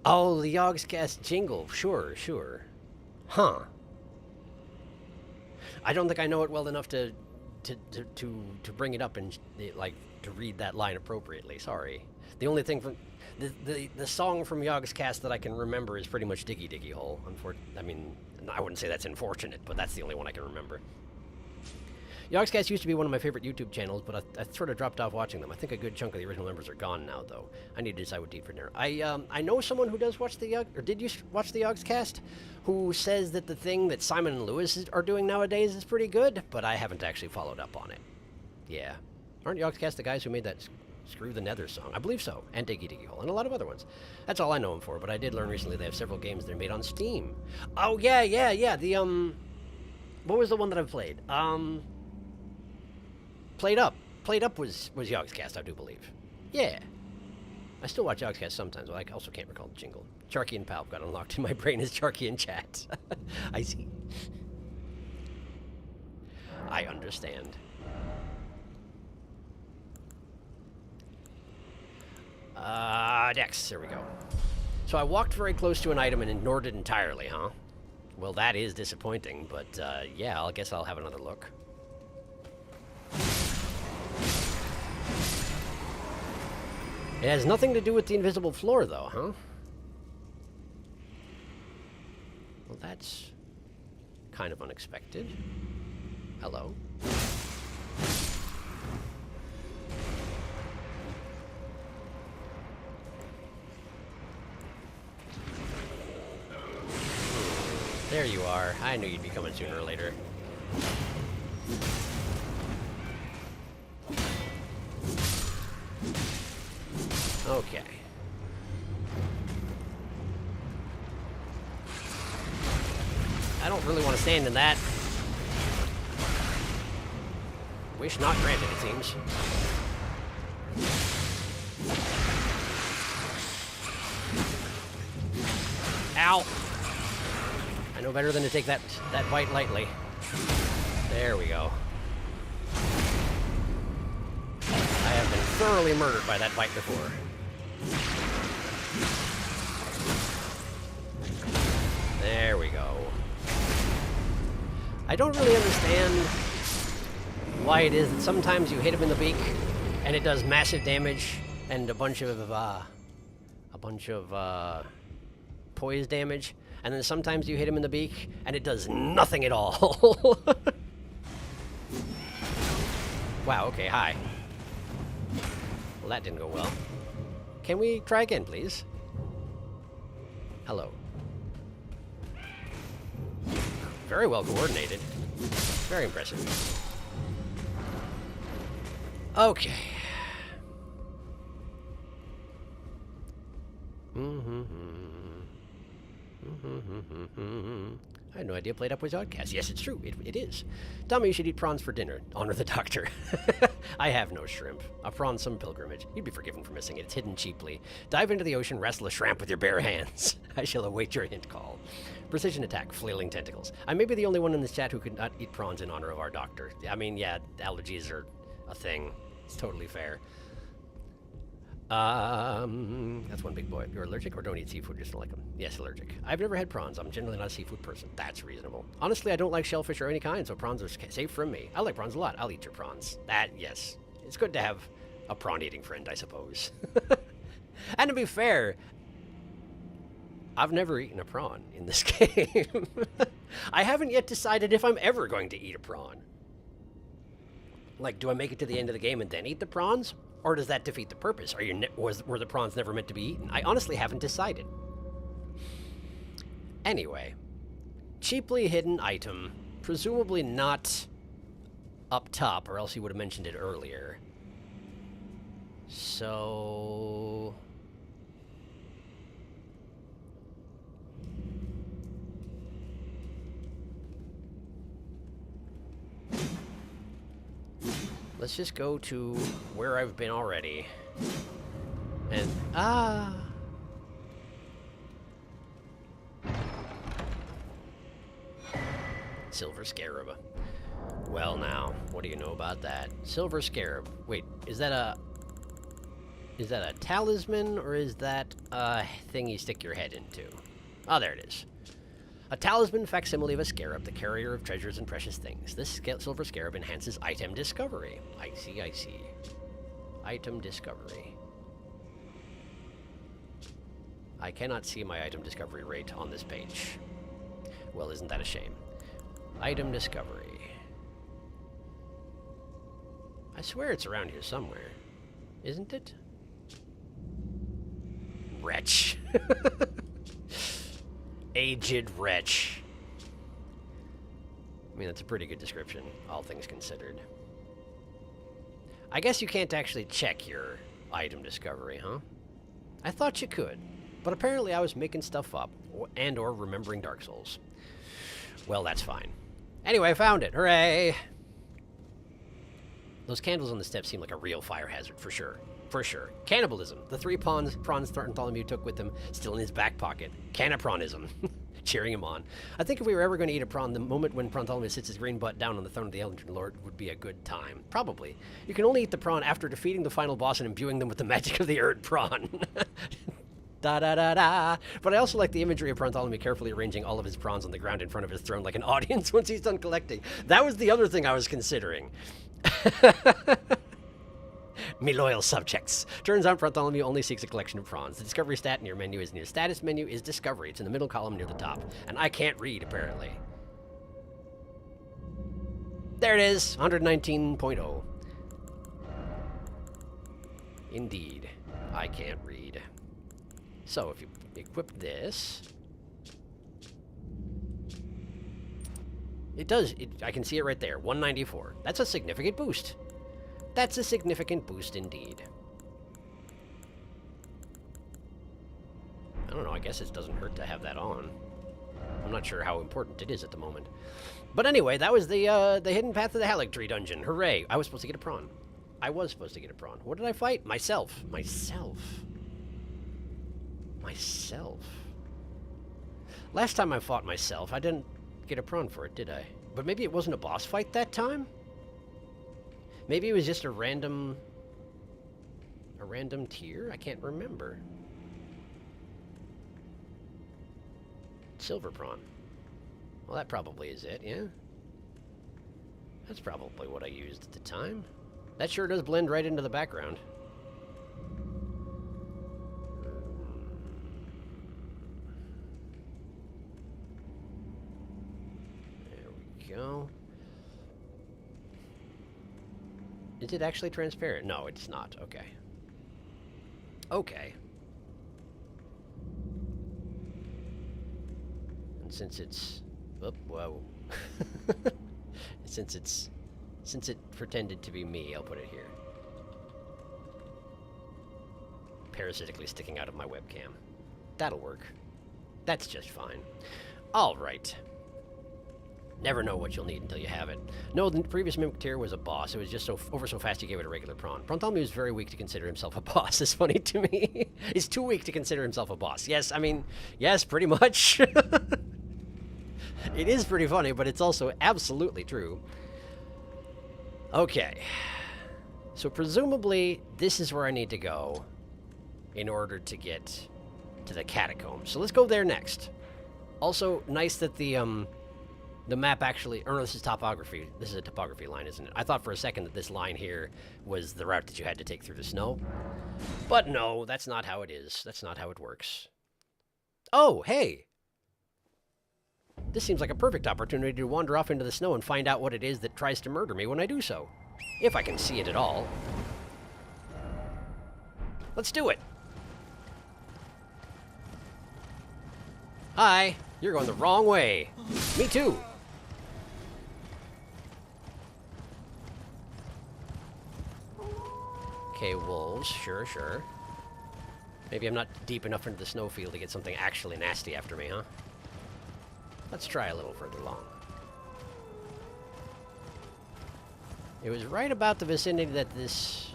Oh, the Yogg's Cast jingle. Sure, sure. Huh. I don't think I know it well enough to bring it up and like to read that line appropriately. Sorry. The only thing from the song from Yogg's Cast that I can remember is pretty much Diggy Diggy Hole. I mean, I wouldn't say that's unfortunate, but that's the only one I can remember. Yogg's Cast used to be one of my favorite YouTube channels, but I sort of dropped off watching them. I think a good chunk of the original members are gone now, though. I need to decide what to eat for dinner. I know someone who does watch the did you watch the Yogg's Cast, who says that the thing that Simon and Lewis are doing nowadays is pretty good, but I haven't actually followed up on it. Yeah. Aren't Yogg's Cast the guys who made that Screw the Nether song? I believe so. And Diggy Diggy Hole, and a lot of other ones. That's all I know them for, but I did learn recently they have several games that are made on Steam. Oh, yeah. The, what was the one that I've played? Played Up was Yogg's Cast, I do believe. Yeah. I still watch Yogg's Cast sometimes, but I also can't recall the jingle. Sharky and Palp got unlocked in my brain as Sharky in chat. I see. I understand. Next, there we go. So I walked very close to an item and ignored it entirely, huh? Well, that is disappointing, but yeah, I guess I'll have another look. It has nothing to do with the invisible floor, though, huh? Well, that's kind of unexpected. Hello. There you are. I knew you'd be coming sooner or later. Okay. I don't really want to stand in that. Wish not granted, it seems. Ow! I know better than to take that bite lightly. There we go. I have been thoroughly murdered by that bite before. There we go. I don't really understand why it is that sometimes you hit him in the beak and it does massive damage and a bunch of poise damage, and then sometimes you hit him in the beak and it does nothing at all. Wow, okay, hi. Well, that didn't go well. Can we try again, please? Hello. Very well coordinated. Very impressive. Okay. I had no idea played up was Oddcast. Yes, it's true. It is. Tell me you should eat prawns for dinner. Honor the doctor. I have no shrimp. A prawn some pilgrimage. You'd be forgiven for missing it. It's hidden cheaply. Dive into the ocean, wrestle a shrimp with your bare hands. I shall await your hint call. Precision attack, flailing tentacles. I may be the only one in this chat who could not eat prawns in honor of our doctor. I mean, yeah, allergies are a thing. It's totally fair. That's one big boy. You're allergic or don't eat seafood, just don't like them? Yes, allergic. I've never had prawns. I'm generally not a seafood person. That's reasonable. Honestly, I don't like shellfish or any kind, so prawns are safe from me. I like prawns a lot. I'll eat your prawns. Yes. It's good to have a prawn-eating friend, I suppose. And to be fair, I've never eaten a prawn in this game. I haven't yet decided if I'm ever going to eat a prawn. Like, do I make it to the end of the game and then eat the prawns? Or does that defeat the purpose? Were the prawns never meant to be eaten? I honestly haven't decided. Anyway, cheaply hidden item, presumably not up top, or else he would have mentioned it earlier. So... let's just go to where I've been already. And, Silver Scarab. Well now, what do you know about that? Silver Scarab. Wait, is that a talisman, or is that a thing you stick your head into? Oh, there it is. A talisman facsimile of a scarab, the carrier of treasures and precious things. This silver scarab enhances item discovery. I see. Item discovery. I cannot see my item discovery rate on this page. Well, isn't that a shame? Item discovery. I swear it's around here somewhere. Isn't it? Wretch. Aged wretch. I mean, that's a pretty good description, all things considered. I guess you can't actually check your item discovery, huh? I thought you could, but apparently I was making stuff up, or remembering Dark Souls. Well, that's fine. Anyway, I found it. Hooray! Those candles on the steps seem like a real fire hazard, for sure. For sure. Cannibalism. The 3 prawns Bartholomew took with him, still in his back pocket. Cannapranism. Cheering him on. I think if we were ever going to eat a prawn, the moment when Bartholomew sits his green butt down on the throne of the Elden Lord would be a good time. Probably. You can only eat the prawn after defeating the final boss and imbuing them with the magic of the Erd prawn. Da-da-da-da. But I also like the imagery of Bartholomew carefully arranging all of his prawns on the ground in front of his throne like an audience once he's done collecting. That was the other thing I was considering. Me loyal subjects. Turns out Bartholomew only seeks a collection of prawns. The discovery stat in your menu is near status menu is discovery. It's in the middle column near the top. And I can't read, apparently. There it is, 119.0. Indeed, I can't read. So if you equip this... It does, I can see it right there, 194. That's a significant boost. That's a significant boost indeed. I don't know, I guess it doesn't hurt to have that on. I'm not sure how important it is at the moment. But anyway, that was the Hidden Path of the Haligtree dungeon. Hooray! I was supposed to get a prawn. I was supposed to get a prawn. What did I fight? Myself. Last time I fought myself, I didn't get a prawn for it, did I? But maybe it wasn't a boss fight that time? Maybe it was just a random tier? I can't remember. Silver prawn. Well, that probably is it, yeah? That's probably what I used at the time. That sure does blend right into the background. There we go. Is it actually transparent? No, it's not. Okay. Okay. And since it's... Oh, whoa. Since it pretended to be me, I'll put it here. Parasitically sticking out of my webcam. That'll work. That's just fine. All right. Never know what you'll need until you have it. No, the previous Mimic tier was a boss. It was just over so fast you gave it a regular prawn. Bartholomew is very weak to consider himself a boss. It's funny to me. He's too weak to consider himself a boss. Yes, I mean, yes, pretty much. It is pretty funny, but it's also absolutely true. Okay. So presumably, this is where I need to go in order to get to the catacombs. So let's go there next. Also, nice that the map actually... Or no, this is topography. This is a topography line, isn't it? I thought for a second that this line here was the route that you had to take through the snow. But no, that's not how it is. That's not how it works. Oh, hey! This seems like a perfect opportunity to wander off into the snow and find out what it is that tries to murder me when I do so. If I can see it at all. Let's do it! Hi! You're going the wrong way! Me too! Okay, wolves. Sure, sure. Maybe I'm not deep enough into the snowfield to get something actually nasty after me, huh? Let's try a little further along. It was right about the vicinity that this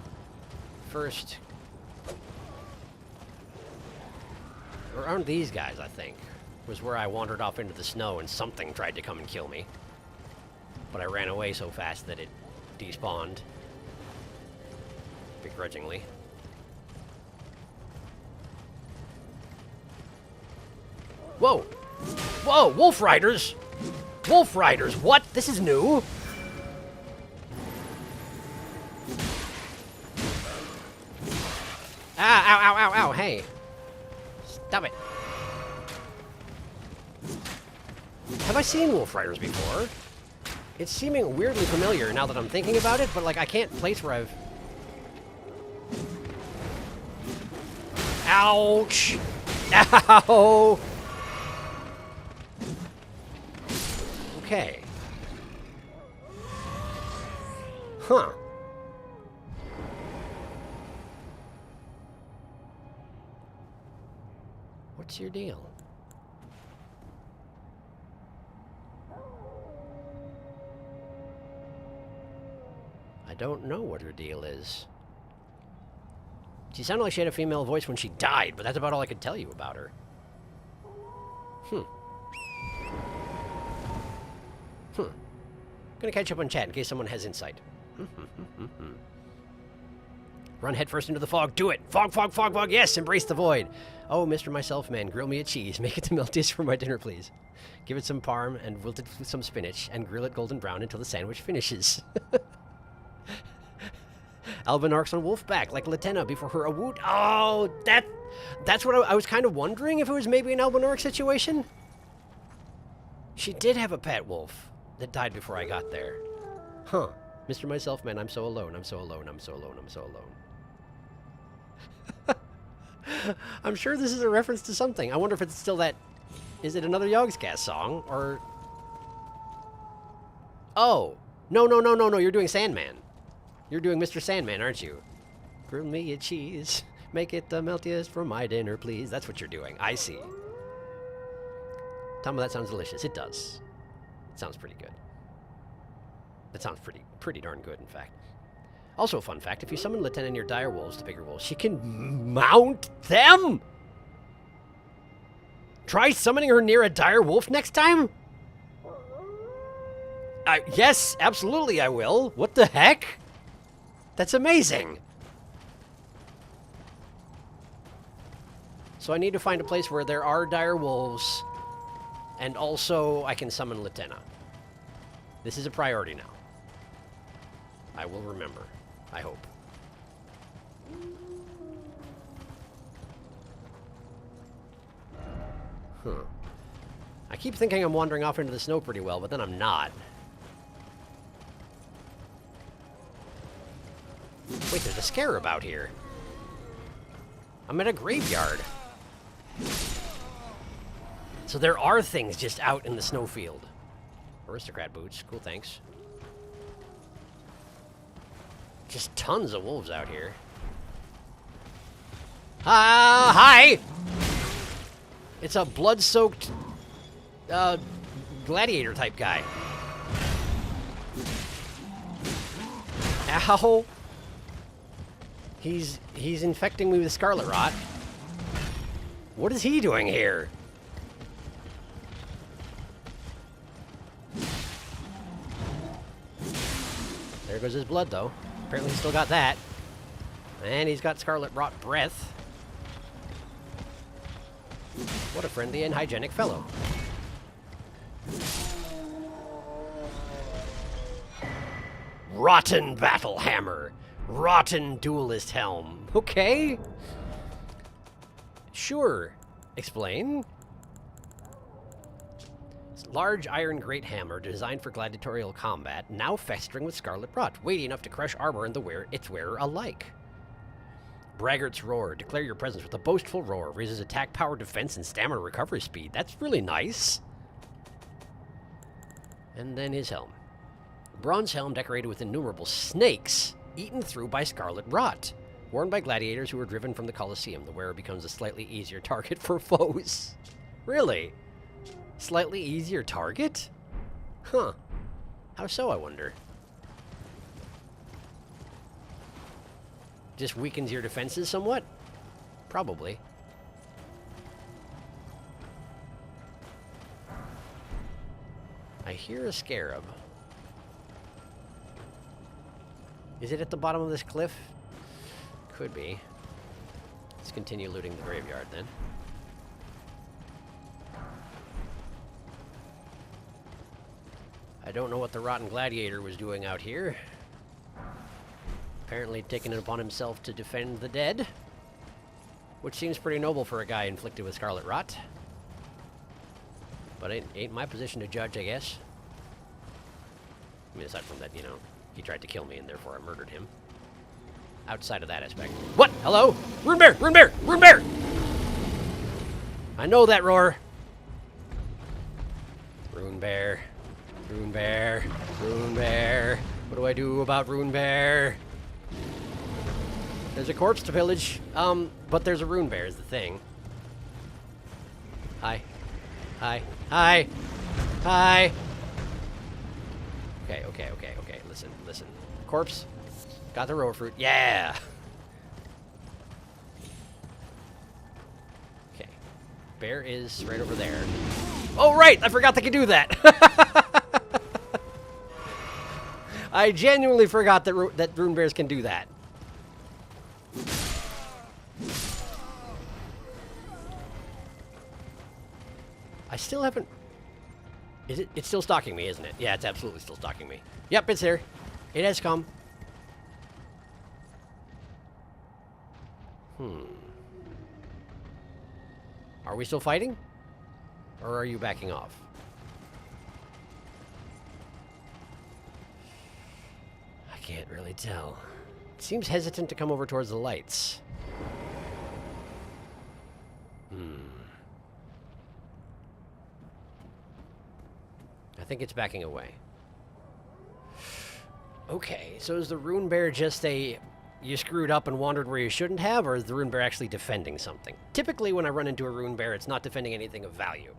first... Or aren't these guys, I think, was where I wandered off into the snow and something tried to come and kill me. But I ran away so fast that it despawned. Begrudgingly. Whoa! Whoa! Wolf Riders! Wolf Riders! What? This is new! Ah! Ow! Ow! Ow! Ow! Hey! Stop it! Have I seen Wolf Riders before? It's seeming weirdly familiar now that I'm thinking about it, but like I can't place where I've... Ouch! Ow! Okay. Huh. What's your deal? I don't know what her deal is. She sounded like she had a female voice when she died, but that's about all I could tell you about her. Gonna catch up on chat in case someone has insight. Run headfirst into the fog. Do it! Fog, fog, fog, fog! Yes! Embrace the void! Oh, Mr. Myself Man, grill me a cheese. Make it the meltiest for my dinner, please. Give it some parm and wilt it with some spinach and grill it golden brown until the sandwich finishes. Alvin arcs on Wolfback like Latenna before her awoot. Oh, that's what I was kind of wondering if it was maybe an Albinorc situation. She did have a pet wolf that died before I got there. Huh. Mr. Myself Man, I'm so alone, I'm so alone, I'm so alone, I'm so alone. I'm sure this is a reference to something. I wonder if it's still that... Is it another Yogscast song, or... Oh! No, no, no, no, no, you're doing Sandman. You're doing Mr. Sandman, aren't you? Grill me a cheese. Make it the meltiest for my dinner, please. That's what you're doing. I see. Tell me that sounds delicious. It does. It sounds pretty good. That sounds pretty darn good, in fact. Also, a fun fact, if you summon Lieutenant near dire wolves, the bigger wolves, she can mount them! Try summoning her near a dire wolf next time? Yes, absolutely I will. What the heck? That's amazing. So I need to find a place where there are dire wolves, and also I can summon Latenna. This is a priority now. I will remember. I hope. I keep thinking I'm wandering off into the snow pretty well, but then I'm not. Wait, there's a scarab out here. I'm at a graveyard. So there are things just out in the snowfield. Aristocrat boots. Cool, thanks. Just tons of wolves out here. Hi! It's a blood-soaked gladiator-type guy. Ow! He's infecting me with scarlet rot. What is he doing here? There goes his blood, though. Apparently he's still got that. And he's got scarlet rot breath. What a friendly and hygienic fellow. Rotten battle hammer. Rotten duelist helm. Okay. Sure. Explain. Large iron great hammer designed for gladiatorial combat, now festering with scarlet rot, weighty enough to crush armor and its wearer alike. Braggart's roar. Declare your presence with a boastful roar. Raises attack, power, defense, and stamina recovery speed. That's really nice. And then his helm. Bronze helm decorated with innumerable snakes, eaten through by scarlet rot. Worn by gladiators who were driven from the Colosseum, the wearer becomes a slightly easier target for foes. Really? Slightly easier target? Huh. How so, I wonder? Just weakens your defenses somewhat? Probably. I hear a scarab. Is it at the bottom of this cliff? Could be. Let's continue looting the graveyard then. I don't know what the Rotten Gladiator was doing out here. Apparently taking it upon himself to defend the dead. Which seems pretty noble for a guy inflicted with scarlet rot. But it ain't my position to judge, I guess. I mean, aside from that, you know, he tried to kill me and therefore I murdered him. Outside of that aspect. What? Hello? Rune bear! Rune bear! Rune bear! I know that roar. Rune bear. Rune bear. Rune bear. What do I do about Rune bear? There's a corpse to pillage. But there's a rune bear is the thing. Hi. Hi. Hi. Hi. Okay, okay, okay, okay. Listen, listen. Corpse. Got the roar fruit. Yeah! Okay. Bear is right over there. Oh, right! I forgot they could do that! I genuinely forgot that rune bears can do that. I still haven't... Is it? It's still stalking me, isn't it? Yeah, it's absolutely still stalking me. Yep, it's here. It has come. Are we still fighting? Or are you backing off? I can't really tell. It seems hesitant to come over towards the lights. I think it's backing away. Okay, so is the rune bear just a... You screwed up and wandered where you shouldn't have, or is the rune bear actually defending something? Typically, when I run into a rune bear, it's not defending anything of value.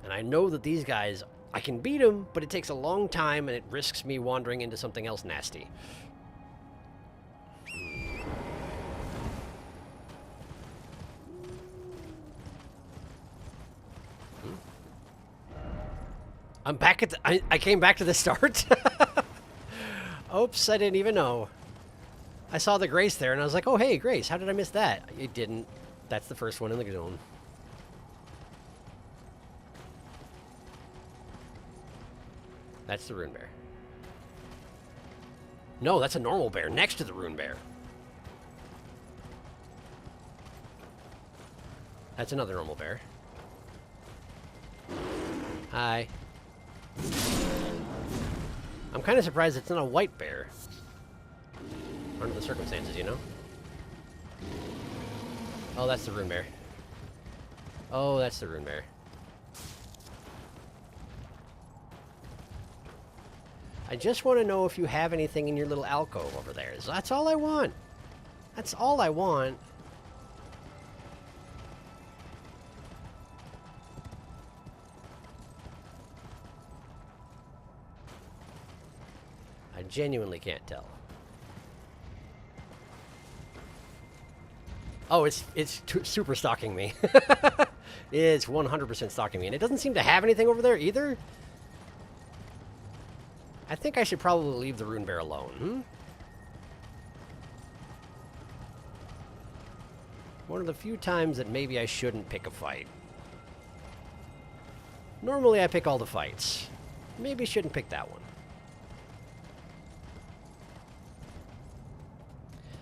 And I know that these guys, I can beat them, but it takes a long time, and it risks me wandering into something else nasty. I'm back at the... I came back to the start? Oops, I didn't even know. I saw the Grace there, and I was like, oh, hey, Grace, how did I miss that? It didn't. That's the first one in the zone. That's the rune bear. No, that's a normal bear next to the rune bear. That's another normal bear. Hi. I'm kind of surprised it's not a white bear. Under the circumstances, you know? Oh, that's the rune bear. Oh, that's the rune bear. I just want to know if you have anything in your little alcove over there. That's all I want. That's all I want. I genuinely can't tell. Oh, it's super stalking me. It's 100% stalking me. And it doesn't seem to have anything over there either. I think I should probably leave the rune bear alone. One of the few times that maybe I shouldn't pick a fight. Normally I pick all the fights. Maybe shouldn't pick that one.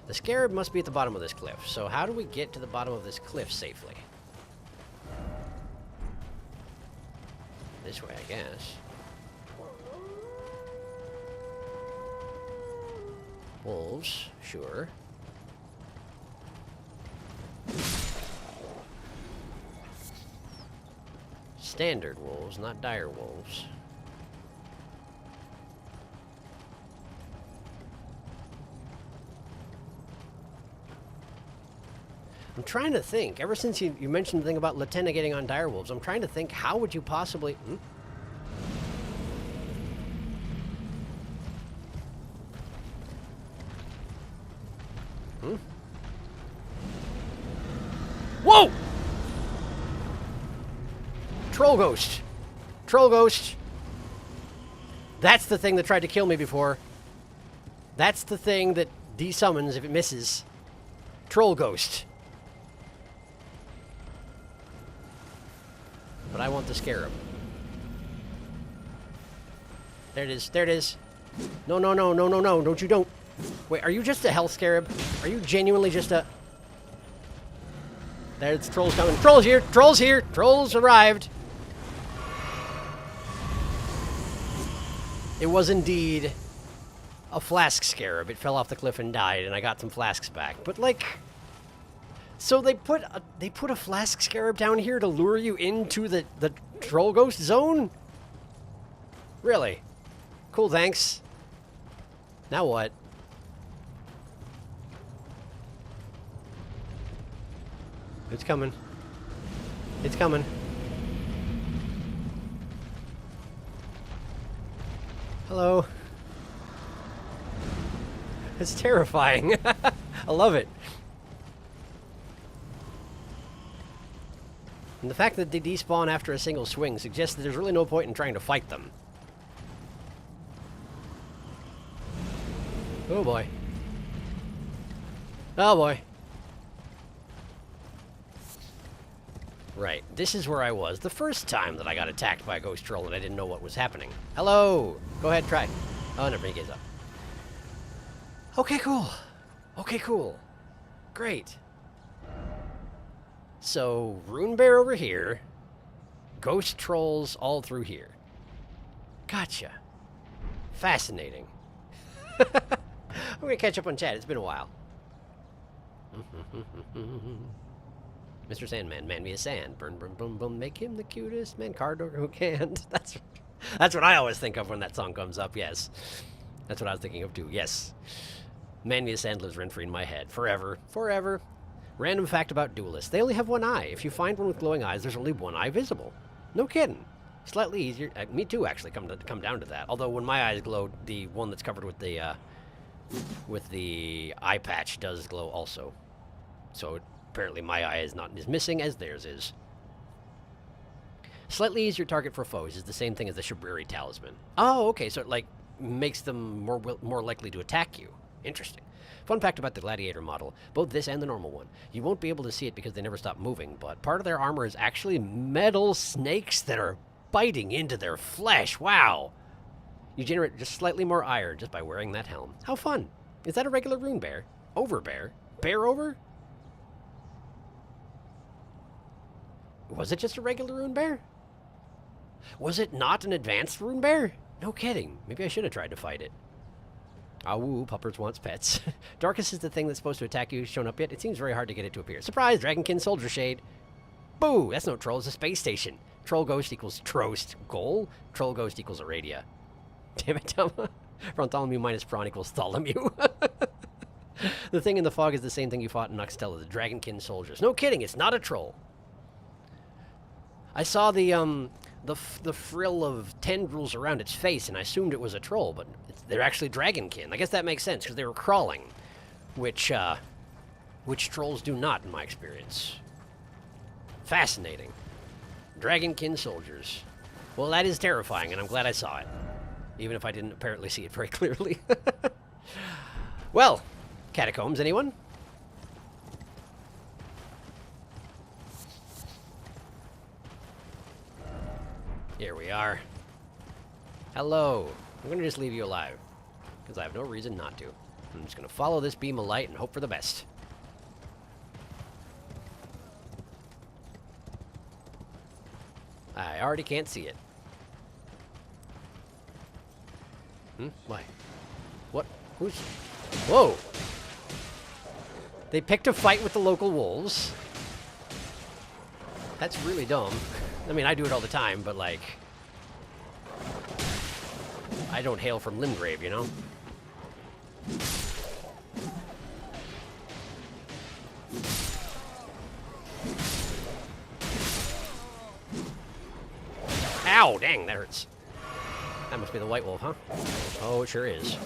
The scarab must be at the bottom of this cliff. So how do we get to the bottom of this cliff safely? This way, I guess. Wolves, sure. Standard wolves, not dire wolves. I'm trying to think. Ever since you mentioned the thing about Lieutenant getting on dire wolves, I'm trying to think, how would you possibly... Whoa! Troll ghost. Troll ghost. That's the thing that tried to kill me before. That's the thing that desummons if it misses. Troll ghost. But I want the scarab. There it is. There it is. No, no, no, no, no, no. Don't you don't. Wait, are you just a hell scarab? Are you genuinely just a... There's trolls coming. Trolls here! Trolls here! Trolls arrived! It was indeed a flask scarab. It fell off the cliff and died, and I got some flasks back. But, like... So they put a flask scarab down here to lure you into the troll ghost zone? Really? Cool, thanks. Now what? It's coming. It's coming. Hello. It's terrifying. I love it. And the fact that they despawn after a single swing suggests that there's really no point in trying to fight them. Oh boy. Oh boy. Right, this is where I was the first time that I got attacked by a ghost troll and I didn't know what was happening. Hello! Go ahead, try. Oh, never mind, he gives up. Okay, cool. Okay, cool. Great. So, rune bear over here. Ghost trolls all through here. Gotcha. Fascinating. I'm gonna catch up on chat. It's been a while. Mr. Sandman, man me a sand. Burn, burn, boom, boom. Make him the cutest man cardor who can't. That's what I always think of when that song comes up. Yes, that's what I was thinking of too. Yes, man me a sand lives rent free in my head forever, forever. Random fact about duelists: they only have one eye. If you find one with glowing eyes, there's only one eye visible. No kidding. Slightly easier. Me too, actually. Come down to that. Although when my eyes glow, the one that's covered with the eye patch does glow also. So apparently my eye is not as missing as theirs is. Slightly easier target for foes is the same thing as the Shabriri talisman. Oh, okay. So it like makes them more likely to attack you. Interesting. Fun fact about the Gladiator model, both this and the normal one. You won't be able to see it because they never stop moving, but part of their armor is actually metal snakes that are biting into their flesh. Wow. You generate just slightly more ire just by wearing that helm. How fun. Is that a regular rune bear? Over bear? Bear over? Was it just a regular rune bear? Was it not an advanced rune bear? No kidding. Maybe I should have tried to fight it. Ah, woo, puppers wants pets. Darkus is the thing that's supposed to attack you. Shown up yet? It seems very hard to get it to appear. Surprise! Dragonkin Soldier Shade. Boo! That's no troll. It's a space station. Troll Ghost equals Trost. Goal? Troll Ghost equals Aradia. Damn it, Thelma. Frontolomew minus Prawn equals Tholomew. The thing in the fog is the same thing you fought in Noxtella, the Dragonkin Soldiers. No kidding, it's not a troll. I saw the frill of tendrils around its face, and I assumed it was a troll, but They're actually dragonkin. I guess that makes sense, because they were crawling, which trolls do not, in my experience. Fascinating. Dragonkin soldiers. Well, that is terrifying, and I'm glad I saw it. Even if I didn't apparently see it very clearly. Well, catacombs, anyone? Here we are. Hello. I'm going to just leave you alive, because I have no reason not to. I'm just going to follow this beam of light and hope for the best. I already can't see it. Why? What? Who's... Whoa! They picked a fight with the local wolves. That's really dumb. I mean, I do it all the time, but, like... I don't hail from Limgrave, you know? Ow! Dang, that hurts. That must be the white wolf, huh? Oh, it sure is.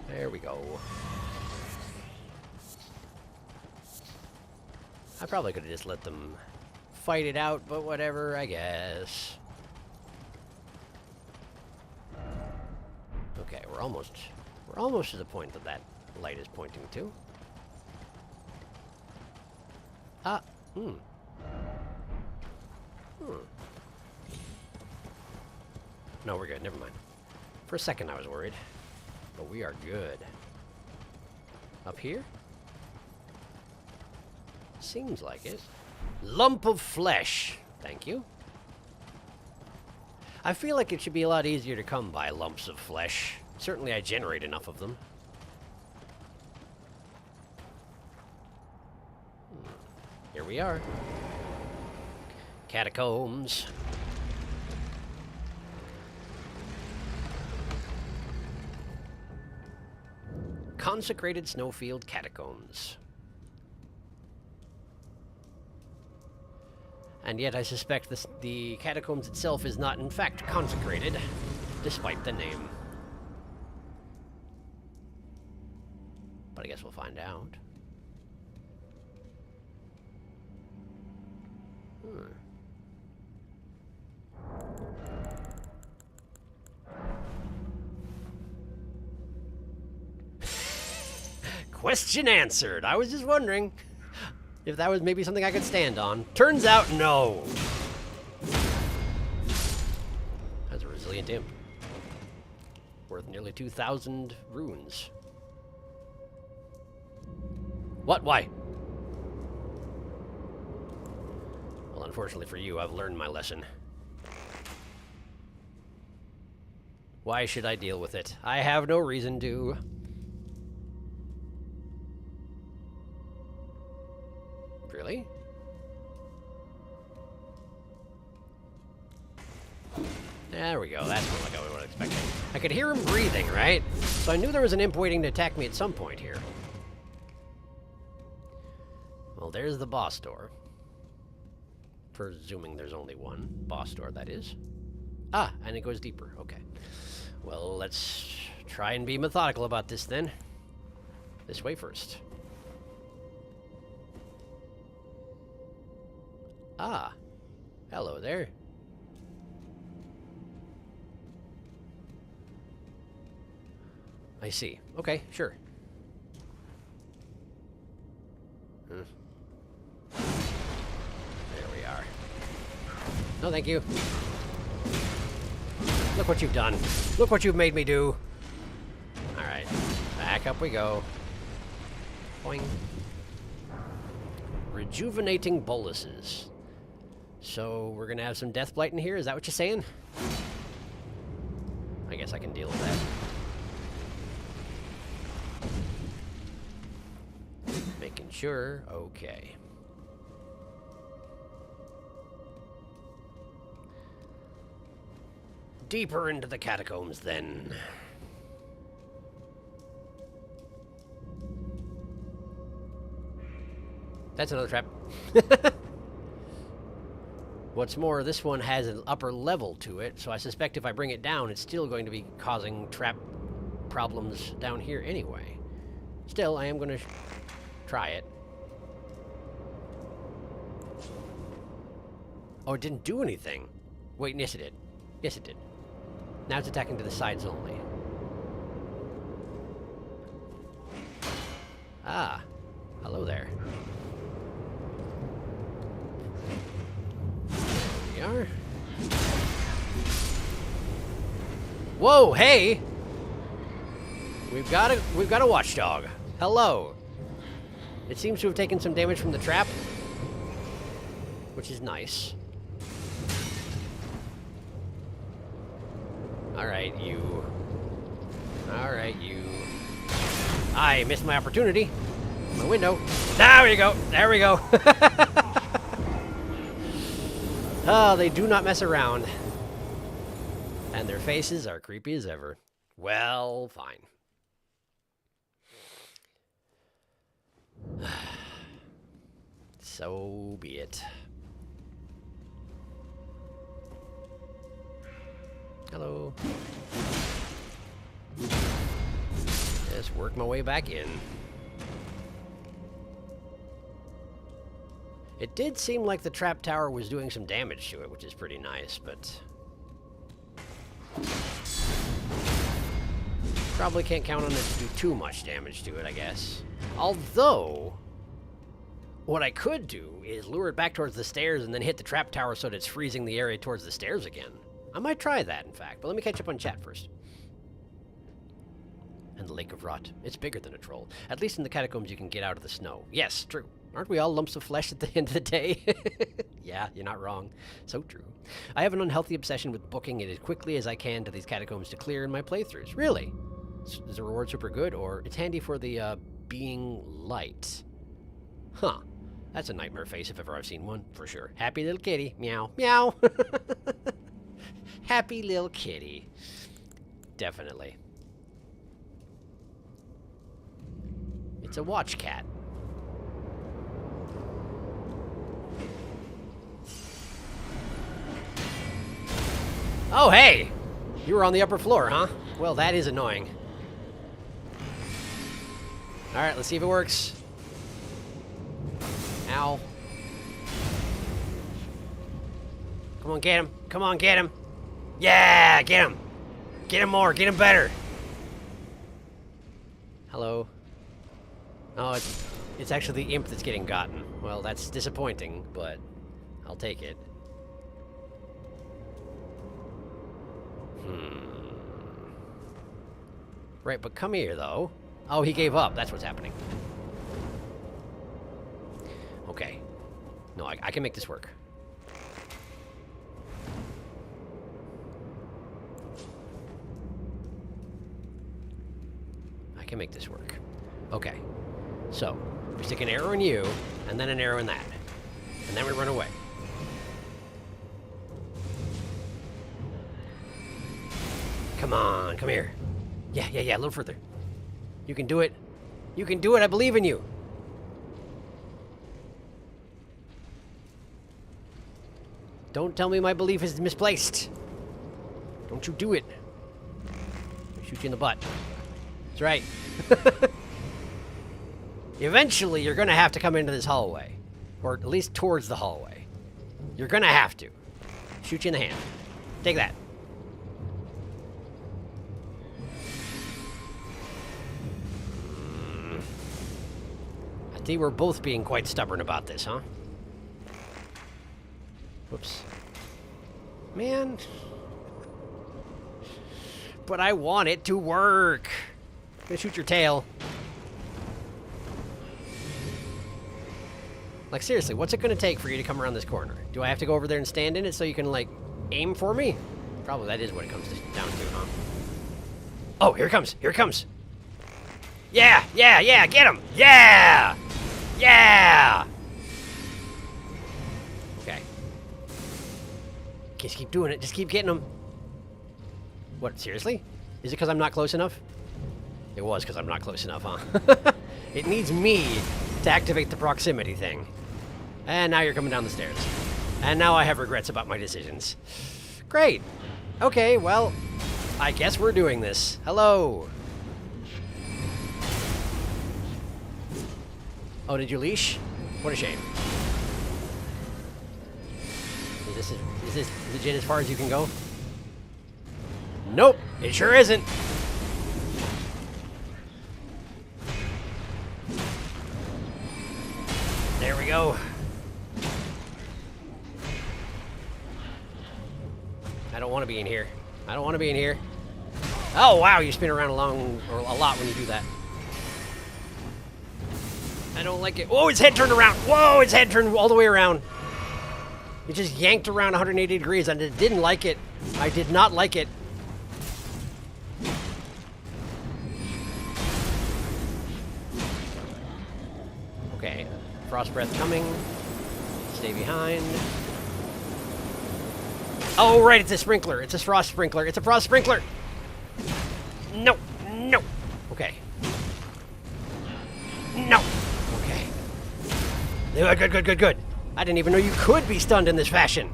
There we go. I probably could have just let them fight it out, but whatever, I guess. Okay, we're almost to the point that light is pointing to. No, we're good. Never mind. For a second, I was worried. But we are good. Up here? Seems like it. Lump of flesh. Thank you. I feel like it should be a lot easier to come by lumps of flesh. Certainly I generate enough of them. Here we are. Catacombs. Consecrated snowfield catacombs. And yet I suspect the catacombs itself is not in fact consecrated, despite the name. But I guess we'll find out. Question answered. I was just wondering if that was maybe something I could stand on. Turns out, no. That's a resilient imp. Worth nearly 2,000 runes. What? Why? Well, unfortunately for you, I've learned my lesson. Why should I deal with it? I have no reason to. Really? There we go. That's more like I would expect. I could hear him breathing, right? So I knew there was an imp waiting to attack me at some point here. Well, there's the boss door. Presuming there's only one boss door, that is. Ah, and it goes deeper. Okay. Well, let's try and be methodical about this then. This way first. Ah. Hello there. I see. Okay, sure. There we are. No, thank you. Look what you've done. Look what you've made me do. Alright. Back up we go. Boing. Rejuvenating boluses. So, we're gonna have some Deathblight in here? Is that what you're saying? I guess I can deal with that. Making sure. Okay. Deeper into the catacombs, then. That's another trap. What's more, this one has an upper level to it, so I suspect if I bring it down, it's still going to be causing trap problems down here anyway. Still, I am going to try it. Oh, it didn't do anything. Wait, yes it did. Yes it did. Now it's attacking to the sides only. Ah. Hello there. There we are. Whoa, hey! We've got a watchdog. Hello. It seems to have taken some damage from the trap, which is nice. Alright, you. Alright, you. I missed my opportunity. My window. There we go. There we go. Oh, they do not mess around. And their faces are creepy as ever. Well, fine. So be it. Hello. Just work my way back in. It did seem like the trap tower was doing some damage to it, which is pretty nice, but probably can't count on it to do too much damage to it, I guess. Although, what I could do is lure it back towards the stairs and then hit the trap tower so that it's freezing the area towards the stairs again. I might try that, in fact, but let me catch up on chat first. And the Lake of Rot. It's bigger than a troll. At least in the catacombs you can get out of the snow. Yes, true. Aren't we all lumps of flesh at the end of the day? Yeah, you're not wrong. So true. I have an unhealthy obsession with booking it as quickly as I can to these catacombs to clear in my playthroughs. Really? Is the reward super good, or it's handy for the, being light? Huh. That's a nightmare face if ever I've seen one, for sure. Happy little kitty. Meow. Meow. Happy little kitty. Definitely. It's a watch cat. Oh, hey! You were on the upper floor, huh? Well, that is annoying. Alright, let's see if it works. Ow. Come on, get him. Come on, get him. Yeah, get him. Get him more. Get him better. Hello. Oh, it's actually the imp that's getting gotten. Well, that's disappointing, but I'll take it. Right, but come here, though. Oh, he gave up. That's what's happening. Okay. No, I can make this work. I can make this work. Okay. So, we stick an arrow in you, and then an arrow in that. And then we run away. Come on, come here. Yeah, a little further. You can do it. You can do it, I believe in you. Don't tell me my belief is misplaced. Don't you do it. I'll shoot you in the butt. That's right. Eventually, you're gonna have to come into this hallway. Or at least towards the hallway. You're gonna have to. Shoot you in the hand. Take that. I see we're both being quite stubborn about this, huh? Whoops. Man. But I want it to work. I'm gonna shoot your tail. Like, seriously, what's it gonna take for you to come around this corner? Do I have to go over there and stand in it so you can, like, aim for me? Probably that is what it comes down to, huh? Oh, here it comes. Here it comes. Yeah, get him. Yeah! Yeah! Okay. Just keep doing it. Just keep getting them. What, seriously? Is it because I'm not close enough? It was because I'm not close enough, huh? It needs me to activate the proximity thing. And now you're coming down the stairs. And now I have regrets about my decisions. Great. Okay, well, I guess we're doing this. Hello. Oh, did you leash? What a shame. Is this legit as far as you can go? Nope, it sure isn't. There we go. I don't want to be in here. I don't want to be in here. Oh, wow, you spin around a lot when you do that. I don't like it. Whoa, his head turned around. Whoa, his head turned all the way around. It just yanked around 180 degrees, and I didn't like it. I did not like it. Okay, frost breath coming. Stay behind. Oh, right, it's a sprinkler. It's a frost sprinkler. It's a frost sprinkler. No, no. Okay. No. Okay. Good. I didn't even know you could be stunned in this fashion.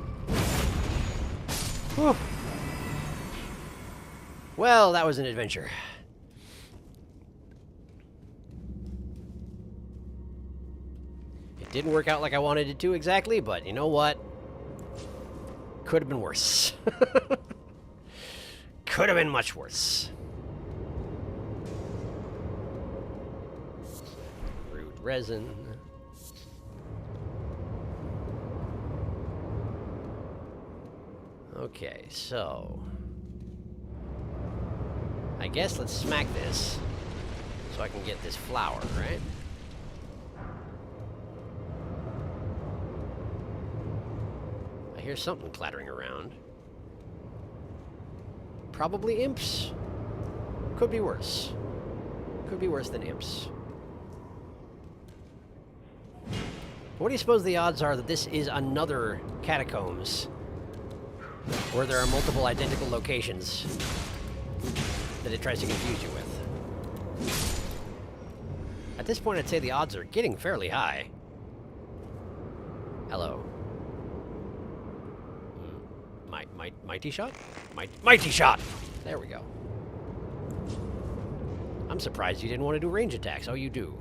Whew. Well, that was an adventure. It didn't work out like I wanted it to exactly, but you know what? Could have been worse. Could have been much worse. Root resin. Okay, so I guess let's smack this so I can get this flower, right? I hear something clattering around. Probably imps. Could be worse. Could be worse than imps. What do you suppose the odds are that this is another catacombs where there are multiple identical locations that it tries to confuse you with? At this point, I'd say the odds are getting fairly high. Hello. Mighty shot? Mighty shot! There we go. I'm surprised you didn't want to do range attacks. Oh, you do.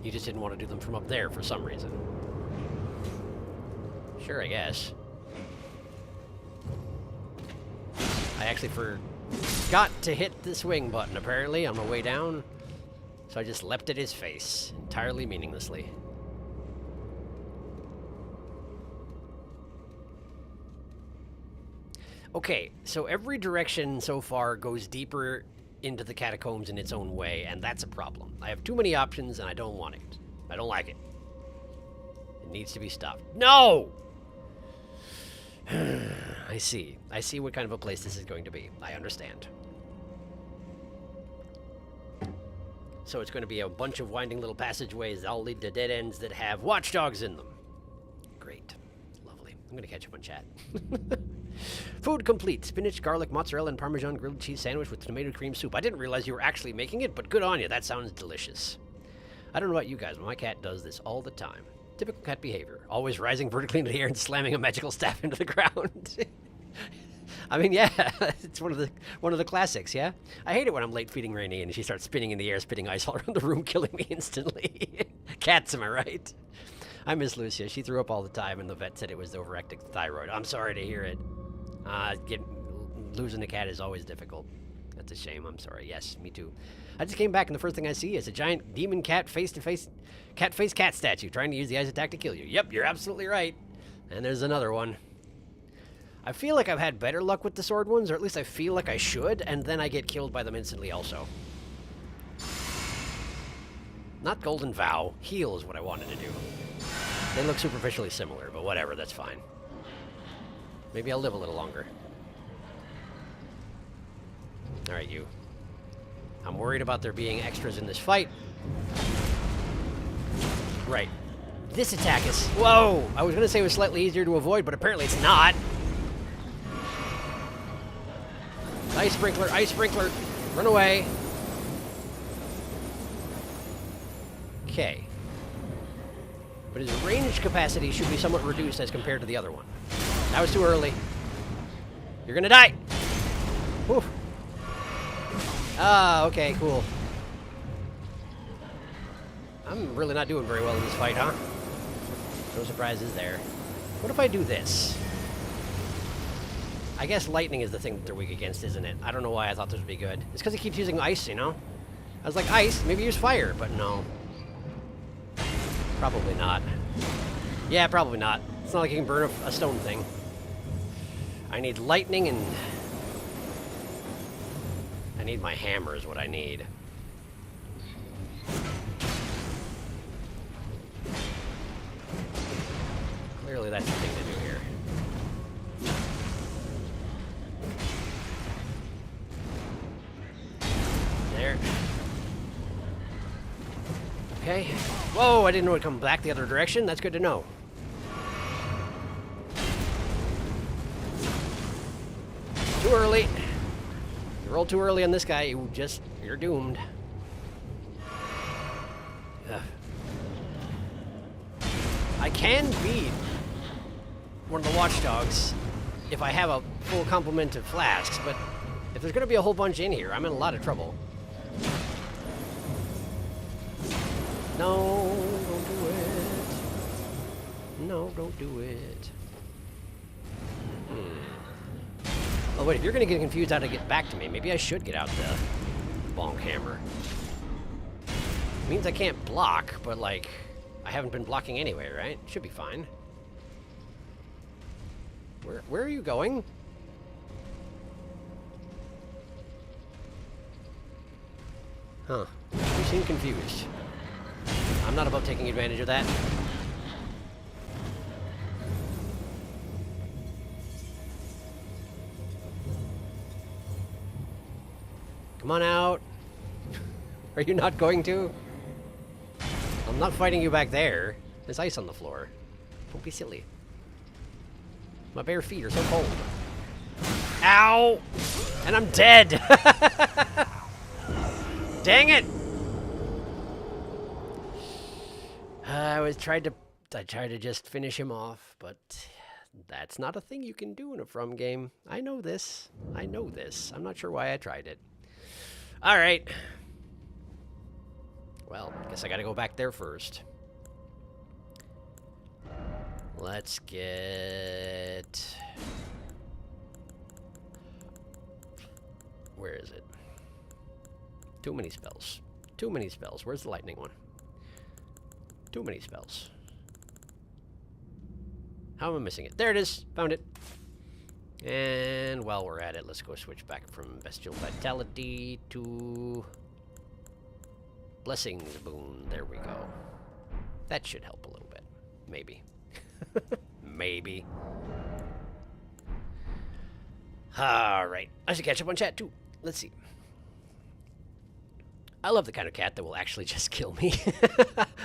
You just didn't want to do them from up there for some reason. Sure, I guess. I actually forgot to hit the swing button, apparently, on my way down. So I just leapt at his face, entirely meaninglessly. Okay, so every direction so far goes deeper into the catacombs in its own way, and that's a problem. I have too many options, and I don't want it. I don't like it. It needs to be stopped. No! I see. I see what kind of a place this is going to be. I understand. So it's going to be a bunch of winding little passageways that all lead to dead ends that have watchdogs in them. Great. Lovely. I'm going to catch up on chat. Food complete. Spinach, garlic, mozzarella, and Parmesan grilled cheese sandwich with tomato cream soup. I didn't realize you were actually making it, but good on you. That sounds delicious. I don't know about you guys, but my cat does this all the time. Typical cat behavior. Always rising vertically into the air and slamming a magical staff into the ground. I mean, yeah, it's one of the classics, yeah? I hate it when I'm late feeding Rainy and she starts spinning in the air, spitting ice all around the room, killing me instantly. Cats, am I right? I miss Lucia. She threw up all the time, and the vet said it was the overactive thyroid. I'm sorry to hear it. Losing a cat is always difficult. That's a shame. I'm sorry. Yes, me too. I just came back, and the first thing I see is a giant demon cat face-to-face cat statue trying to use the ice attack to kill you. Yep, you're absolutely right. And there's another one. I feel like I've had better luck with the sword ones, or at least I feel like I should, and then I get killed by them instantly also. Not Golden Vow. Heal is what I wanted to do. They look superficially similar, but whatever, that's fine. Maybe I'll live a little longer. Alright, you. I'm worried about there being extras in this fight. Right. This attack is... Whoa! I was going to say it was slightly easier to avoid, but apparently it's not. Ice sprinkler, ice sprinkler. Run away. But his range capacity should be somewhat reduced as compared to the other one. That was too early. You're gonna die! Whew. Ah, okay, cool. I'm really not doing very well in this fight, huh? No surprises there. What if I do this? I guess lightning is the thing that they're weak against, isn't it? I don't know why I thought this would be good. It's because he keeps using ice, you know? I was like, ice? Maybe use fire, but no. Probably not. Yeah, probably not. It's not like you can burn a stone thing. I need lightning and... I need my hammer is what I need. Clearly that's the thing to do here. There. Okay. Whoa, I didn't know it'd come back the other direction. That's good to know. Too early. You roll too early on this guy, you're doomed. Ugh. I can beat one of the watchdogs if I have a full complement of flasks, but if there's going to be a whole bunch in here, I'm in a lot of trouble. No, don't do it. No, don't do it. Oh wait, if you're going to get confused how to get back to me, maybe I should get out the bonk hammer. It means I can't block, but like, I haven't been blocking anyway, right? Should be fine. Where are you going? Huh. You seem confused. I'm not about taking advantage of that. Come on out. Are you not going to? I'm not fighting you back there. There's ice on the floor. Don't be silly. My bare feet are so cold. Ow! And I'm dead! Dang it! I tried to just finish him off, but that's not a thing you can do in a From game. I know this. I know this. I'm not sure why I tried it. Alright. Well, guess I gotta go back there first. Let's get... Where is it? Too many spells. Too many spells. Where's the lightning one? Too many spells. How am I missing it? There it is. Found it. And while we're at it, let's go switch back from Bestial Vitality to Blessings Boon. There we go. That should help a little bit. Maybe. Maybe. Alright. I should catch up on chat too. Let's see. I love the kind of cat that will actually just kill me.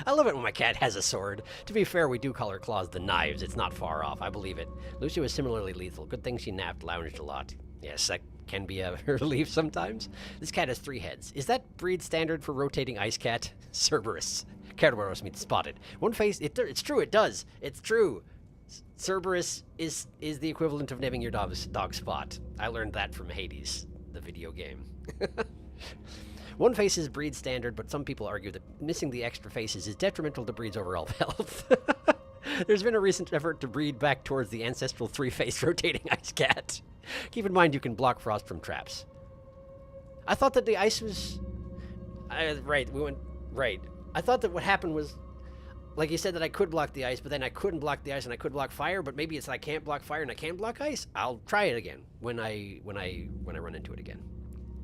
I love it when my cat has a sword. To be fair, we do call her claws the knives. It's not far off. I believe it. Lucy was similarly lethal. Good thing she napped, lounged a lot. Yes, that can be a relief sometimes. This cat has 3 heads. Is that breed standard for rotating ice cat? Cerberus. Cerberus means spotted. One face. It's true. It does. It's true. Cerberus is the equivalent of naming your dog Spot. I learned that from Hades, the video game. One face is breed standard, but some people argue that missing the extra faces is detrimental to breed's overall health. There's been a recent effort to breed back towards the ancestral 3-face rotating ice cat. Keep in mind you can block frost from traps. I thought that the ice was... right, we went... Right. I thought that what happened was... Like you said that I could block the ice, but then I couldn't block the ice and I could block fire, but maybe it's I can't block fire and I can block ice? I'll try it again when I run into it again.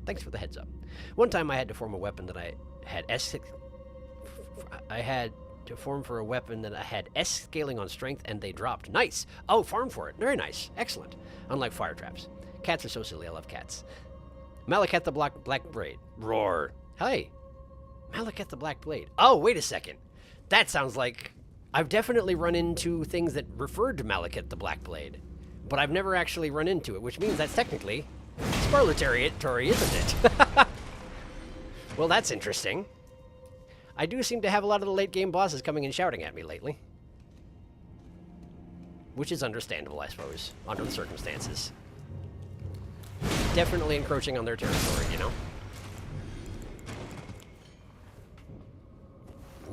Thanks for the heads up. One time I had to form a weapon that I had S scaling on strength, and they dropped. Nice! Oh, farm for it. Very nice. Excellent. Unlike fire traps. Cats are so silly. I love cats. Malekith the Black Blade. Roar. Hey. Malekith the Black Blade. Oh, wait a second. That sounds like... I've definitely run into things that referred to Malekith the Black Blade, but I've never actually run into it, which means that's technically... spoiler territory, isn't it? Well, that's interesting. I do seem to have a lot of the late game bosses coming and shouting at me lately. which is understandable, I suppose, under the circumstances. Definitely encroaching on their territory, you know?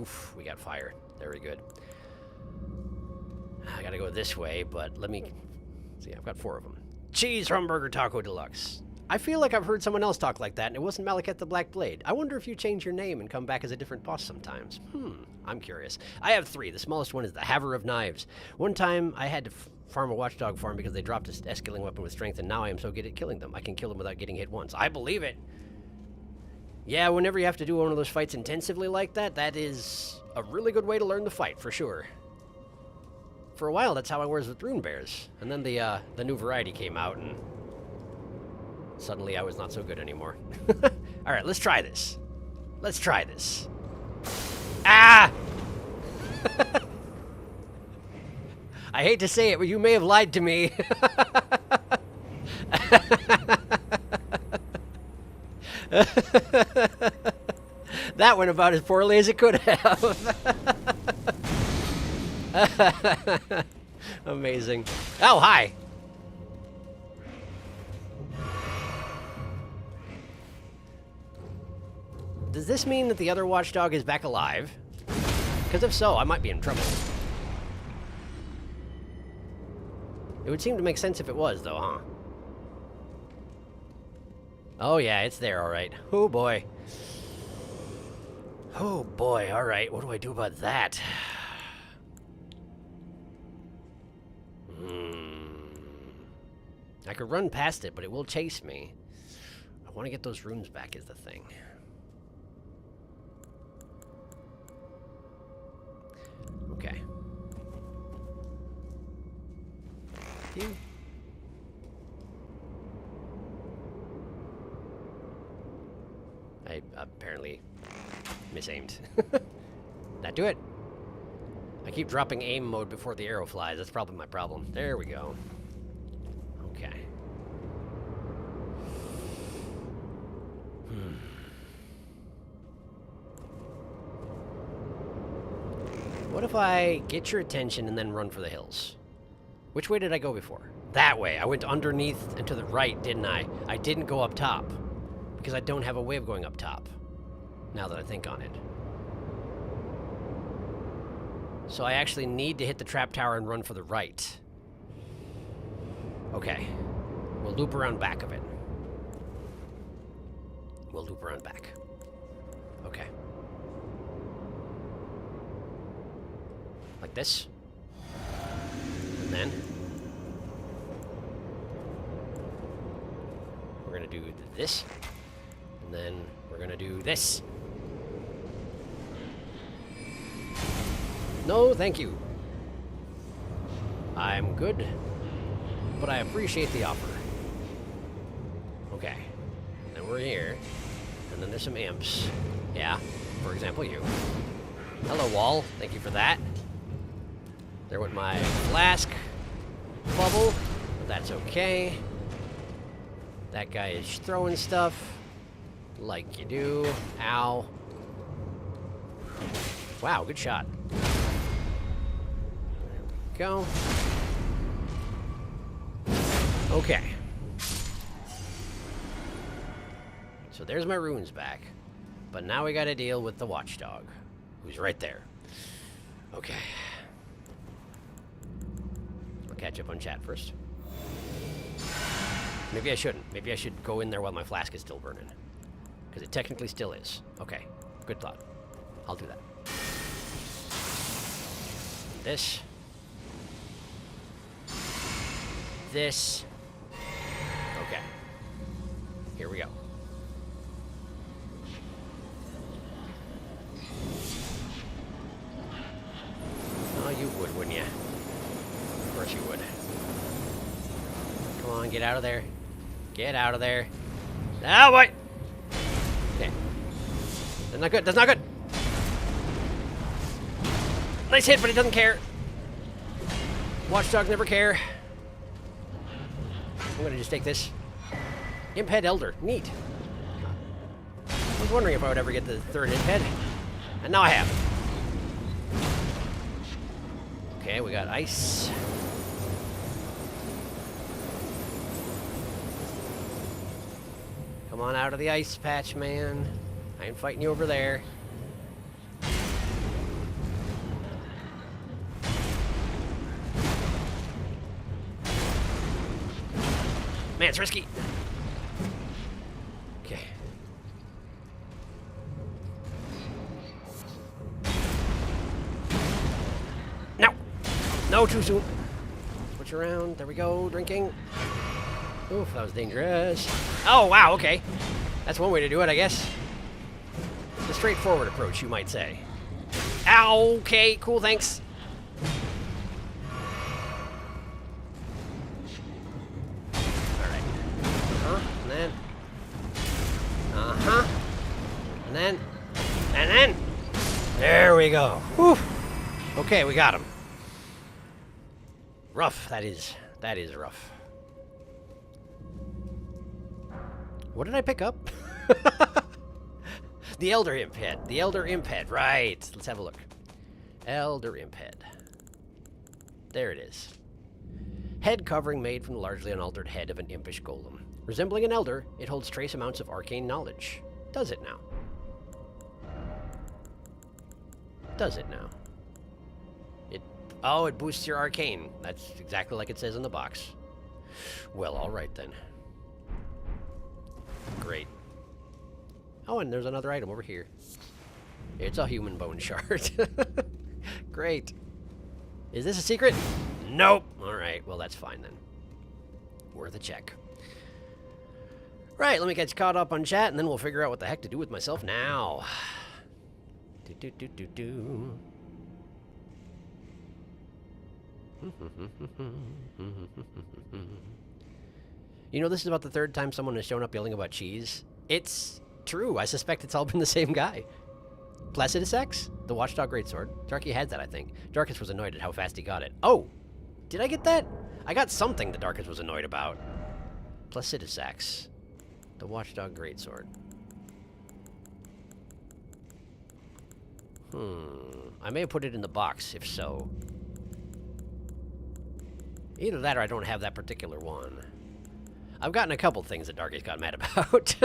Oof, we got fire. Very good. I gotta go this way, but let me... see, I've got 4 of them. Cheese Hamburger Taco Deluxe. I feel like I've heard someone else talk like that, and it wasn't MacLeod the Black Blade. I wonder if you change your name and come back as a different boss sometimes. I'm curious. I have 3. The smallest one is the Haver of Knives. One time, I had to farm a watchdog farm because they dropped an S-killing weapon with strength, and now I am so good at killing them. I can kill them without getting hit once. I believe it! Yeah, whenever you have to do one of those fights intensively like that, that is a really good way to learn the fight, for sure. For a while, that's how I was with rune bears. And then the new variety came out, and suddenly I was not so good anymore. Alright, let's try this. Let's try this. Ah! I hate to say it, but you may have lied to me. That went about as poorly as it could have. Amazing. Oh, hi. Does this mean that the other watchdog is back alive? Because if so, I might be in trouble. It would seem to make sense if it was, though, huh? Oh, yeah, it's there, all right. Oh, boy. Oh, boy, all right. What do I do about that? I could run past it, but it will chase me. I want to get those runes back is the thing. Okay. I apparently misaimed. That do it? I keep dropping aim mode before the arrow flies. That's probably my problem. There we go. Okay. What if I get your attention and then run for the hills? Which way did I go before? That way. I went underneath and to the right, didn't I? I didn't go up top. Because I don't have a way of going up top. Now that I think on it. So I actually need to hit the trap tower and run for the right. Okay. We'll loop around back of it. We'll loop around back. Okay. Like this. And then we're gonna do this. And then we're gonna do this. No, thank you. I'm good, but I appreciate the offer. Okay. Then we're here. And then there's some imps. Yeah, for example, you. Hello, wall. Thank you for that. There went my flask bubble, but that's okay. That guy is throwing stuff like you do. Ow. Wow, good shot. There we go. Okay. So there's my runes back. But now we gotta deal with the watchdog, who's right there. Okay. I'll catch up on chat first. Maybe I shouldn't. Maybe I should go in there while my flask is still burning. Because it technically still is. Okay. Good thought. I'll do that. This. This. Okay. Here we go. Oh, you would, wouldn't you? Of course you would. Come on, get out of there. Get out of there. Oh, boy! Okay. That's not good. That's not good. Nice hit, but he doesn't care. Watchdogs never care. I'm gonna just take this. Imp head elder. Neat. I was wondering if I would ever get the third imp head. And now I have. Okay, we got ice. Come on out of the ice patch, man. I ain't fighting you over there. Man, it's risky. Okay. No! No, too soon. Switch around. There we go. Drinking. Oof, that was dangerous. Oh, wow, okay. That's one way to do it, I guess. The straightforward approach, you might say. Ow, okay, cool, thanks. Alright. And then. And then. And then. There we go. Whew. Okay, we got him. Rough, that is rough. What did I pick up? The Elder Imp Head. The Elder Imp Head. Right. Let's have a look. Elder Imp Head. There it is. Head covering made from the largely unaltered head of an impish golem. Resembling an elder, it holds trace amounts of arcane knowledge. Does it now? Does it now? Oh, it boosts your arcane. That's exactly like it says in the box. Well, alright then. Great. Oh, and there's another item over here. It's a human bone shard. Great. Is this a secret? Nope. Alright, well that's fine then. Worth a check. Right, let me get you caught up on chat, and then we'll figure out what the heck to do with myself now. Do. You know, this is about the third time someone has shown up yelling about cheese. It's true. I suspect it's all been the same guy. Placidus X, the Watchdog Greatsword. Darky had that, I think. Darkus was annoyed at how fast he got it. Oh! Did I get that? I got something that Darkus was annoyed about. Placidus X, the Watchdog Greatsword. I may have put it in the box, if so. Either that or I don't have that particular one. I've gotten a couple things that Darky's got mad about.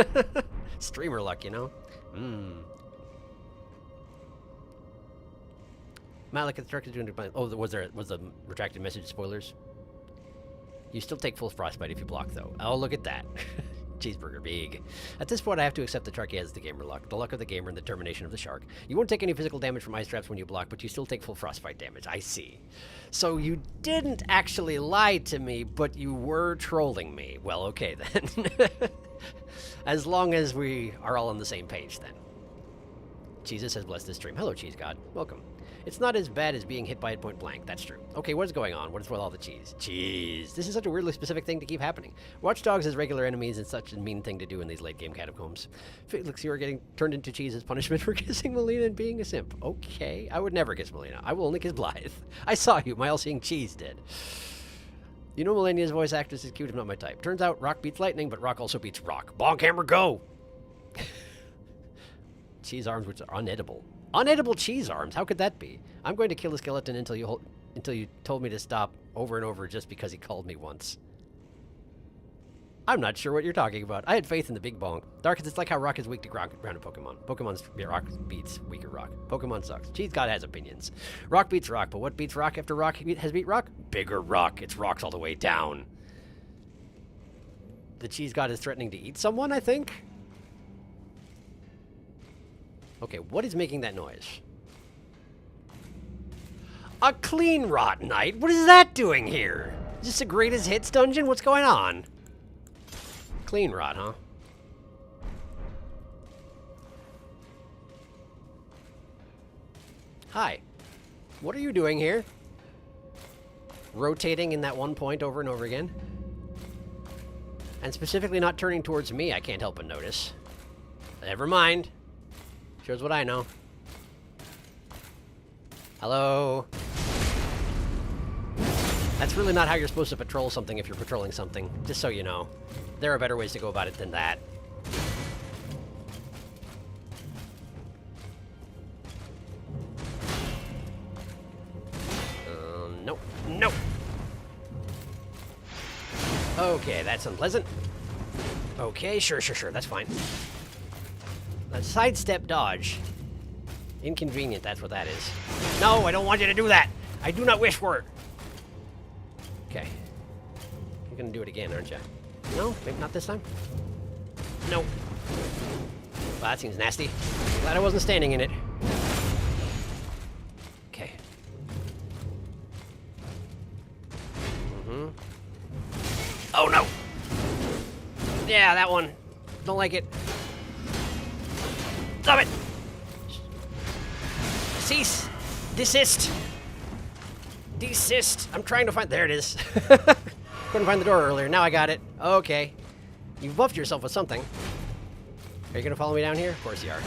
Streamer luck, you know? Malik, it's directed to... Oh, was the retracted message spoilers? You still take full frostbite if you block, though. Oh, look at that. Cheeseburger big. At this point, I have to accept that Sharky has the gamer luck. The luck of the gamer and the determination of the shark. You won't take any physical damage from ice traps when you block, but you still take full frostbite damage. I see. So you didn't actually lie to me, but you were trolling me. Well, okay then. As long as we are all on the same page, then. Jesus has blessed this stream. Hello, Cheese God. Welcome. It's not as bad as being hit by it point blank. That's true. Okay, what is going on? What is with all the cheese? Cheese. This is such a weirdly specific thing to keep happening. Watchdogs as regular enemies is such a mean thing to do in these late-game catacombs. Felix, you are getting turned into cheese as punishment for kissing Melina and being a simp. Okay. I would never kiss Melina. I will only kiss Blythe. I saw you. My all-seeing cheese did. You know Melania's voice actress is cute, if not my type. Turns out Rock beats lightning, but Rock also beats Rock. Bonk hammer, go! Cheese arms which are unedible. Unedible cheese arms? How could that be? I'm going to kill the skeleton until you told me to stop over and over just because he called me once. I'm not sure what you're talking about. I had faith in the big bonk. Darkus, it's like how Rock is weak to grounded Pokemon. Rock beats weaker Rock. Pokemon sucks. Cheese God has opinions. Rock beats Rock, but what beats Rock after Rock has beat Rock? Bigger Rock. It's Rocks all the way down. The Cheese God is threatening to eat someone, I think? Okay, what is making that noise? A clean rot knight? What is that doing here? Is this the greatest hits dungeon? What's going on? Clean rot, huh? Hi. What are you doing here? Rotating in that one point over and over again? And specifically not turning towards me, I can't help but notice. Never mind. Shows what I know. Hello? That's really not how you're supposed to patrol something if you're patrolling something, just so you know. There are better ways to go about it than that. Nope. Nope. Okay, that's unpleasant. Okay, sure, that's fine. A sidestep dodge. Inconvenient, that's what that is. No, I don't want you to do that! I do not wish for it! Okay. You're gonna do it again, aren't you? No? Maybe not this time? No. Well, that seems nasty. Glad I wasn't standing in it. Okay. Oh, no! Yeah, that one. Don't like it. Stop it! Cease! Desist! Desist! I'm trying to find... There it is. Couldn't find the door earlier. Now I got it. Okay. You buffed yourself with something. Are you gonna follow me down here? Of course you are.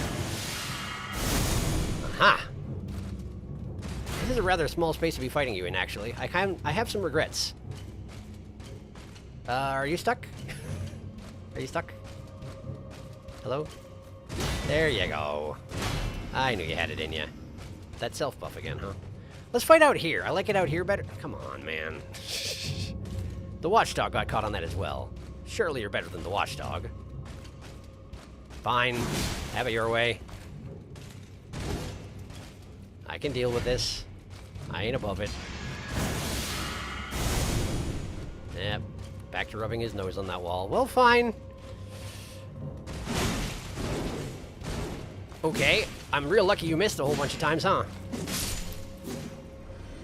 Aha! This is a rather small space to be fighting you in, actually. I have some regrets. Are you stuck? Are you stuck? Hello? There you go. I knew you had it in you. That self-buff again, huh? Let's fight out here. I like it out here better. Come on, man. The Watchdog got caught on that as well. Surely you're better than the Watchdog. Fine. Have it your way. I can deal with this. I ain't above it. Yep. Back to rubbing his nose on that wall. Well, fine. Okay. I'm real lucky you missed a whole bunch of times, huh?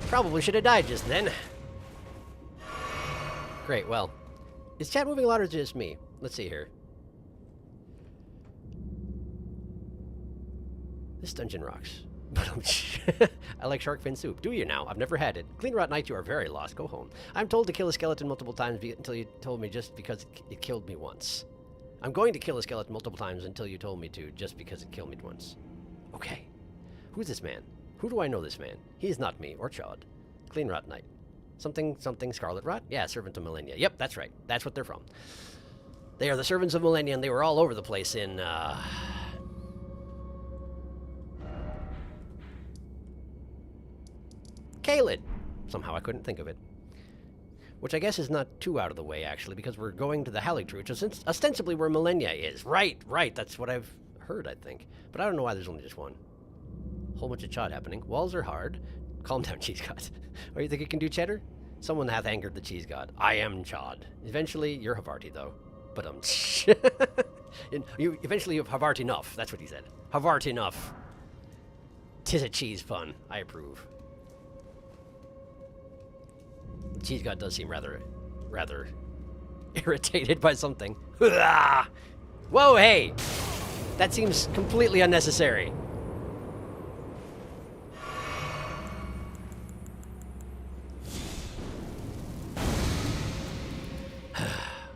Probably should have died just then. Great, well. Is chat moving a lot or just me? Let's see here. This dungeon rocks. I like shark fin soup. Do you now? I've never had it. Clean rot night, you are very lost. Go home. I'm told to kill a skeleton multiple times until you told me just because it killed me once. I'm going to kill a skeleton multiple times until you told me to, just because it killed me once. Okay. Who's this man? Who do I know this man? He is not me, or Chod. Clean rot night. Something scarlet rot? Yeah, servant of Millennia. Yep, that's right. That's what they're from. They are the servants of Millennia, and they were all over the place in, Caelid. Somehow I couldn't think of it. Which I guess is not too out of the way, actually, because we're going to the Haligtree, which is ostensibly where Millennia is. Right. That's what I've heard, I think. But I don't know why there's only just one. Whole bunch of chod happening. Walls are hard. Calm down, cheese god. Oh, you think you can do cheddar? Someone hath angered the cheese god. I am chod. Eventually, you're Havarti, though. But, eventually you have Havarti enough. That's what he said. Havarti enough. 'Tis a cheese pun. I approve. The cheese god does seem rather irritated by something. Whoa, hey! That seems completely unnecessary.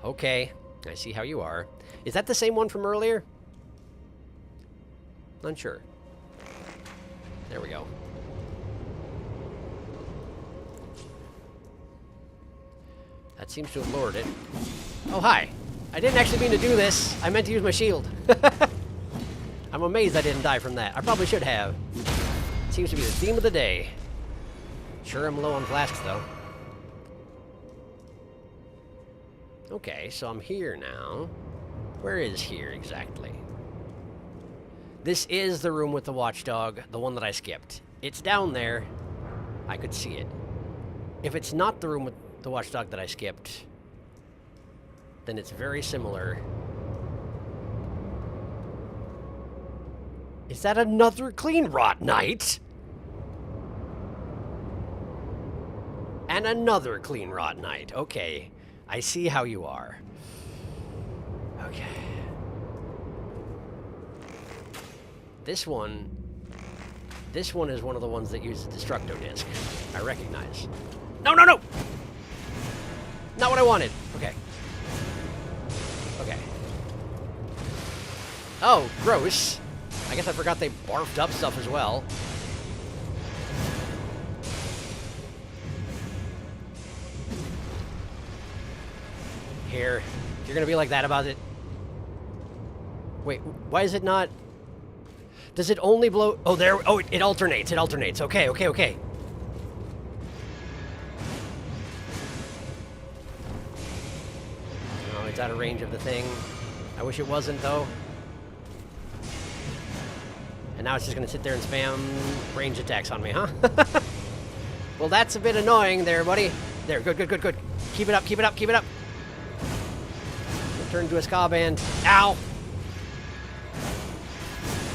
Okay, I see how you are. Is that the same one from earlier? Unsure. There we go. That seems to have lowered it. Oh, hi. I didn't actually mean to do this. I meant to use my shield. I'm amazed I didn't die from that. I probably should have. Seems to be the theme of the day. Sure, I'm low on flasks, though. Okay, so I'm here now. Where is here exactly? This is the room with the watchdog, the one that I skipped. It's down there. I could see it. If it's not the room with the watchdog that I skipped, then it's very similar. Is that another clean rot night? And another clean rot night. Okay. I see how you are. Okay. This one is one of the ones that uses Destructo Disc. I recognize. No! Not what I wanted. Okay. Okay. Oh, gross. I guess I forgot they barfed up stuff as well. Here. You're gonna be like that about it? Wait, why is it not... Does it only blow... Oh, there... Oh, it alternates. It alternates. Okay. Oh, it's out of range of the thing. I wish it wasn't, though. And now it's just gonna sit there and spam range attacks on me, huh? Well, that's a bit annoying there, buddy. There, good, good, good, good. Keep it up, keep it up, keep it up. Turn into a ska band. Ow!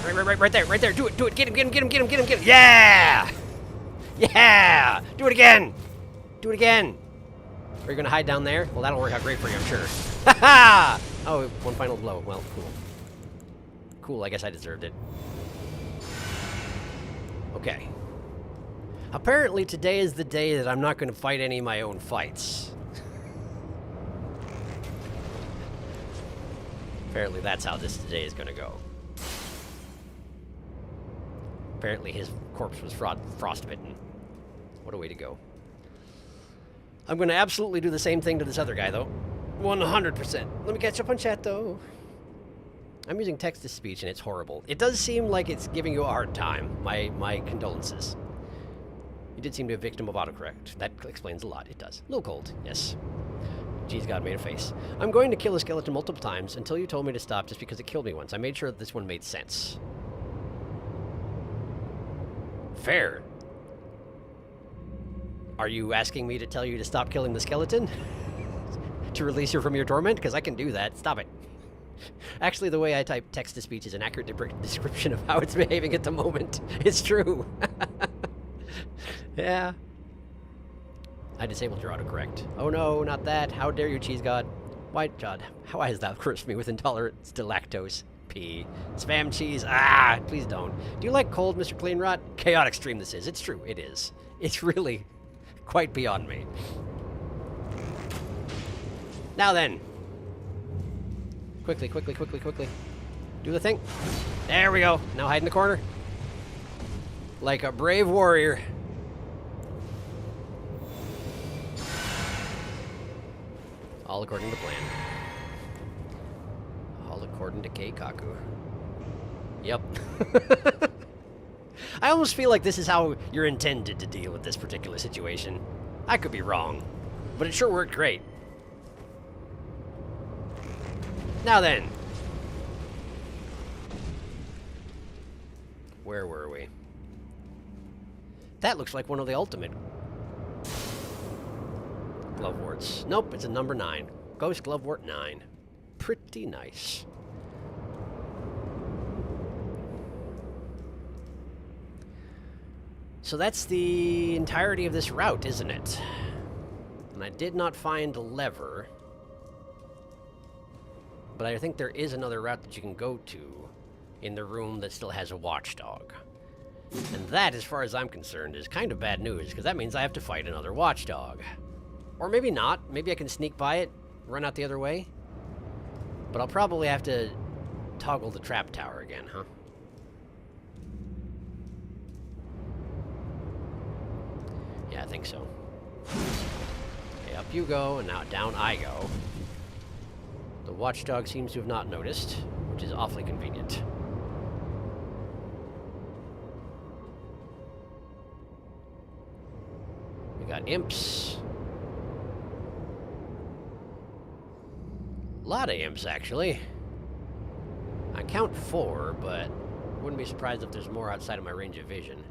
Right there, right there. Do it, do it. Get him, get him, get him, get him, get him, get him. Yeah! Yeah! Do it again! Do it again! Are you gonna hide down there? Well, that'll work out great for you, I'm sure. Ha ha! Oh, one final blow. Well, cool. Cool, I guess I deserved it. Okay. Apparently today is the day that I'm not going to fight any of my own fights. Apparently that's how this day is going to go. Apparently his corpse was frostbitten. What a way to go. I'm going to absolutely do the same thing to this other guy, though. 100%. Let me catch up on chat, though. I'm using text-to-speech, and it's horrible. It does seem like it's giving you a hard time. My condolences. You did seem to be a victim of autocorrect. That explains a lot. It does. A little cold, yes. Jeez, God made a face. I'm going to kill a skeleton multiple times until you told me to stop just because it killed me once. I made sure that this one made sense. Fair. Are you asking me to tell you to stop killing the skeleton? To release you from your torment? Because I can do that. Stop it. Actually, the way I type text-to-speech is an accurate description of how it's behaving at the moment. It's true. Yeah. I disabled your autocorrect. Oh no, not that. How dare you, cheese god. Why, God, why has thou cursed me with intolerance to lactose? P. Spam cheese. Ah, please don't. Do you like cold, Mr. Cleanrot? Chaotic stream this is. It's true, it is. It's really quite beyond me. Now then. Quickly, quickly, quickly, quickly. Do the thing. There we go. Now hide in the corner. Like a brave warrior. All according to plan. All according to Keikaku. Yep. I almost feel like this is how you're intended to deal with this particular situation. I could be wrong, but it sure worked great. Now then. Where were we? That looks like one of the ultimate Gloveworts. Nope, it's a number 9. Ghost Glovewort 9. Pretty nice. So that's the entirety of this route, isn't it? And I did not find a lever. But I think there is another route that you can go to in the room that still has a watchdog. And that, as far as I'm concerned, is kind of bad news, because that means I have to fight another watchdog. Or maybe not. Maybe I can sneak by it, run out the other way. But I'll probably have to toggle the trap tower again, huh? Yeah, I think so. Okay, up you go, and now down I go. The watchdog seems to have not noticed, which is awfully convenient. We got imps. A lot of imps, actually. I count 4, but wouldn't be surprised if there's more outside of my range of vision.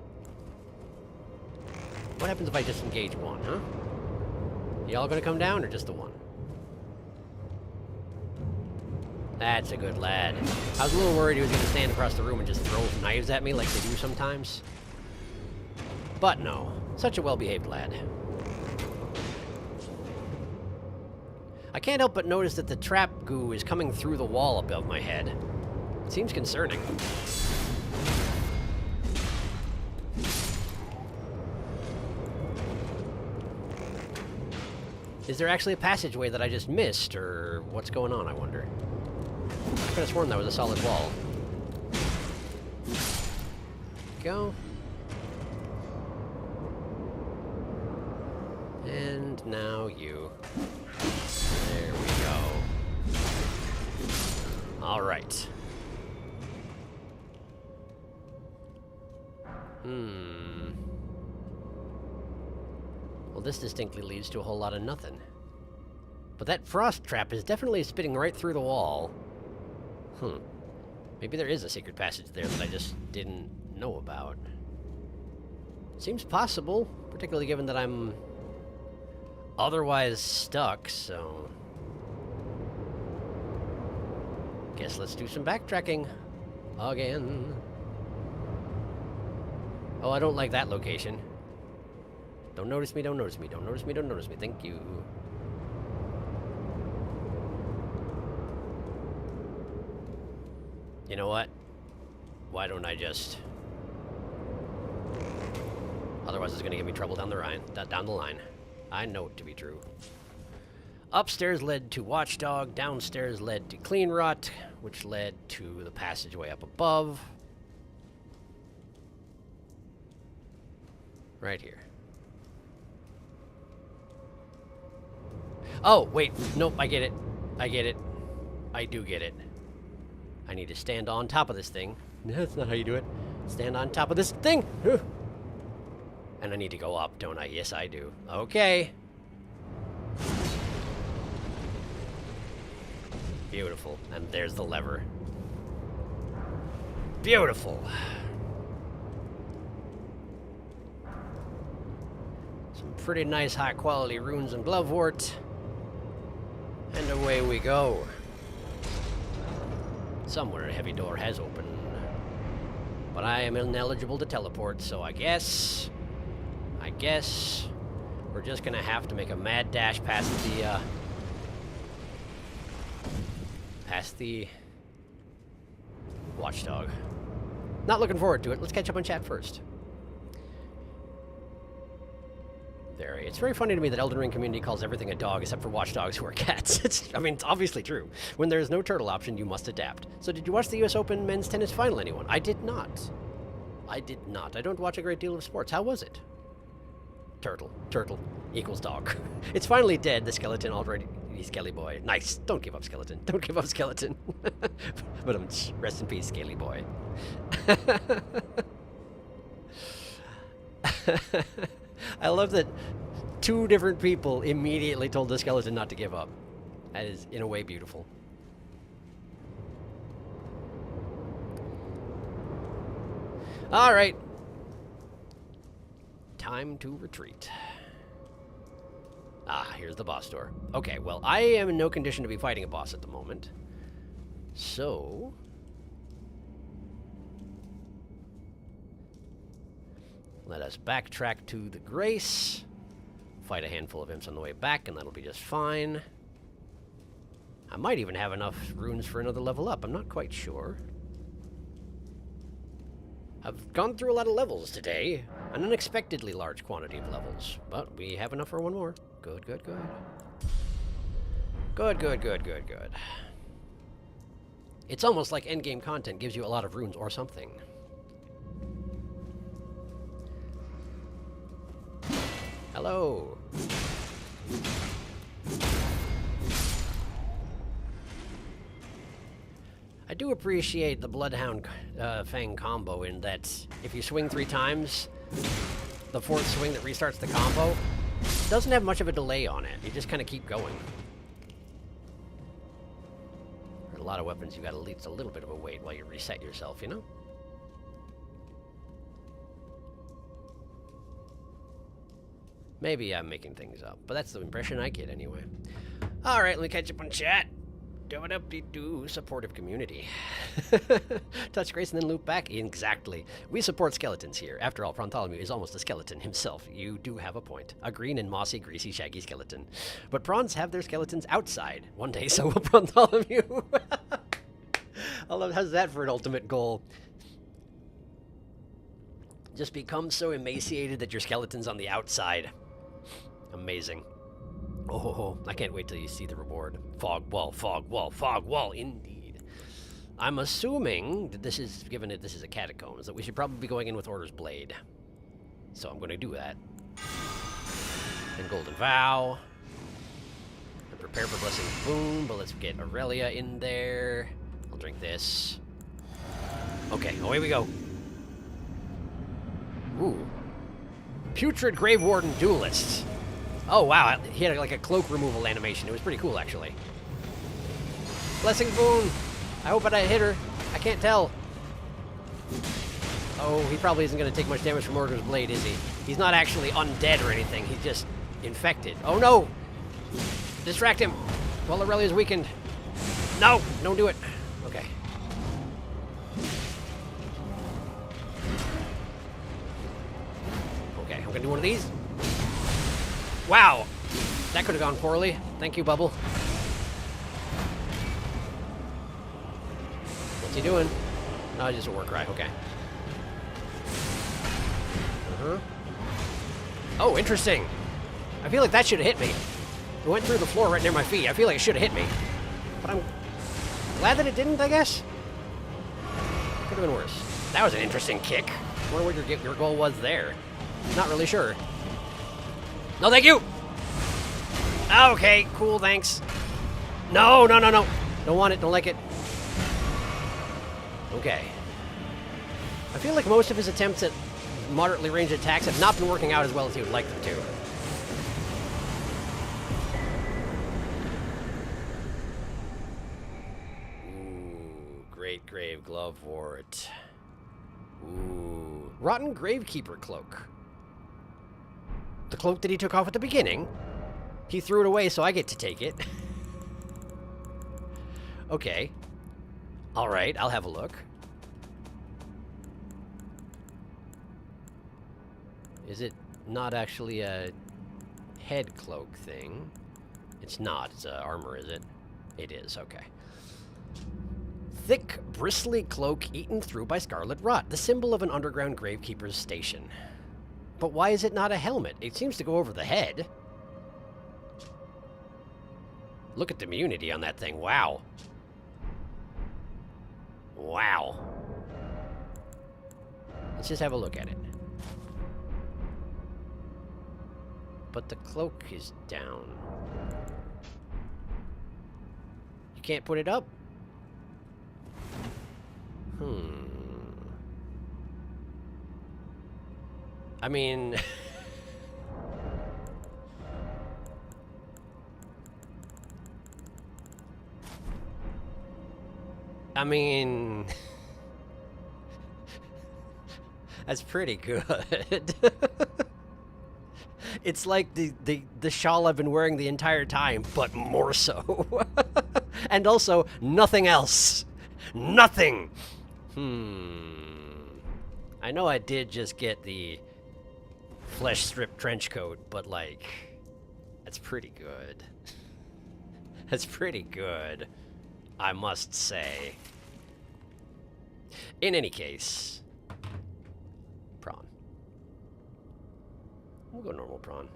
What happens if I just engage one, huh? Y'all gonna come down, or just the one? That's a good lad. I was a little worried he was gonna stand across the room and just throw knives at me like they do sometimes. But no. Such a well-behaved lad. I can't help but notice that the trap goo is coming through the wall above my head. It seems concerning. Is there actually a passageway that I just missed, or what's going on, I wonder? I could have sworn that was a solid wall. Go. And now you. There we go. Alright. Well, this distinctly leads to a whole lot of nothing. But that frost trap is definitely spitting right through the wall. Maybe there is a secret passage there that I just didn't know about. Seems possible, particularly given that I'm otherwise stuck, so... Guess let's do some backtracking. Again. Oh, I don't like that location. Don't notice me, don't notice me, don't notice me, don't notice me. Thank you. You know what? Why don't I just... Otherwise it's gonna give me trouble down the line. I know it to be true. Upstairs led to Watchdog, downstairs led to Clean Rot, which led to the passageway up above. Right here. Oh, wait. Nope, I get it. I get it. I do get it. I need to stand on top of this thing. That's not how you do it. Stand on top of this thing! And I need to go up, don't I? Yes, I do. Okay. Beautiful. And there's the lever. Beautiful. Some pretty nice high-quality runes and glovewort. And away we go. Somewhere a heavy door has opened. But I am ineligible to teleport, so I guess we're just gonna have to make a mad dash past the Watchdog. Not looking forward to it. Let's catch up on chat first. There, it's very funny to me that Elden Ring community calls everything a dog except for watchdogs who are cats. I mean, it's obviously true. When there is no turtle option, you must adapt. So did you watch the US Open men's tennis final, anyone? I did not. I did not. I don't watch a great deal of sports. How was it? Turtle. Turtle equals dog. It's finally dead, the skeleton already. Skelly boy. Nice. Don't give up, skeleton. Don't give up, skeleton. But rest in peace, Scaly boy. I love that 2 different people immediately told the skeleton not to give up. That is, in a way, beautiful. All right. Time to retreat. Ah, here's the boss door. Okay, well, I am in no condition to be fighting a boss at the moment. So... let us backtrack to the Grace. Fight a handful of imps on the way back, and that'll be just fine. I might even have enough runes for another level up. I'm not quite sure. I've gone through a lot of levels today. An unexpectedly large quantity of levels. But we have enough for one more. Good, good, good. Good, good, good, good, good. It's almost like endgame content gives you a lot of runes or something. Hello. I do appreciate the Bloodhound Fang combo in that if you swing 3 times, the 4th swing that restarts the combo doesn't have much of a delay on it. You just kind of keep going. For a lot of weapons, you got at least a little bit of a wait while you reset yourself, you know? Maybe I'm making things up, but that's the impression I get anyway. All right, let me catch up on chat. Do-a-dub-dee-doo, supportive community. Touch Grace and then loop back. Exactly. We support skeletons here. After all, Bartholomew is almost a skeleton himself. You do have a point. A green and mossy, greasy, shaggy skeleton. But prawns have their skeletons outside. One day, so will Bartholomew. I love, how's that for an ultimate goal? Just become so emaciated that your skeleton's on the outside. Amazing. Oh, I can't wait till you see the reward. Fog wall, fog wall, fog wall, indeed. I'm assuming that this is, given that this is a catacombs, that we should probably be going in with Order's Blade. So I'm going to do that. And Golden Vow. And prepare for Blessing Boon, but let's get Aurelia in there. I'll drink this. Okay, away we go. Ooh. Putrid Grave Warden Duelist. Oh, wow. He had like a cloak removal animation. It was pretty cool, actually. Blessing Boon. I hope I hit her. I can't tell. Oh, he probably isn't going to take much damage from Morgan's blade, is he? He's not actually undead or anything. He's just infected. Oh, no! Distract him while Aurelia's weakened. No! Don't do it. Okay. Okay, I'm going to do one of these. Wow! That could have gone poorly. Thank you, Bubble. What's he doing? No, it's just a war cry. Okay. Oh, interesting. I feel like that should have hit me. It went through the floor right near my feet. I feel like it should have hit me. But I'm glad that it didn't, I guess. Could have been worse. That was an interesting kick. I wonder what your goal was there. Not really sure. No, thank you! Okay, cool, thanks. No, no, no, no. Don't want it, don't like it. Okay. I feel like most of his attempts at moderately ranged attacks have not been working out as well as he would like them to. Ooh, Great Grave Glovewort. Ooh, Rotten Gravekeeper Cloak. The cloak that he took off at the beginning. He threw it away, so I get to take it. Okay. Alright, I'll have a look. Is it not actually a head cloak thing? It's not. It's armor, is it? It is, okay. Thick, bristly cloak eaten through by scarlet rot, the symbol of an underground gravekeeper's station. But why is it not a helmet? It seems to go over the head. Look at the immunity on that thing. Wow. Wow. Let's just have a look at it. But the cloak is down. You can't put it up? I mean... I mean... That's pretty good. It's like the shawl I've been wearing the entire time, but more so. And also, nothing else. Nothing! I know I did just get the flesh strip trench coat, but like, that's pretty good. That's pretty good, I must say. In any case, prawn. We'll go normal prawn.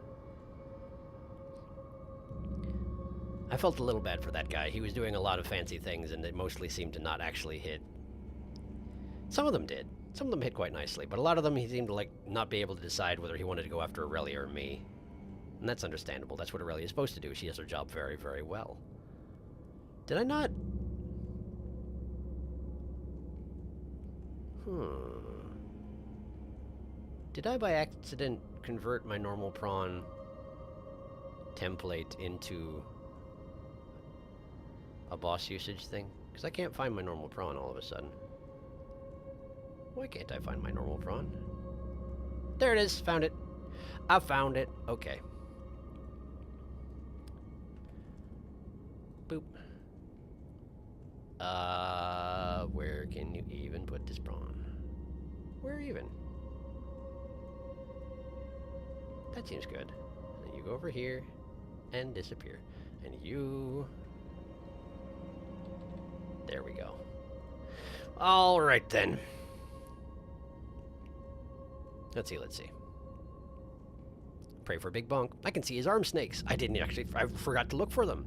I felt a little bad for that guy. He was doing a lot of fancy things, and it mostly seemed to not actually hit. Some of them did. Some of them hit quite nicely, but a lot of them he seemed to like not be able to decide whether he wanted to go after Aurelia or me. And that's understandable. That's what Aurelia is supposed to do. She does her job very, very well. Did I not? Did I by accident convert my normal prawn template into a boss usage thing? Because I can't find my normal prawn all of a sudden. Why can't I find my normal prawn? There it is. Found it. I found it. Okay. Boop. Where can you even put this prawn? Where even? That seems good. And you go over here and disappear. And you... There we go. All right, then. Let's see. Pray for Big Bonk. I can see his arm snakes. I didn't actually... I forgot to look for them.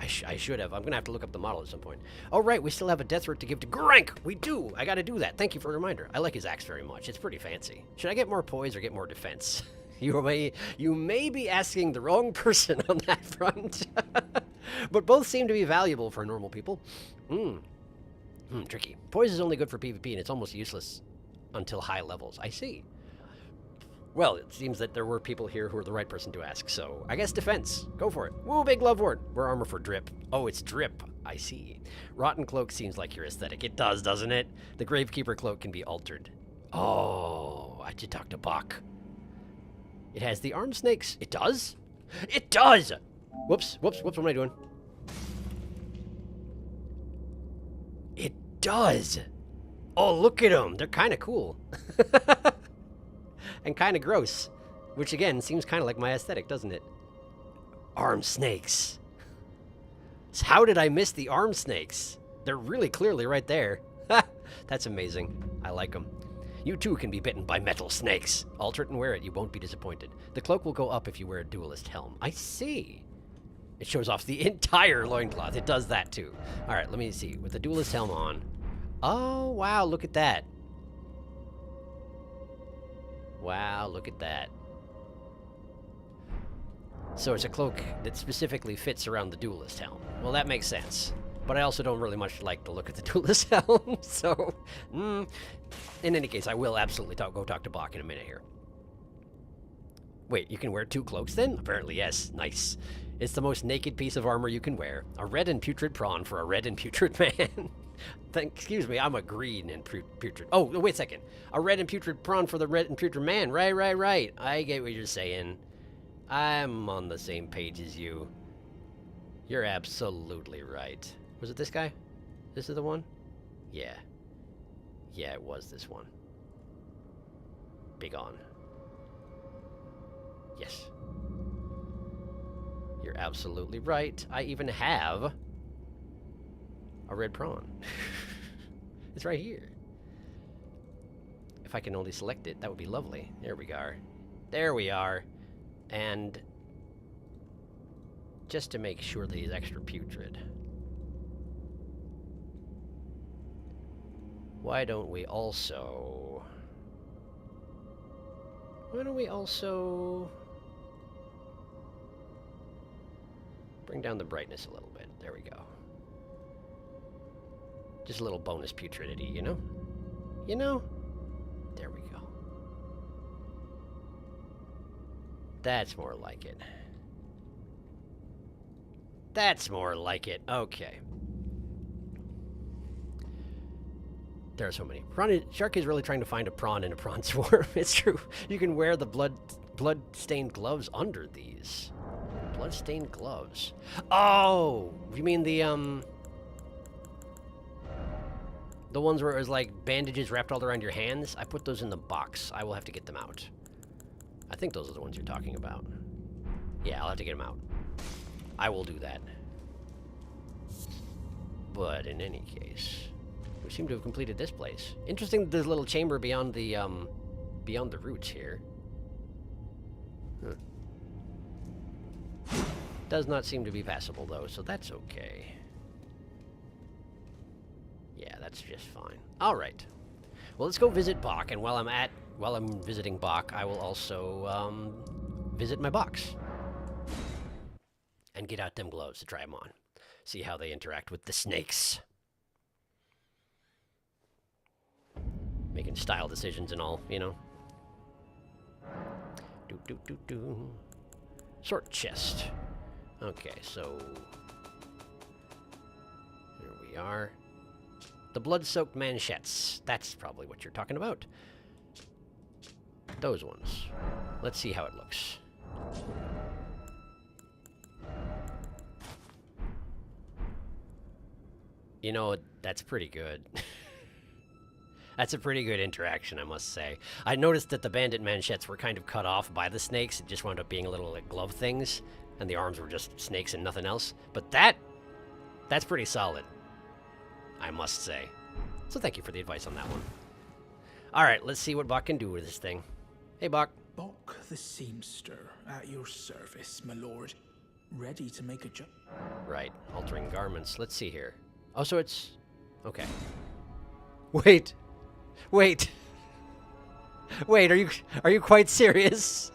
I should have. I'm going to have to look up the model at some point. Oh, right. We still have a death root to give to Crunk. We do. I got to do that. Thank you for the reminder. I like his axe very much. It's pretty fancy. Should I get more poise or get more defense? You may be asking the wrong person on that front. But both seem to be valuable for normal people. Tricky. Poise is only good for PvP, and it's almost useless until high levels. I see. Well, it seems that there were people here who were the right person to ask, so I guess defense. Go for it. Woo, big Glovewort. We're armor for drip. Oh, it's drip. I see. Rotten cloak seems like your aesthetic. It does, doesn't it? The Gravekeeper cloak can be altered. Oh, I should talk to Bach. It has the arm snakes. It does? It does! Whoops, whoops, whoops, what am I doing? It does! Oh, look at them! They're kind of cool. And kind of gross. Which, again, seems kind of like my aesthetic, doesn't it? Arm snakes. So how did I miss the arm snakes? They're really clearly right there. That's amazing. I like them. You too can be bitten by metal snakes. Alter it and wear it. You won't be disappointed. The cloak will go up if you wear a duelist helm. I see. It shows off the entire loincloth. It does that too. All right, let me see. With the duelist helm on. Oh, wow, look at that. Wow, look at that. So it's a cloak that specifically fits around the duelist helm. Well, that makes sense. But I also don't really much like the look of the duelist helm, so... in any case, I will absolutely go talk to Bach in a minute here. Wait, you can wear 2 cloaks then? Apparently, yes. Nice. It's the most naked piece of armor you can wear. A red and putrid prawn for a red and putrid man. Excuse me, I'm a green and putrid... Oh, wait a second. A red and putrid prawn for the red and putrid man. Right. I get what you're saying. I'm on the same page as you. You're absolutely right. Was it this guy? This is the one? Yeah. Yeah, it was this one. Big on. Yes. You're absolutely right. I even have a red prawn. It's right here. If I can only select it, that would be lovely. There we are. There we are. And just to make sure that he's extra putrid, why don't we also bring down the brightness a little bit? There we go. Just a little bonus putridity, you know? You know? There we go. That's more like it. That's more like it. Okay. There are so many. Shark is really trying to find a prawn in a prawn swarm. It's true. You can wear the blood-stained gloves under these. Blood-stained gloves. Oh! You mean the ones where it was like bandages wrapped all around your hands? I put those in the box. I will have to get them out. I think those are the ones you're talking about. Yeah, I'll have to get them out. I will do that. But in any case, we seem to have completed this place. Interesting that there's a little chamber beyond the roots here. Huh. Does not seem to be passable though, so that's okay. Yeah, that's just fine. All right. Well, let's go visit Bach, and while I'm visiting Bach, I will also visit my box and get out them gloves to try them on. See how they interact with the snakes. Making style decisions and all, you know. Sort chest. Okay, so here we are. The blood-soaked manchettes. That's probably what you're talking about. Those ones. Let's see how it looks. You know, that's pretty good. That's a pretty good interaction, I must say. I noticed that the bandit manchettes were kind of cut off by the snakes. It just wound up being a little like glove things, and the arms were just snakes and nothing else. But that's pretty solid, I must say. So thank you for the advice on that one. All right, let's see what Bach can do with this thing. Hey, Bach. Bach the seamster, at your service, my lord. Ready to make a jump. Right, altering garments. Let's see here. Oh, so it's... Okay. Wait. Wait. Wait, are you quite serious?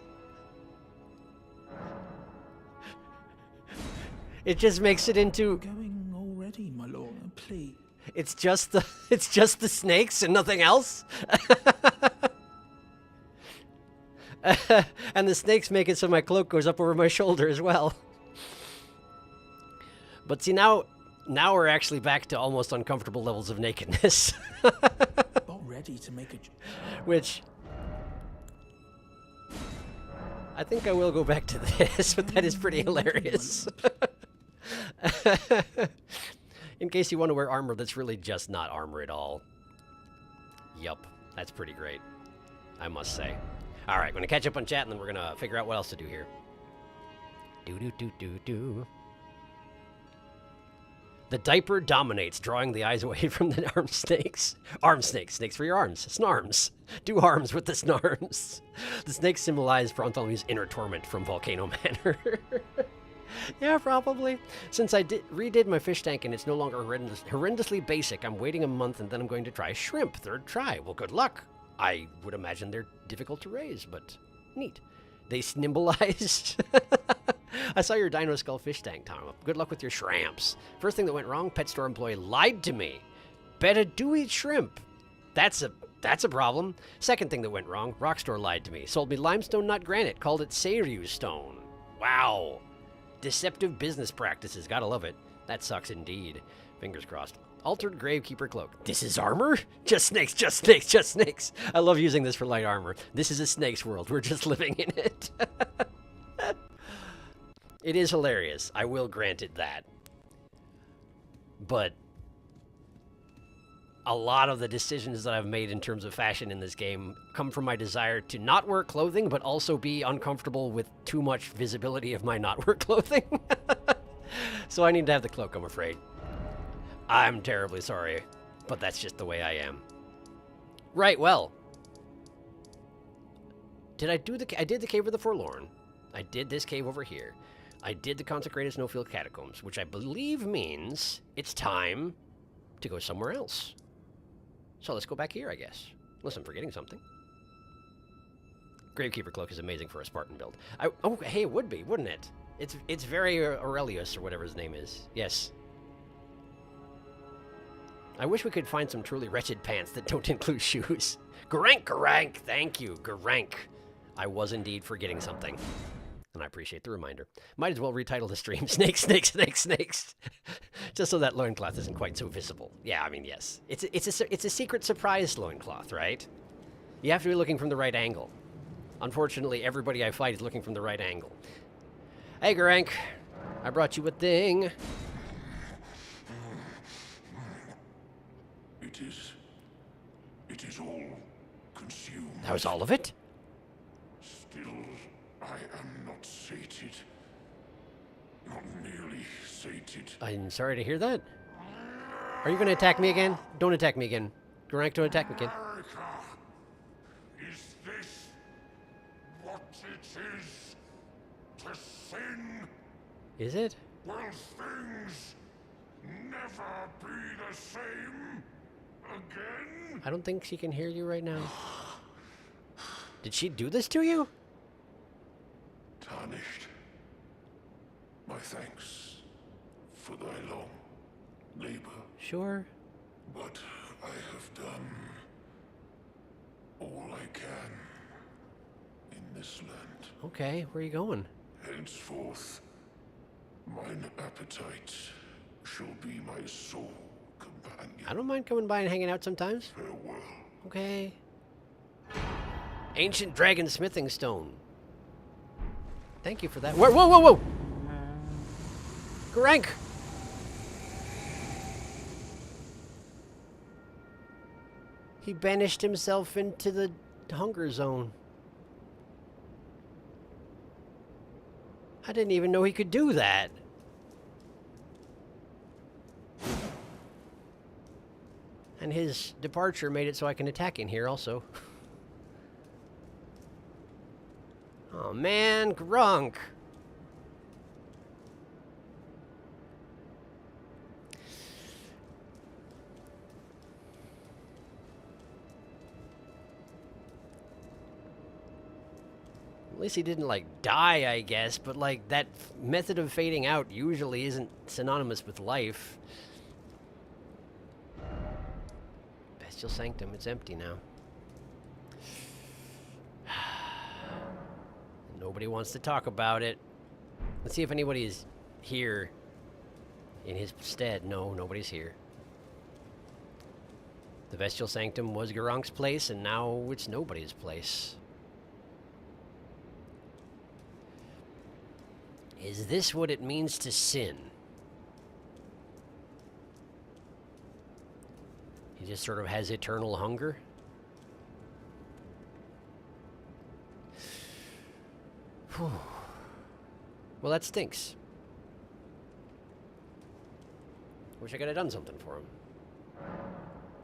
It just makes it into... Going already, my lord, please. It's just the snakes and nothing else? And the snakes make it so my cloak goes up over my shoulder as well. But see, now Now we're actually back to almost uncomfortable levels of nakedness. About ready to make a... Which... I think I will go back to this, but that is pretty hilarious. In case you want to wear armor that's really just not armor at all. Yup, that's pretty great, I must say. Alright, I'm gonna catch up on chat and then we're gonna figure out what else to do here. Do. The diaper dominates, drawing the eyes away from the arm snakes. Arm snakes. Snakes for your arms. Snarms. Do harms with the snarms. The snakes symbolize Bartholomew's inner torment from Volcano Manor. Yeah, probably. Since I redid my fish tank and it's no longer horrendously basic, I'm waiting a month and then I'm going to try shrimp. Third try. Well, good luck. I would imagine they're difficult to raise, but neat. They symbolize... I saw your Dino Skull fish tank, Tom. Good luck with your shrimps. First thing that went wrong, pet store employee lied to me. Betta do eat shrimp. That's a problem. Second thing that went wrong, rock store lied to me. Sold me limestone, not granite. Called it Seiryu stone. Wow. Deceptive business practices. Gotta love it. That sucks indeed. Fingers crossed. Altered Gravekeeper Cloak. This is armor? Just snakes, just snakes, just snakes. I love using this for light armor. This is a snake's world. We're just living in it. It is hilarious. I will grant it that. But a lot of the decisions that I've made in terms of fashion in this game come from my desire to not wear clothing, but also be uncomfortable with too much visibility of my not wear clothing. So I need to have the cloak, I'm afraid. I'm terribly sorry, but that's just the way I am. Right, well. I did the Cave of the Forlorn. I did this cave over here. I did the Consecrated Snowfield Catacombs, which I believe means it's time to go somewhere else. So let's go back here, I guess. Unless I'm forgetting something. Gravekeeper Cloak is amazing for a Spartan build. Oh, hey, it would be, wouldn't it? It's very Aurelius, or whatever his name is. Yes. I wish we could find some truly wretched pants that don't include shoes. Garank! Thank you, Garank. I was indeed forgetting something. And I appreciate the reminder. Might as well retitle the stream, Snakes, Snakes, Snakes, Snakes. Just so that loincloth isn't quite so visible. Yeah, I mean, yes. It's a secret surprise loincloth, right? You have to be looking from the right angle. Unfortunately, everybody I fight is looking from the right angle. Hey, Garank. I brought you a thing. It is all consumed. That was all of it? Still, I am not sated. Not nearly sated. I'm sorry to hear that. Are you going to attack me again? Don't attack me again. Garank, don't attack me again. America, is this what it is to sin? Is it? Will things never be the same again? I don't think she can hear you right now. Did she do this to you? Tarnished. My thanks for thy long labor. Sure. But I have done all I can in this land. Okay, where are you going? Henceforth, mine appetite shall be my sole companion. I don't mind coming by and hanging out sometimes. Farewell. Okay. Ancient Dragon Smithing Stone. Thank you for that. Whoa! Garank! He banished himself into the hunger zone. I didn't even know he could do that. And his departure made it so I can attack in here also. Oh man, Crunk. At least he didn't, like, die, I guess, but, like, that method of fading out usually isn't synonymous with life. Bestial Sanctum, it's empty now. Nobody wants to talk about it. Let's see if anybody is here in his stead. No, nobody's here. The Bestial Sanctum was Grunk's place, and now it's nobody's place. Is this what it means to sin? He just sort of has eternal hunger? Whew. Well, that stinks. Wish I could have done something for him.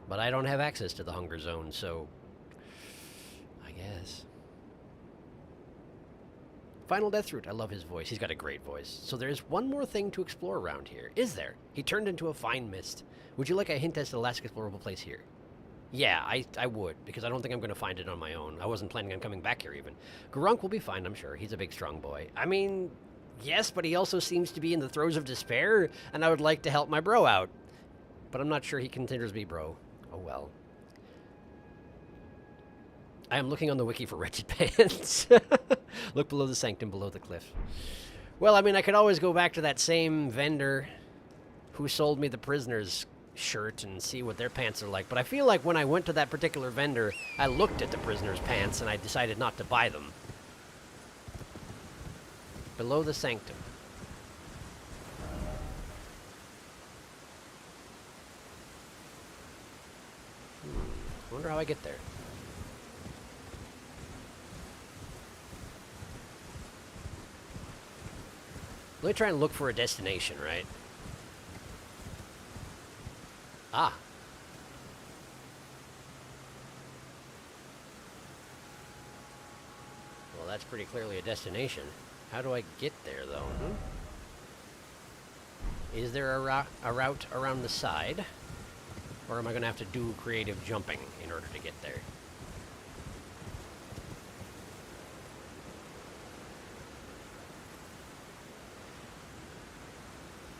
But I don't have access to the hunger zone, so I guess. Final Death Route. I love his voice. He's got a great voice. So there's one more thing to explore around here. Is there? He turned into a fine mist. Would you like a hint as to the last explorable place here? Yeah, I would, because I don't think I'm going to find it on my own. I wasn't planning on coming back here even. Grunk will be fine, I'm sure. He's a big, strong boy. I mean, yes, but he also seems to be in the throes of despair, and I would like to help my bro out. But I'm not sure he considers me bro. Oh well. I am looking on the wiki for wretched pants. Look below the sanctum, below the cliff. Well, I mean, I could always go back to that same vendor who sold me the prisoner's shirt and see what their pants are like. But I feel like when I went to that particular vendor, I looked at the prisoner's pants and I decided not to buy them. Below the sanctum. I wonder how I get there. Let me try and look for a destination, right? Ah. Well, that's pretty clearly a destination. How do I get there, though? Is there a route around the side? Or am I going to have to do creative jumping in order to get there?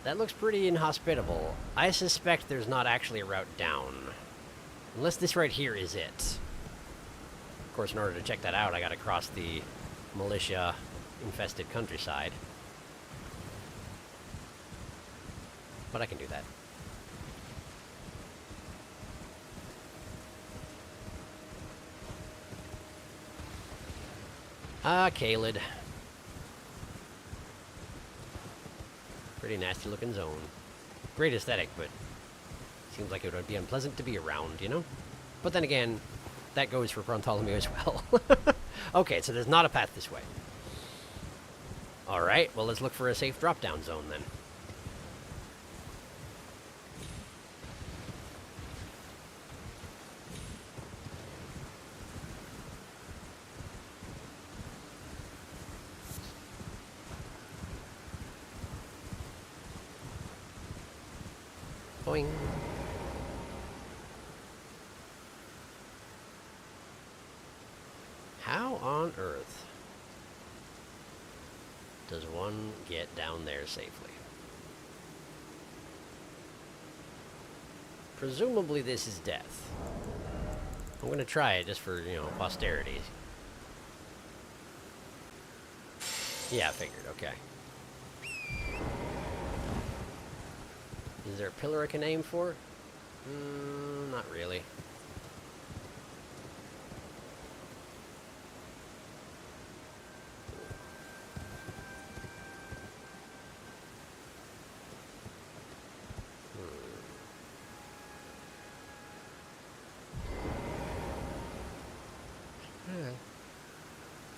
That looks pretty inhospitable. I suspect there's not actually a route down. Unless this right here is it. Of course, in order to check that out, I gotta cross the militia-infested countryside. But I can do that. Ah, Caelid. Pretty nasty looking zone. Great aesthetic, but seems like it would be unpleasant to be around, you know? But then again, that goes for Bartholomew as well. Okay, so there's not a path this way. Alright, well let's look for a safe drop-down zone then. Boing. How on earth does one get down there safely? Presumably this is death. I'm going to try it just for, you know, posterity. Yeah, I figured, okay. Is there a pillar I can aim for? Not really.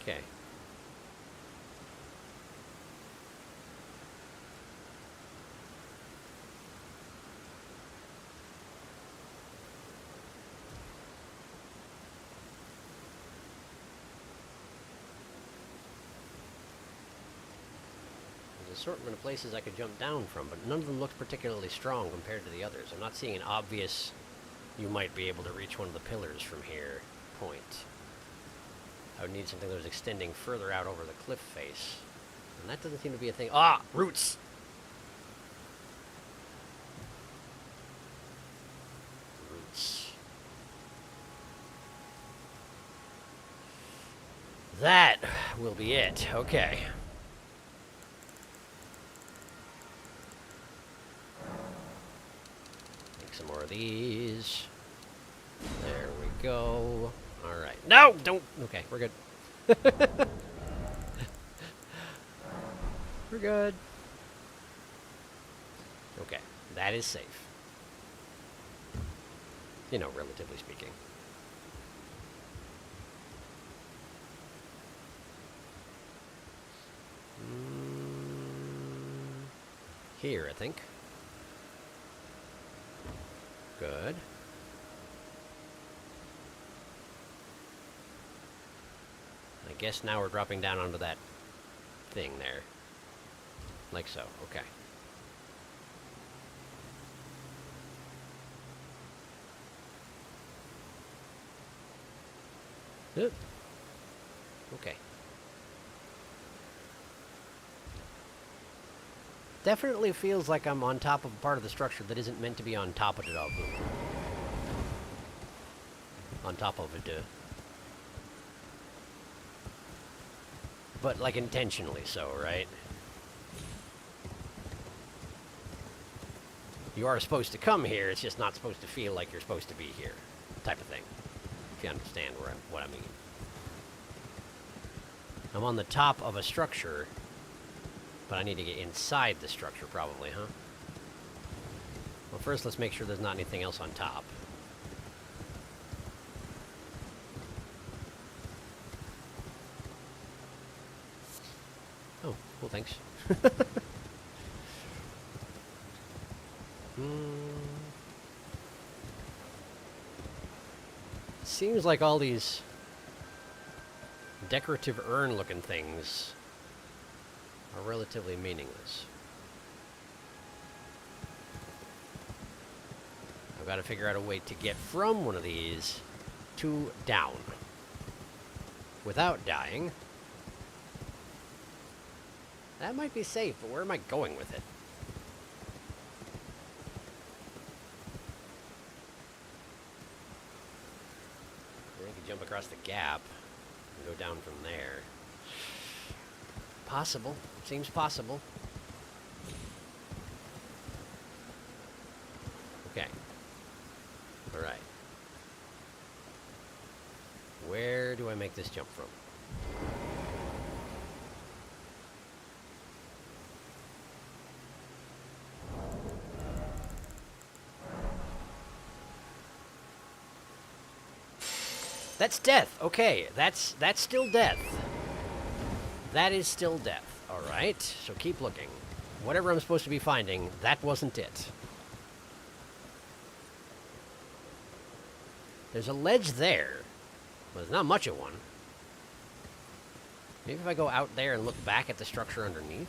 Okay. Assortment of places I could jump down from, but none of them looked particularly strong compared to the others. I'm not seeing an obvious, you might be able to reach one of the pillars from here, point. I would need something that was extending further out over the cliff face. And that doesn't seem to be a thing. Ah! Roots! Roots. That will be it. Okay. these. There we go. Alright. No! Don't! Okay, we're good. We're good. Okay, that is safe. You know, relatively speaking. Here, I think. Good. I guess now we're dropping down onto that thing there. Like so, okay. Okay. Definitely feels like I'm on top of a part of the structure that isn't meant to be on top of it. On top of it. But, like, intentionally so, right? You are supposed to come here, it's just not supposed to feel like you're supposed to be here. Type of thing. If you understand what I mean. I'm on the top of a structure, but I need to get inside the structure probably, huh? Well, first let's make sure there's not anything else on top. Oh, cool, thanks. Seems like all these decorative urn-looking things are relatively meaningless. I've got to figure out a way to get from one of these to down without dying. That might be safe, but where am I going with it? I could jump across the gap and go down from there. Possible. Seems possible. Okay. Alright. Where do I make this jump from? That's death. Okay, that's still death. That is still death. Alright, so keep looking. Whatever I'm supposed to be finding, that wasn't it. There's a ledge there, but there's not much of one. Maybe if I go out there and look back at the structure underneath?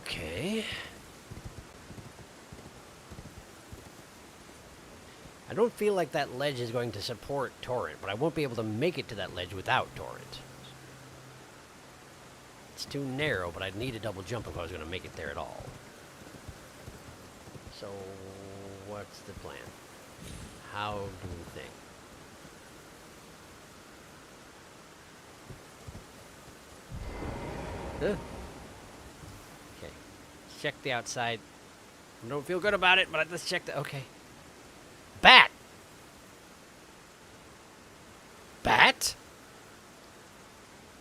Okay. I don't feel like that ledge is going to support torrent, but I won't be able to make it to that ledge without torrent. It's too narrow, but I'd need a double jump if I was going to make it there at all. So, what's the plan? How do we think? Huh? Okay. Let's check the outside. I don't feel good about it, but let's check the... Okay. Bat! Bat?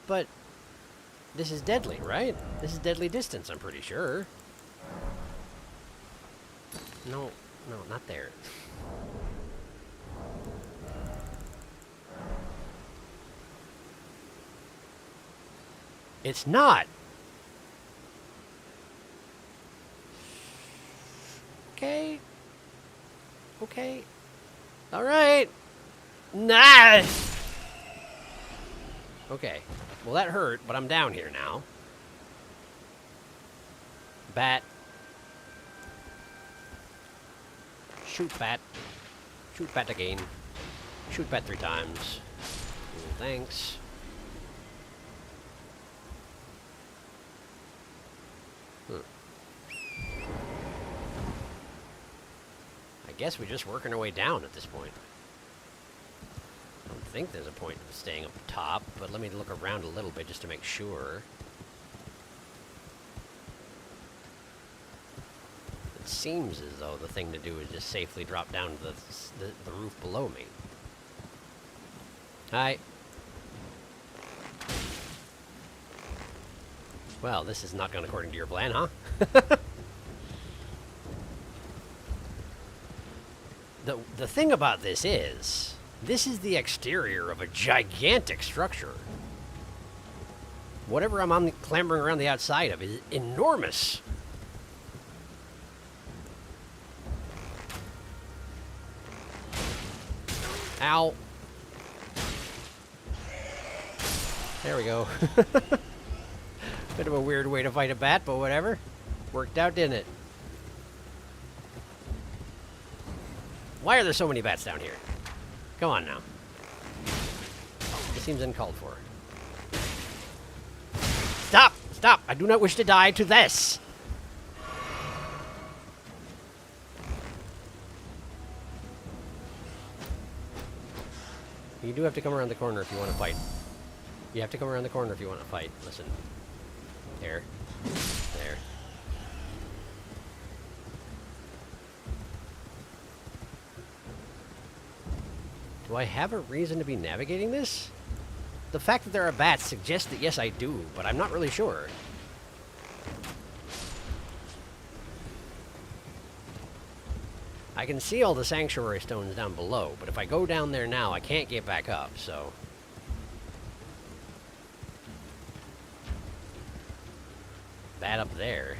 But... this is deadly, right? This is deadly distance, I'm pretty sure. No, not there. It's not. Okay. Okay. All right. Nah. Okay. Well, that hurt, but I'm down here now. Bat. Shoot bat. Shoot bat again. Shoot bat 3 times. Thanks. guess we're just working our way down at this point. I don't think there's a point of staying up top, but let me look around a little bit just to make sure. It seems as though the thing to do is just safely drop down to the roof below me. Hi. Well, this is not going according to your plan, huh? The thing about this is the exterior of a gigantic structure. Whatever I'm clambering around the outside of is enormous. Ow. There we go. Bit of a weird way to fight a bat, but whatever. Worked out, didn't it? Why are there so many bats down here? Come on now. This seems uncalled for. Stop! Stop! I do not wish to die to this! You do have to come around the corner if you want to fight. You have to come around the corner if you want to fight. Listen. There. There. Do I have a reason to be navigating this? The fact that there are bats suggests that yes, I do, but I'm not really sure. I can see all the sanctuary stones down below, but if I go down there now, I can't get back up, so... That up there.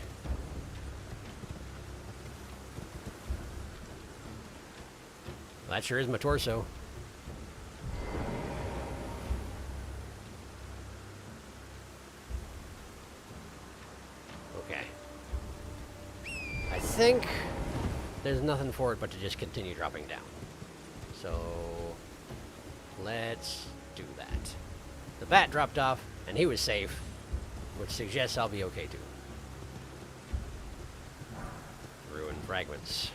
Well, that sure is my torso. Okay. I think there's nothing for it but to just continue dropping down. So, let's do that. The bat dropped off, and he was safe, which suggests I'll be okay too. Ruined fragments.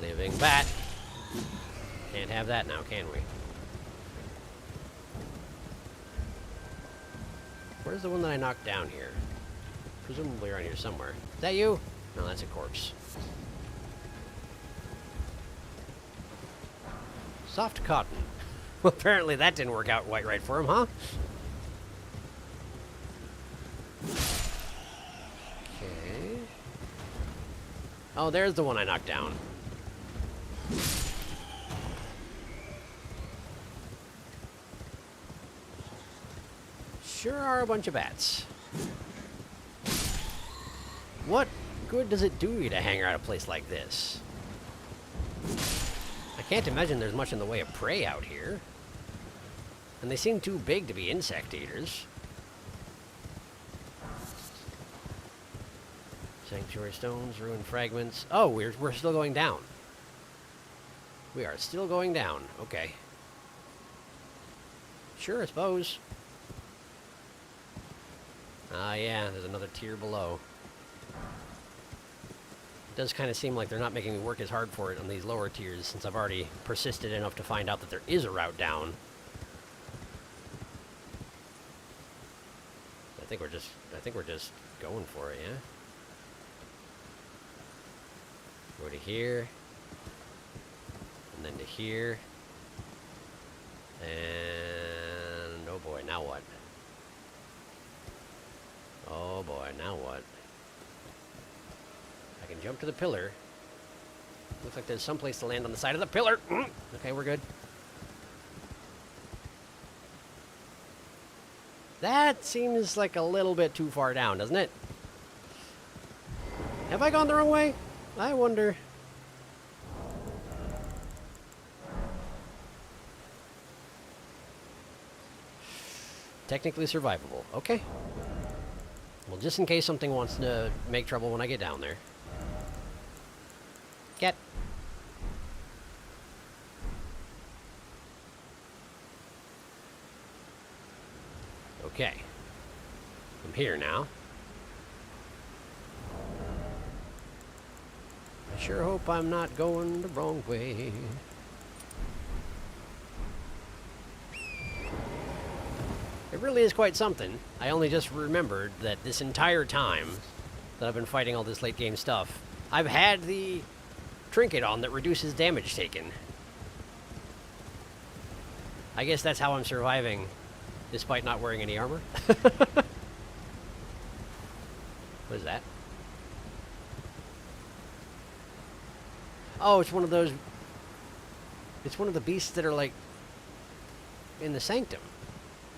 Living bat. Can't have that now, can we? Where's the one that I knocked down here? Presumably around here somewhere. Is that you? No, that's a corpse. Soft cotton. Well, apparently that didn't work out quite right for him, huh? Okay. Oh, there's the one I knocked down. Sure are a bunch of bats. What good does it do you to hang around a place like this? I can't imagine there's much in the way of prey out here. And they seem too big to be insect eaters. Sanctuary stones, ruined fragments. Oh, we're still going down. We are still going down. Okay. Sure, I suppose. Ah, yeah, there's another tier below. It does kind of seem like they're not making me work as hard for it on these lower tiers, since I've already persisted enough to find out that there is a route down. I think we're just going for it, yeah? Go to here. And then to here. And oh boy, now what? Oh boy, now what? I can jump to the pillar. Looks like there's some place to land on the side of the pillar. Okay, we're good. That seems like a little bit too far down, doesn't it? Have I gone the wrong way? I wonder. Technically survivable. Okay. Well, just in case something wants to make trouble when I get down there. Get. Okay. I'm here now. Sure hope I'm not going the wrong way. It really is quite something. I only just remembered that this entire time that I've been fighting all this late game stuff, I've had the trinket on that reduces damage taken. I guess that's how I'm surviving, despite not wearing any armor. What is that? Oh, it's one of those... It's one of the beasts that are, like, in the Sanctum.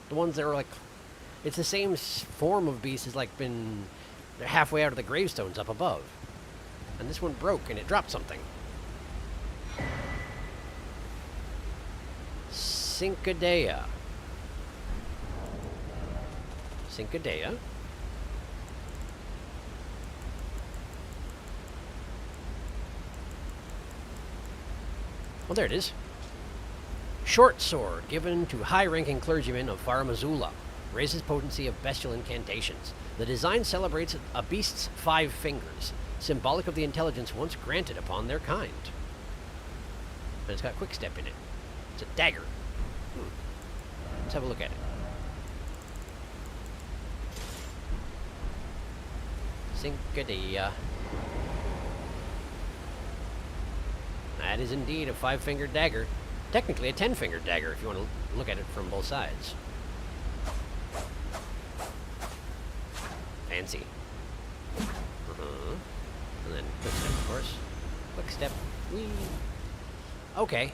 The ones that are, like... It's the same form of beast as, like, been... They're halfway out of the gravestones up above. And this one broke, and it dropped something. Cincadea. Cincadea. Oh, there it is. Short sword given to high-ranking clergymen of Faramazula. Raises potency of bestial incantations. The design celebrates a beast's 5 fingers, symbolic of the intelligence once granted upon their kind. And it's got quick step in it. It's a dagger. Let's have a look at it. Cincadea. That is indeed a 5-fingered dagger. Technically a 10-fingered dagger if you want to look at it from both sides. Fancy. And then quick step, of course. Quick step. Whee. Okay.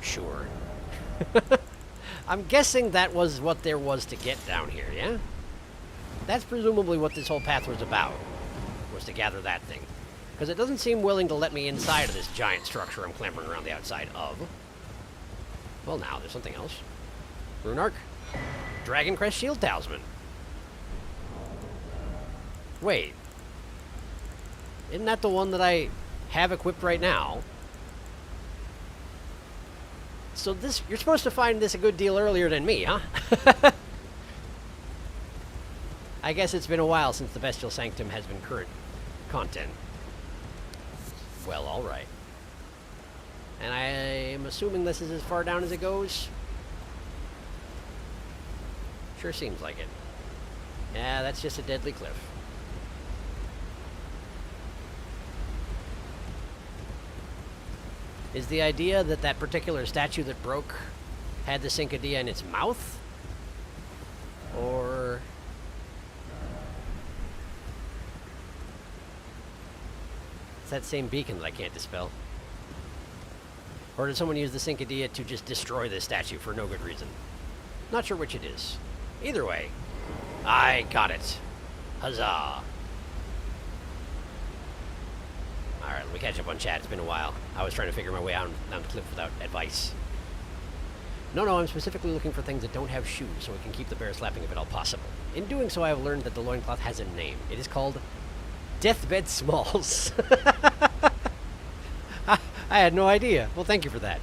Sure. I'm guessing that was what there was to get down here, yeah? That's presumably what this whole path was about, was to gather that thing. Because it doesn't seem willing to let me inside of this giant structure I'm clambering around the outside of. Well, now, there's something else. Rune Arc. Dragon Crest Shield Talisman. Wait. Isn't that the one that I have equipped right now? So this, you're supposed to find this a good deal earlier than me, huh? I guess it's been a while since the Bestial Sanctum has been current content. Well, alright. And I am assuming this is as far down as it goes? Sure seems like it. Yeah, that's just a deadly cliff. Is the idea that that particular statue that broke had the Cincadea in its mouth? Or... it's that same beacon that I can't dispel. Or did someone use the Cincadea to just destroy this statue for no good reason? Not sure which it is. Either way, I got it. Huzzah. Alright, let me catch up on chat. It's been a while. I was trying to figure my way out down the cliff without advice. No, I'm specifically looking for things that don't have shoes so we can keep the bear slapping if at all possible. In doing so, I have learned that the loincloth has a name. It is called Deathbed Smalls. I had no idea. Well, thank you for that.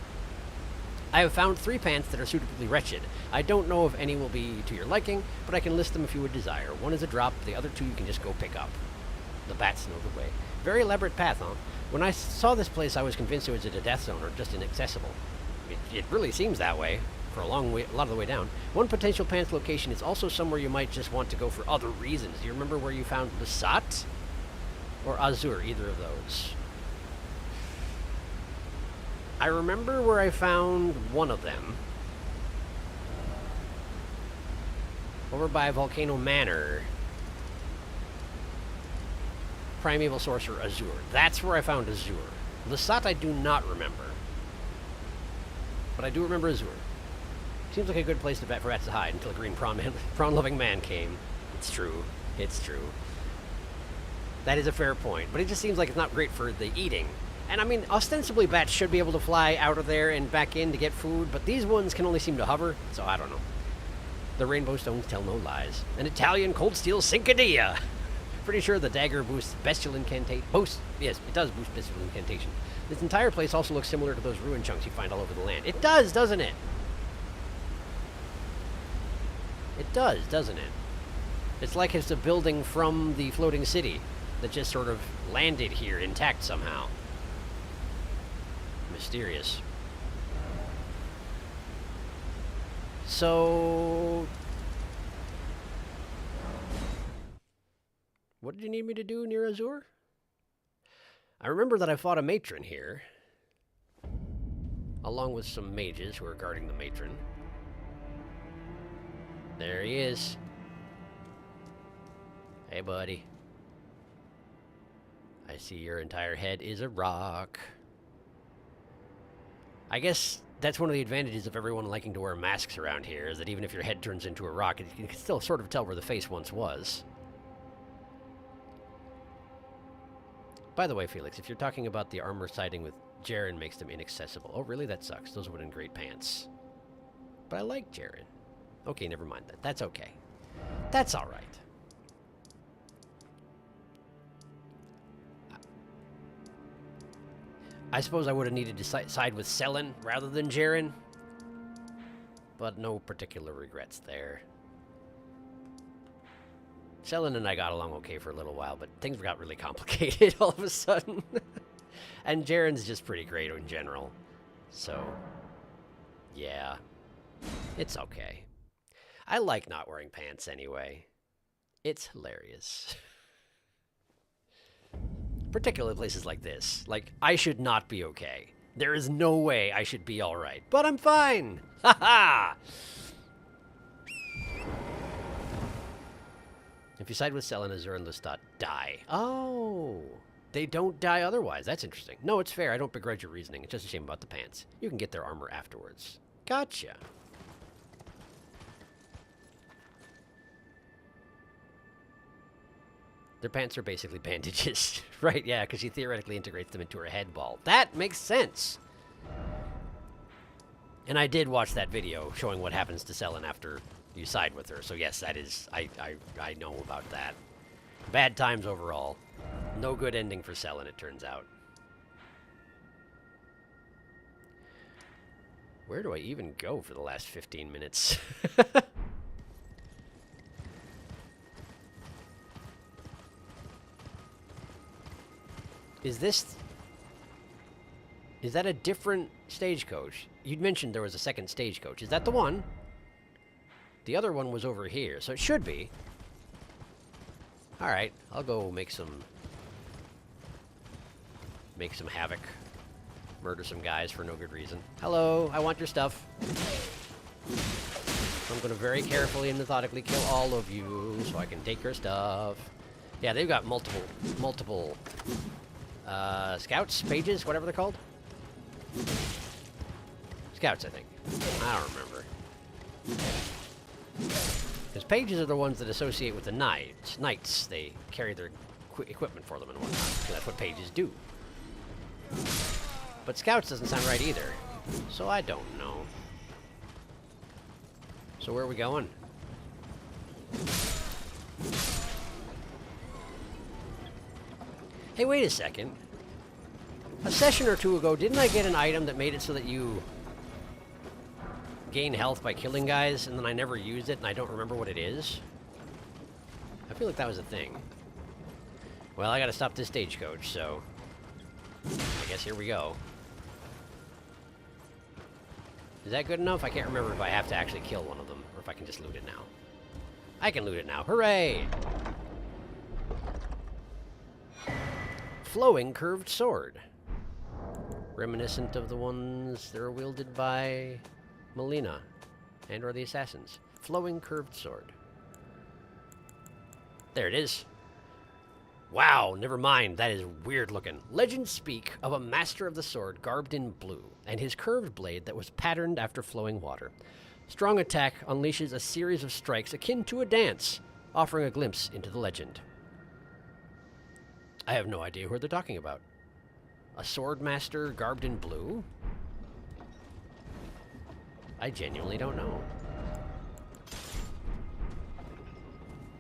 I have found 3 pants that are suitably wretched. I don't know if any will be to your liking, but I can list them if you would desire. One is a drop, the other 2 you can just go pick up. The bats know the way. Very elaborate path, huh? When I saw this place, I was convinced it was a death zone or just inaccessible. It really seems that way for a lot of the way down. One potential pants location is also somewhere you might just want to go for other reasons. Do you remember where you found Lasat? Or Azur, either of those? I remember where I found one of them. Over by Volcano Manor. Primeval Sorcerer Azur. That's where I found Azur. Lasat I do not remember. But I do remember Azur. Seems like a good place for bats to hide until a green prawn-loving man came. It's true. It's true. That is a fair point. But it just seems like it's not great for the eating. And I mean, ostensibly bats should be able to fly out of there and back in to get food, but these ones can only seem to hover, so I don't know. The rainbow stones tell no lies. An Italian cold steel Cincadea! Pretty sure the dagger boosts bestial incantation. Yes, it does boost bestial incantation. This entire place also looks similar to those ruin chunks you find all over the land. It does, doesn't it? It does, doesn't it? It's like it's a building from the floating city that just sort of landed here intact somehow. Mysterious. So... what did you need me to do near Azure? I remember that I fought a matron here, along with some mages who are guarding the matron. There he is. Hey, buddy. I see your entire head is a rock. I guess that's one of the advantages of everyone liking to wear masks around here, is that even if your head turns into a rock, you can still sort of tell where the face once was. By the way, Felix, if you're talking about the armor siding with Jaren makes them inaccessible. Oh, really? That sucks. Those would have been great pants. But I like Jaren. Okay, never mind that. That's okay. That's all right. I suppose I would have needed to side with Selen rather than Jaren. But no particular regrets there. Selen and I got along okay for a little while, but things got really complicated all of a sudden. And Jaren's just pretty great in general. So, yeah. It's okay. I like not wearing pants anyway. It's hilarious. Particularly places like this. Like, I should not be okay. There is no way I should be alright. But I'm fine! Ha ha! If you side with Selen, Azure, and Lestat, die. Oh! They don't die otherwise. That's interesting. No, it's fair. I don't begrudge your reasoning. It's just a shame about the pants. You can get their armor afterwards. Gotcha. Their pants are basically bandages. Right, yeah, because she theoretically integrates them into her head ball. That makes sense! And I did watch that video showing what happens to Selen after you side with her. So yes, that is... I know about that. Bad times overall. No good ending for Selen, it turns out. Where do I even go for the last 15 minutes? Is that a different stagecoach? You'd mentioned there was a second stagecoach. Is that the one? The other one was over here, so it should be. Alright, I'll go make some havoc. Murder some guys for no good reason. Hello, I want your stuff. I'm gonna very carefully and methodically kill all of you so I can take your stuff. Yeah, they've got multiple scouts, pages, whatever they're called. Scouts, I think. I don't remember. Because pages are the ones that associate with the knights. Knights, they carry their equipment for them and whatnot. So that's what pages do. But scouts doesn't sound right either. So I don't know. So where are we going? Hey, wait a second. A session or two ago, didn't I get an item that made it so that you gain health by killing guys, and then I never used it, and I don't remember what it is? I feel like that was a thing. Well, I gotta stop this stagecoach, so I guess here we go. Is that good enough? I can't remember if I have to actually kill one of them, or if I can just loot it now. I can loot it now. Hooray! Flowing curved sword. Reminiscent of the ones that are wielded by Melina and or the assassins. Flowing curved sword. There it is. Wow, never mind. That is weird looking. Legends speak of a master of the sword garbed in blue, and his curved blade that was patterned after flowing water. Strong attack unleashes a series of strikes akin to a dance, offering a glimpse into the legend. I have no idea who they're talking about. A sword master garbed in blue? I genuinely don't know.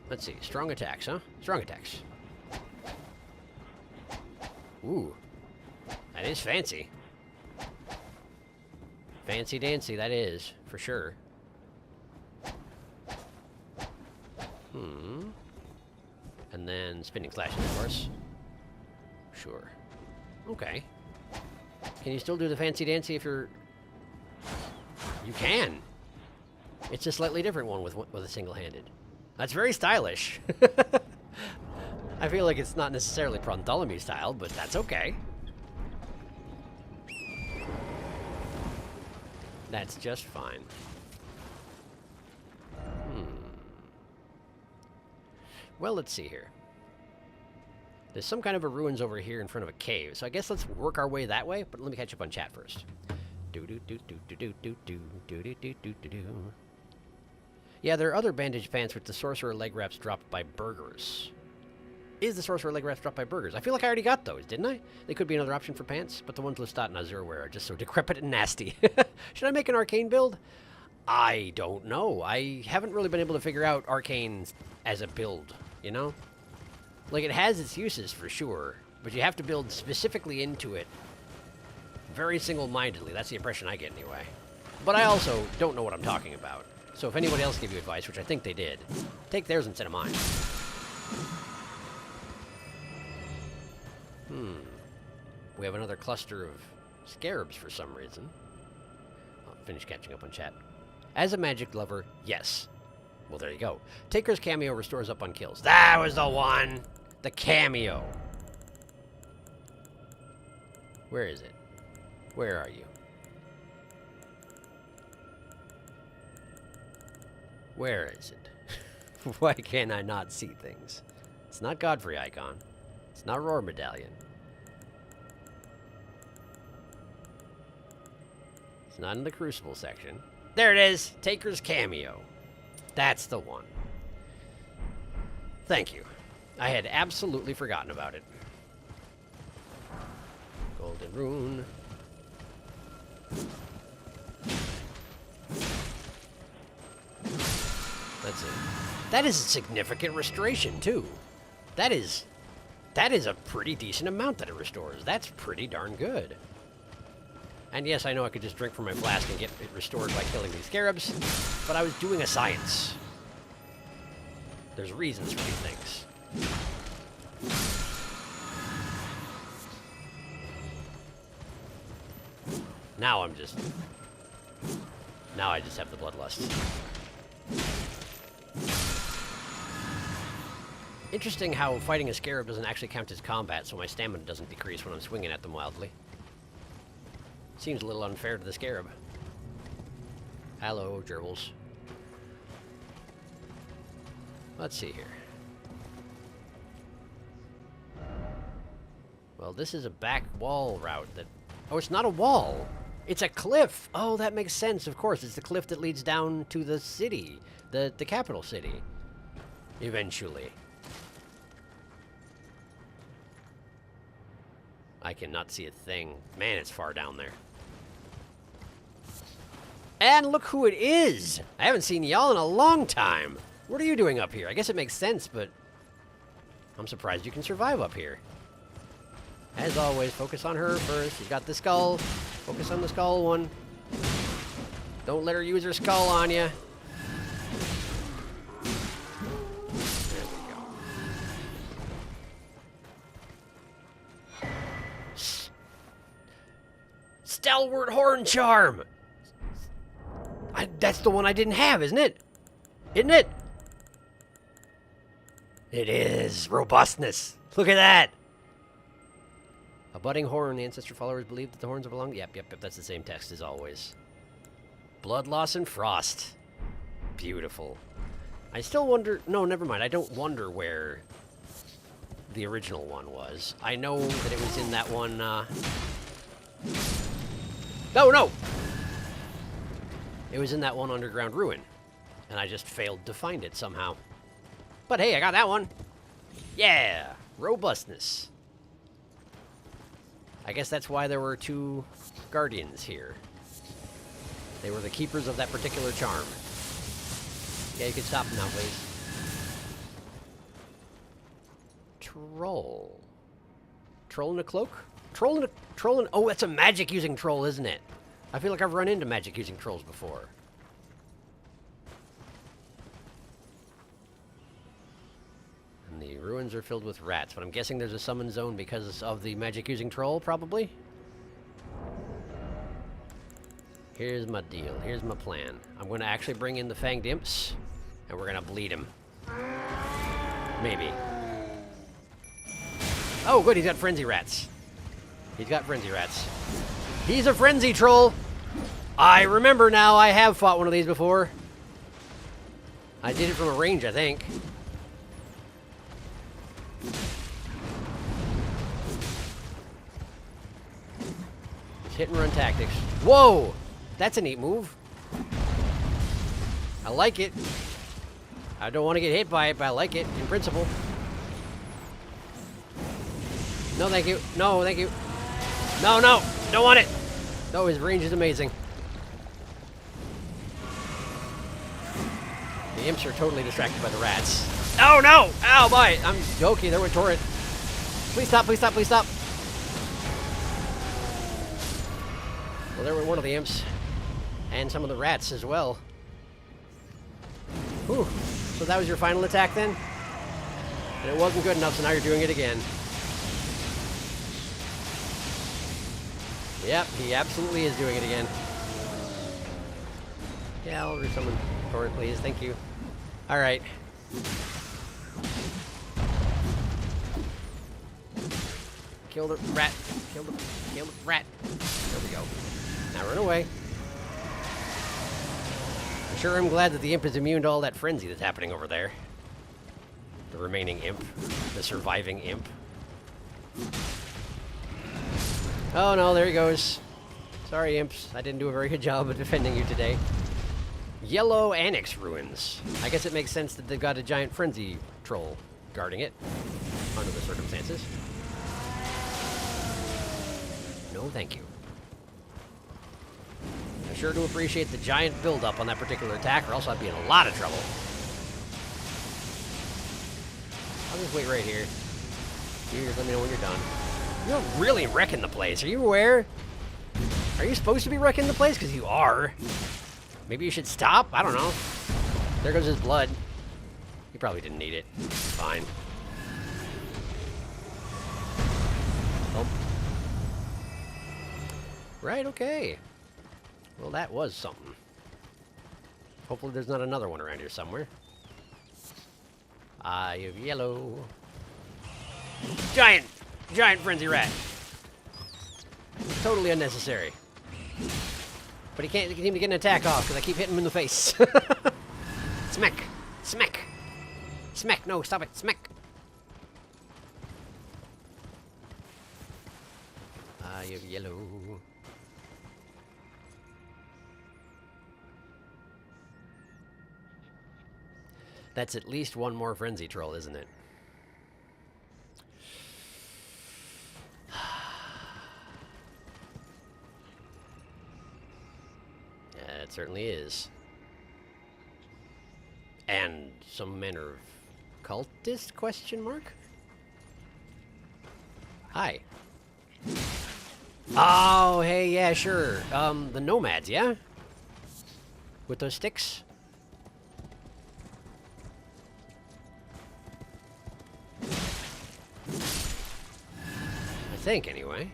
Let's see. Strong attacks, huh? Strong attacks. Ooh. That is fancy. Fancy dancy, that is, for sure. And then spinning slashes, of course. Sure. Okay. Can you still do the fancy dancy if you're... You can. It's a slightly different one with a single-handed. That's very stylish. I feel like it's not necessarily Bartholomew style, but that's okay. That's just fine. Well, let's see here. There's some kind of a ruins over here in front of a cave, so I guess let's work our way that way, but let me catch up on chat first. Yeah, there are other bandage pants with the sorcerer leg wraps dropped by burgers. Is the sorcerer leg wraps dropped by burgers? I feel like I already got those, didn't I? They could be another option for pants, but the ones Lestat and Azur wear are just so decrepit and nasty. Should I make an arcane build? I don't know. I haven't really been able to figure out arcane as a build, you know? Like, it has its uses for sure, but you have to build specifically into it very single-mindedly. That's the impression I get anyway. But I also don't know what I'm talking about. So if anybody else gave you advice, which I think they did, take theirs instead of mine. We have another cluster of scarabs for some reason. I'll finish catching up on chat. As a magic lover, yes. Well, there you go. Taker's cameo restores up on kills. That was the one! The cameo. Where is it? Where are you? Where is it? Why can't I not see things? It's not Godfrey icon. It's not Roar Medallion. It's not in the Crucible section. There it is! Taker's cameo. That's the one. Thank you. I had absolutely forgotten about it. Golden rune. That's it. That is a significant restoration, too. That is a pretty decent amount that it restores. That's pretty darn good. And yes, I know I could just drink from my flask and get it restored by killing these scarabs, but I was doing a science. There's reasons for these things. Now I just have the bloodlust. Interesting how fighting a scarab doesn't actually count as combat, so my stamina doesn't decrease when I'm swinging at them wildly. Seems a little unfair to the scarab. Hello, gerbils. Let's see here. Well, this is a back wall route that... Oh, it's not a wall! It's a cliff! Oh, that makes sense, of course. It's the cliff that leads down to the city. The capital city. Eventually. I cannot see a thing. Man, it's far down there. And look who it is! I haven't seen y'all in a long time. What are you doing up here? I guess it makes sense, but I'm surprised you can survive up here. As always, focus on her first. You got the skull. Focus on the skull one. Don't let her use her skull on you. There we go. Stalwart Horn Charm! That's the one I didn't have, isn't it? Isn't it? It is. Robustness. Look at that. A budding horn. The ancestor followers believe that the horns belong. Yep. That's the same text as always. Blood loss and frost. Beautiful. I still wonder... No, never mind. I don't wonder where the original one was. I know that it was in that one... No! It was in that one underground ruin. And I just failed to find it somehow. But hey, I got that one. Yeah! Robustness. I guess that's why there were two guardians here. They were the keepers of that particular charm. Yeah, you can stop now, please. Troll. Troll in a cloak? Troll in... Oh, that's a magic-using troll, isn't it? I feel like I've run into magic-using trolls before. And the ruins are filled with rats, but I'm guessing there's a summon zone because of the magic-using troll, probably? Here's my deal. Here's my plan. I'm going to actually bring in the fanged imps, and we're going to bleed him. Maybe. Oh, good. He's got frenzy rats. He's got frenzy rats. He's a frenzy troll. I remember now. I have fought one of these before. I did it from a range, I think. It's hit and run tactics. Whoa! That's a neat move. I like it. I don't want to get hit by it, but I like it in principle. No, thank you. No, thank you. No, no! Don't want it! No, his range is amazing. The imps are totally distracted by the rats. Oh, no! Ow, my! I'm joking. There went Torrent. Please stop, please stop, please stop. Well, there went one of the imps. And some of the rats as well. Whew. So that was your final attack then? And it wasn't good enough, so now you're doing it again. Yep, he absolutely is doing it again. Yeah, I'll resummon Torrent, please. Thank you. Alright. Kill the rat. Kill the rat. There we go. Now run away. I sure am glad that the imp is immune to all that frenzy that's happening over there. The remaining imp. The surviving imp. Oh no, there he goes. Sorry, imps. I didn't do a very good job of defending you today. Yellow Annex Ruins. I guess it makes sense that they've got a giant frenzy troll guarding it, under the circumstances. No, thank you. I sure do appreciate the giant build-up on that particular attack, or else I'd be in a lot of trouble. I'll just wait right here. You just let me know when you're done. You're really wrecking the place. Are you aware? Are you supposed to be wrecking the place? Because you are. Maybe you should stop? I don't know. There goes his blood. He probably didn't need it. Fine. Oh. Right, okay. Well, that was something. Hopefully there's not another one around here somewhere. Eye of yellow. Giant frenzy rat. Totally unnecessary. But he can't seem to get an attack off because I keep hitting him in the face. Smack! Smack! Smack! No, stop it! Smack! Eye of yellow. That's at least one more frenzy troll, isn't it? Yeah, it certainly is. And some manner of cultist, question mark? Hi. Oh, hey, yeah, sure. The nomads, yeah? With those sticks? I think, anyway.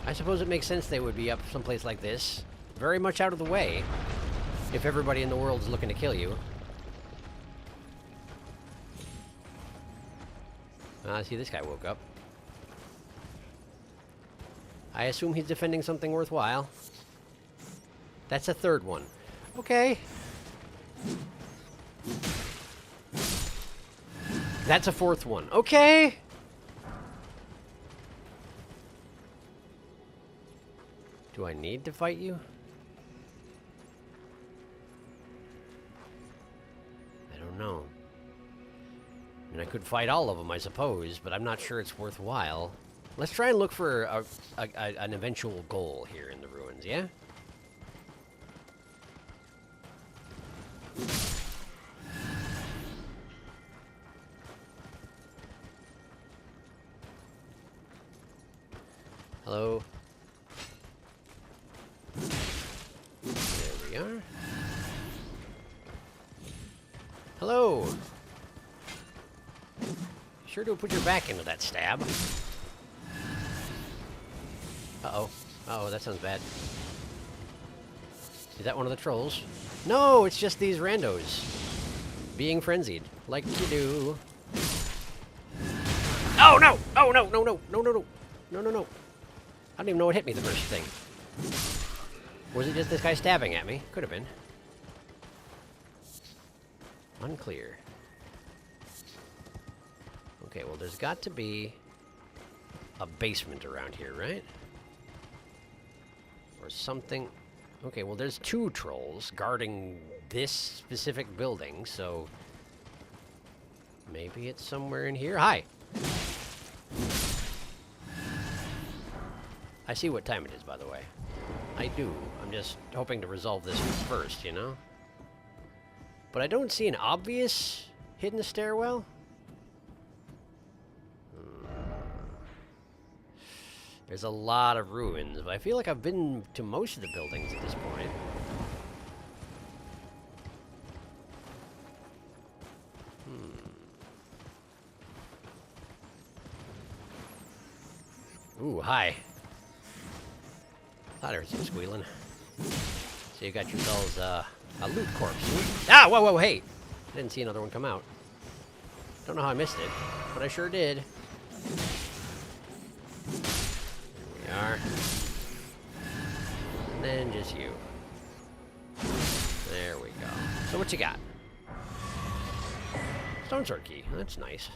I suppose it makes sense they would be up someplace like this. Very much out of the way. If everybody in the world is looking to kill you. I see this guy woke up. I assume he's defending something worthwhile. That's a third one. Okay. That's a fourth one. Okay. Do I need to fight you? I don't know. I mean, I could fight all of them, I suppose, but I'm not sure it's worthwhile. Let's try and look for an eventual goal here in the ruins, yeah? Hello? There we are. Hello! Sure do put your back into that stab. Uh-oh. Uh-oh, that sounds bad. Is that one of the trolls? No, it's just these randos. Being frenzied. Like you do. Oh, no! Oh, no, no, no, no, no, no. No, no, no. I don't even know what hit me the first thing. Was it just this guy stabbing at me? Could have been. Unclear. Okay, well, there's got to be a basement around here, right? Or something. Okay, well, there's 2 trolls guarding this specific building, so maybe it's somewhere in here. Hi! I see what time it is, by the way. I do. I'm just hoping to resolve this first, you know? But I don't see an obvious hidden stairwell. There's a lot of ruins, but I feel like I've been to most of the buildings at this point. Ooh, hi. Thought I heard some squealing. So you got yourselves a loot corpse. Ah, whoa, whoa, hey! I didn't see another one come out. Don't know how I missed it, but I sure did. There we are. And then just you. There we go. So what you got? Stone sword key. That's nice.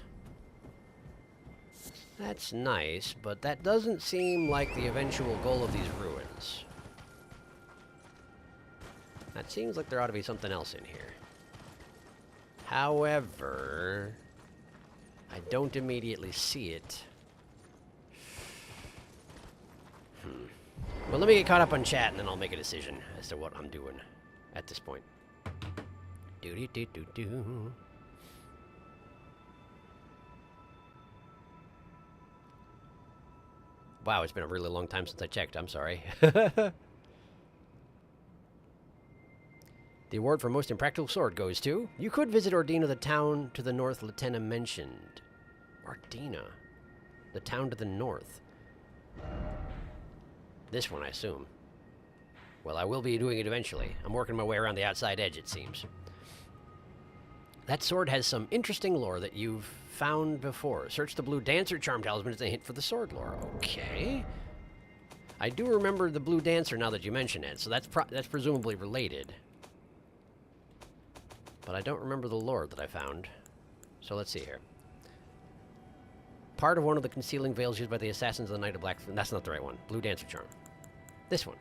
That's nice, but that doesn't seem like the eventual goal of these ruins. That seems like there ought to be something else in here. However, I don't immediately see it. Well, let me get caught up on chat, and then I'll make a decision as to what I'm doing at this point. Do-do-do-do-do. Wow, it's been a really long time since I checked. I'm sorry. The award for most impractical sword goes to... You could visit Ordina, the town to the north Latenna mentioned. Ordina. The town to the north. This one, I assume. Well, I will be doing it eventually. I'm working my way around the outside edge, it seems. That sword has some interesting lore that you've found before. Search the blue dancer charm talisman as a hint for the sword lore. Okay. I do remember the blue dancer now that you mention it, so that's presumably related. But I don't remember the lore that I found. So let's see here. Part of one of the concealing veils used by the assassins of the Knight of Black... That's not the right one. Blue dancer charm. This one.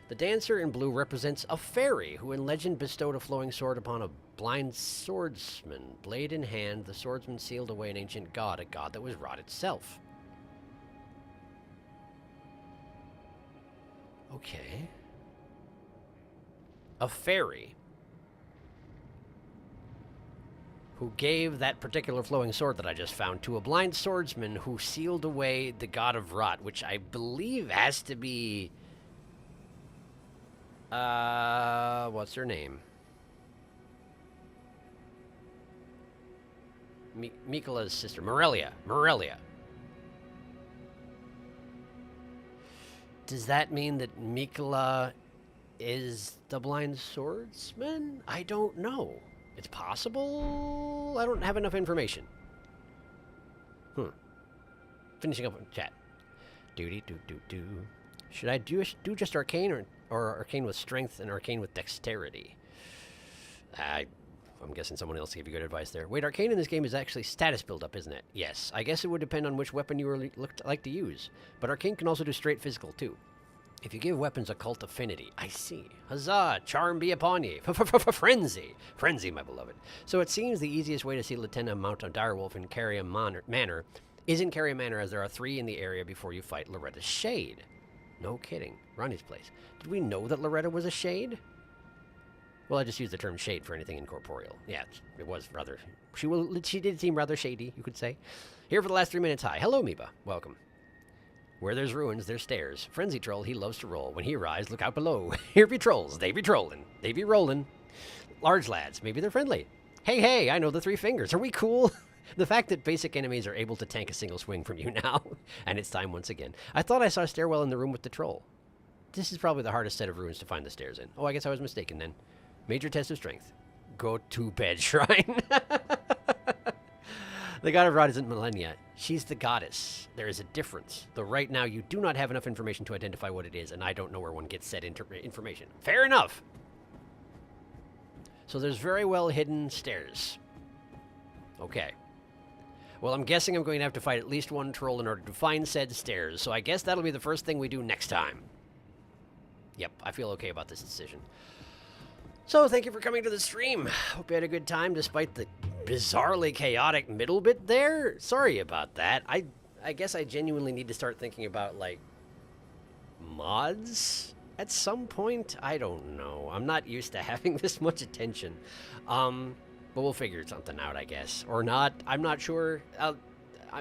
The dancer in blue represents a fairy who in legend bestowed a flowing sword upon a blind swordsman. Blade in hand, the swordsman sealed away an ancient god, a god that was rot itself. Okay. A fairy who gave that particular flowing sword that I just found to a blind swordsman who sealed away the god of rot, which I believe has to be... what's her name? Miquella's sister. Morelia. Morelia. Does that mean that Miquella is the blind swordsman? I don't know. It's possible. I don't have enough information. Finishing up on chat. Do. Should I do just arcane or arcane with strength and arcane with dexterity? I'm guessing someone else gave you good advice there. Wait, arcane in this game is actually status build-up, isn't it? Yes. I guess it would depend on which weapon you like to use. But arcane can also do straight physical, too. If you give weapons occult affinity. I see. Huzzah! Charm be upon ye. Frenzy! Frenzy, my beloved. So it seems the easiest way to see Latenna mount a direwolf in Carrier Manor is in Carrier Manor, as there are 3 in the area before you fight Loretta's Shade. No kidding. Ronnie's place. Did we know that Loretta was a shade? Well, I just used the term shade for anything incorporeal. Yeah, it was rather... She did seem rather shady, you could say. Here for the last 3 minutes. Hi. Hello, Meba. Welcome. Where there's ruins, there's stairs. Frenzy troll, he loves to roll. When he arrives, look out below. Here be trolls. They be trolling. They be rolling. Large lads. Maybe they're friendly. Hey, I know the 3 fingers. Are we cool? The fact that basic enemies are able to tank a single swing from you now. And it's time once again. I thought I saw a stairwell in the room with the troll. This is probably the hardest set of ruins to find the stairs in. Oh, I guess I was mistaken then. Major test of strength. Go to bed, shrine. The god of Rod isn't Millennia. She's the goddess. There is a difference. Though right now you do not have enough information to identify what it is, and I don't know where one gets said information. Fair enough. So there's very well hidden stairs. Okay. Well, I'm guessing I'm going to have to fight at least one troll in order to find said stairs, so I guess that'll be the first thing we do next time. Yep, I feel okay about this decision. So, thank you for coming to the stream. Hope you had a good time despite the bizarrely chaotic middle bit there. Sorry about that. I guess I genuinely need to start thinking about, like, mods at some point. I don't know. I'm not used to having this much attention. But we'll figure something out, I guess. Or not. I'm not sure.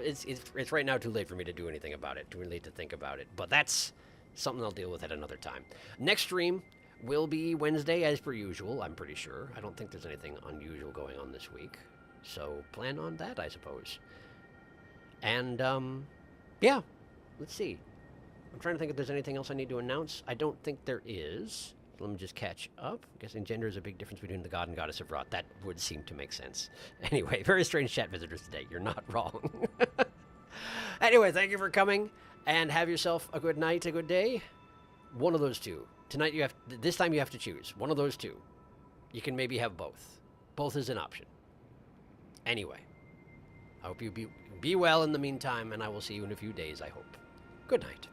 It's right now too late for me to do anything about it. Too late to think about it. But that's something I'll deal with at another time. Next stream will be Wednesday as per usual, I'm pretty sure. I don't think there's anything unusual going on this week. So plan on that, I suppose. And, yeah. Let's see. I'm trying to think if there's anything else I need to announce. I don't think there is. Let me just catch up. I'm guessing gender is a big difference between the god and goddess of Rot. That would seem to make sense. Anyway, very strange chat visitors today. You're not wrong. Anyway, thank you for coming. And have yourself a good night, a good day. One of those two. Tonight you have, this time you have to choose. One of those two. You can maybe have both. Both is an option. Anyway, I hope you be well in the meantime, and I will see you in a few days, I hope. Good night.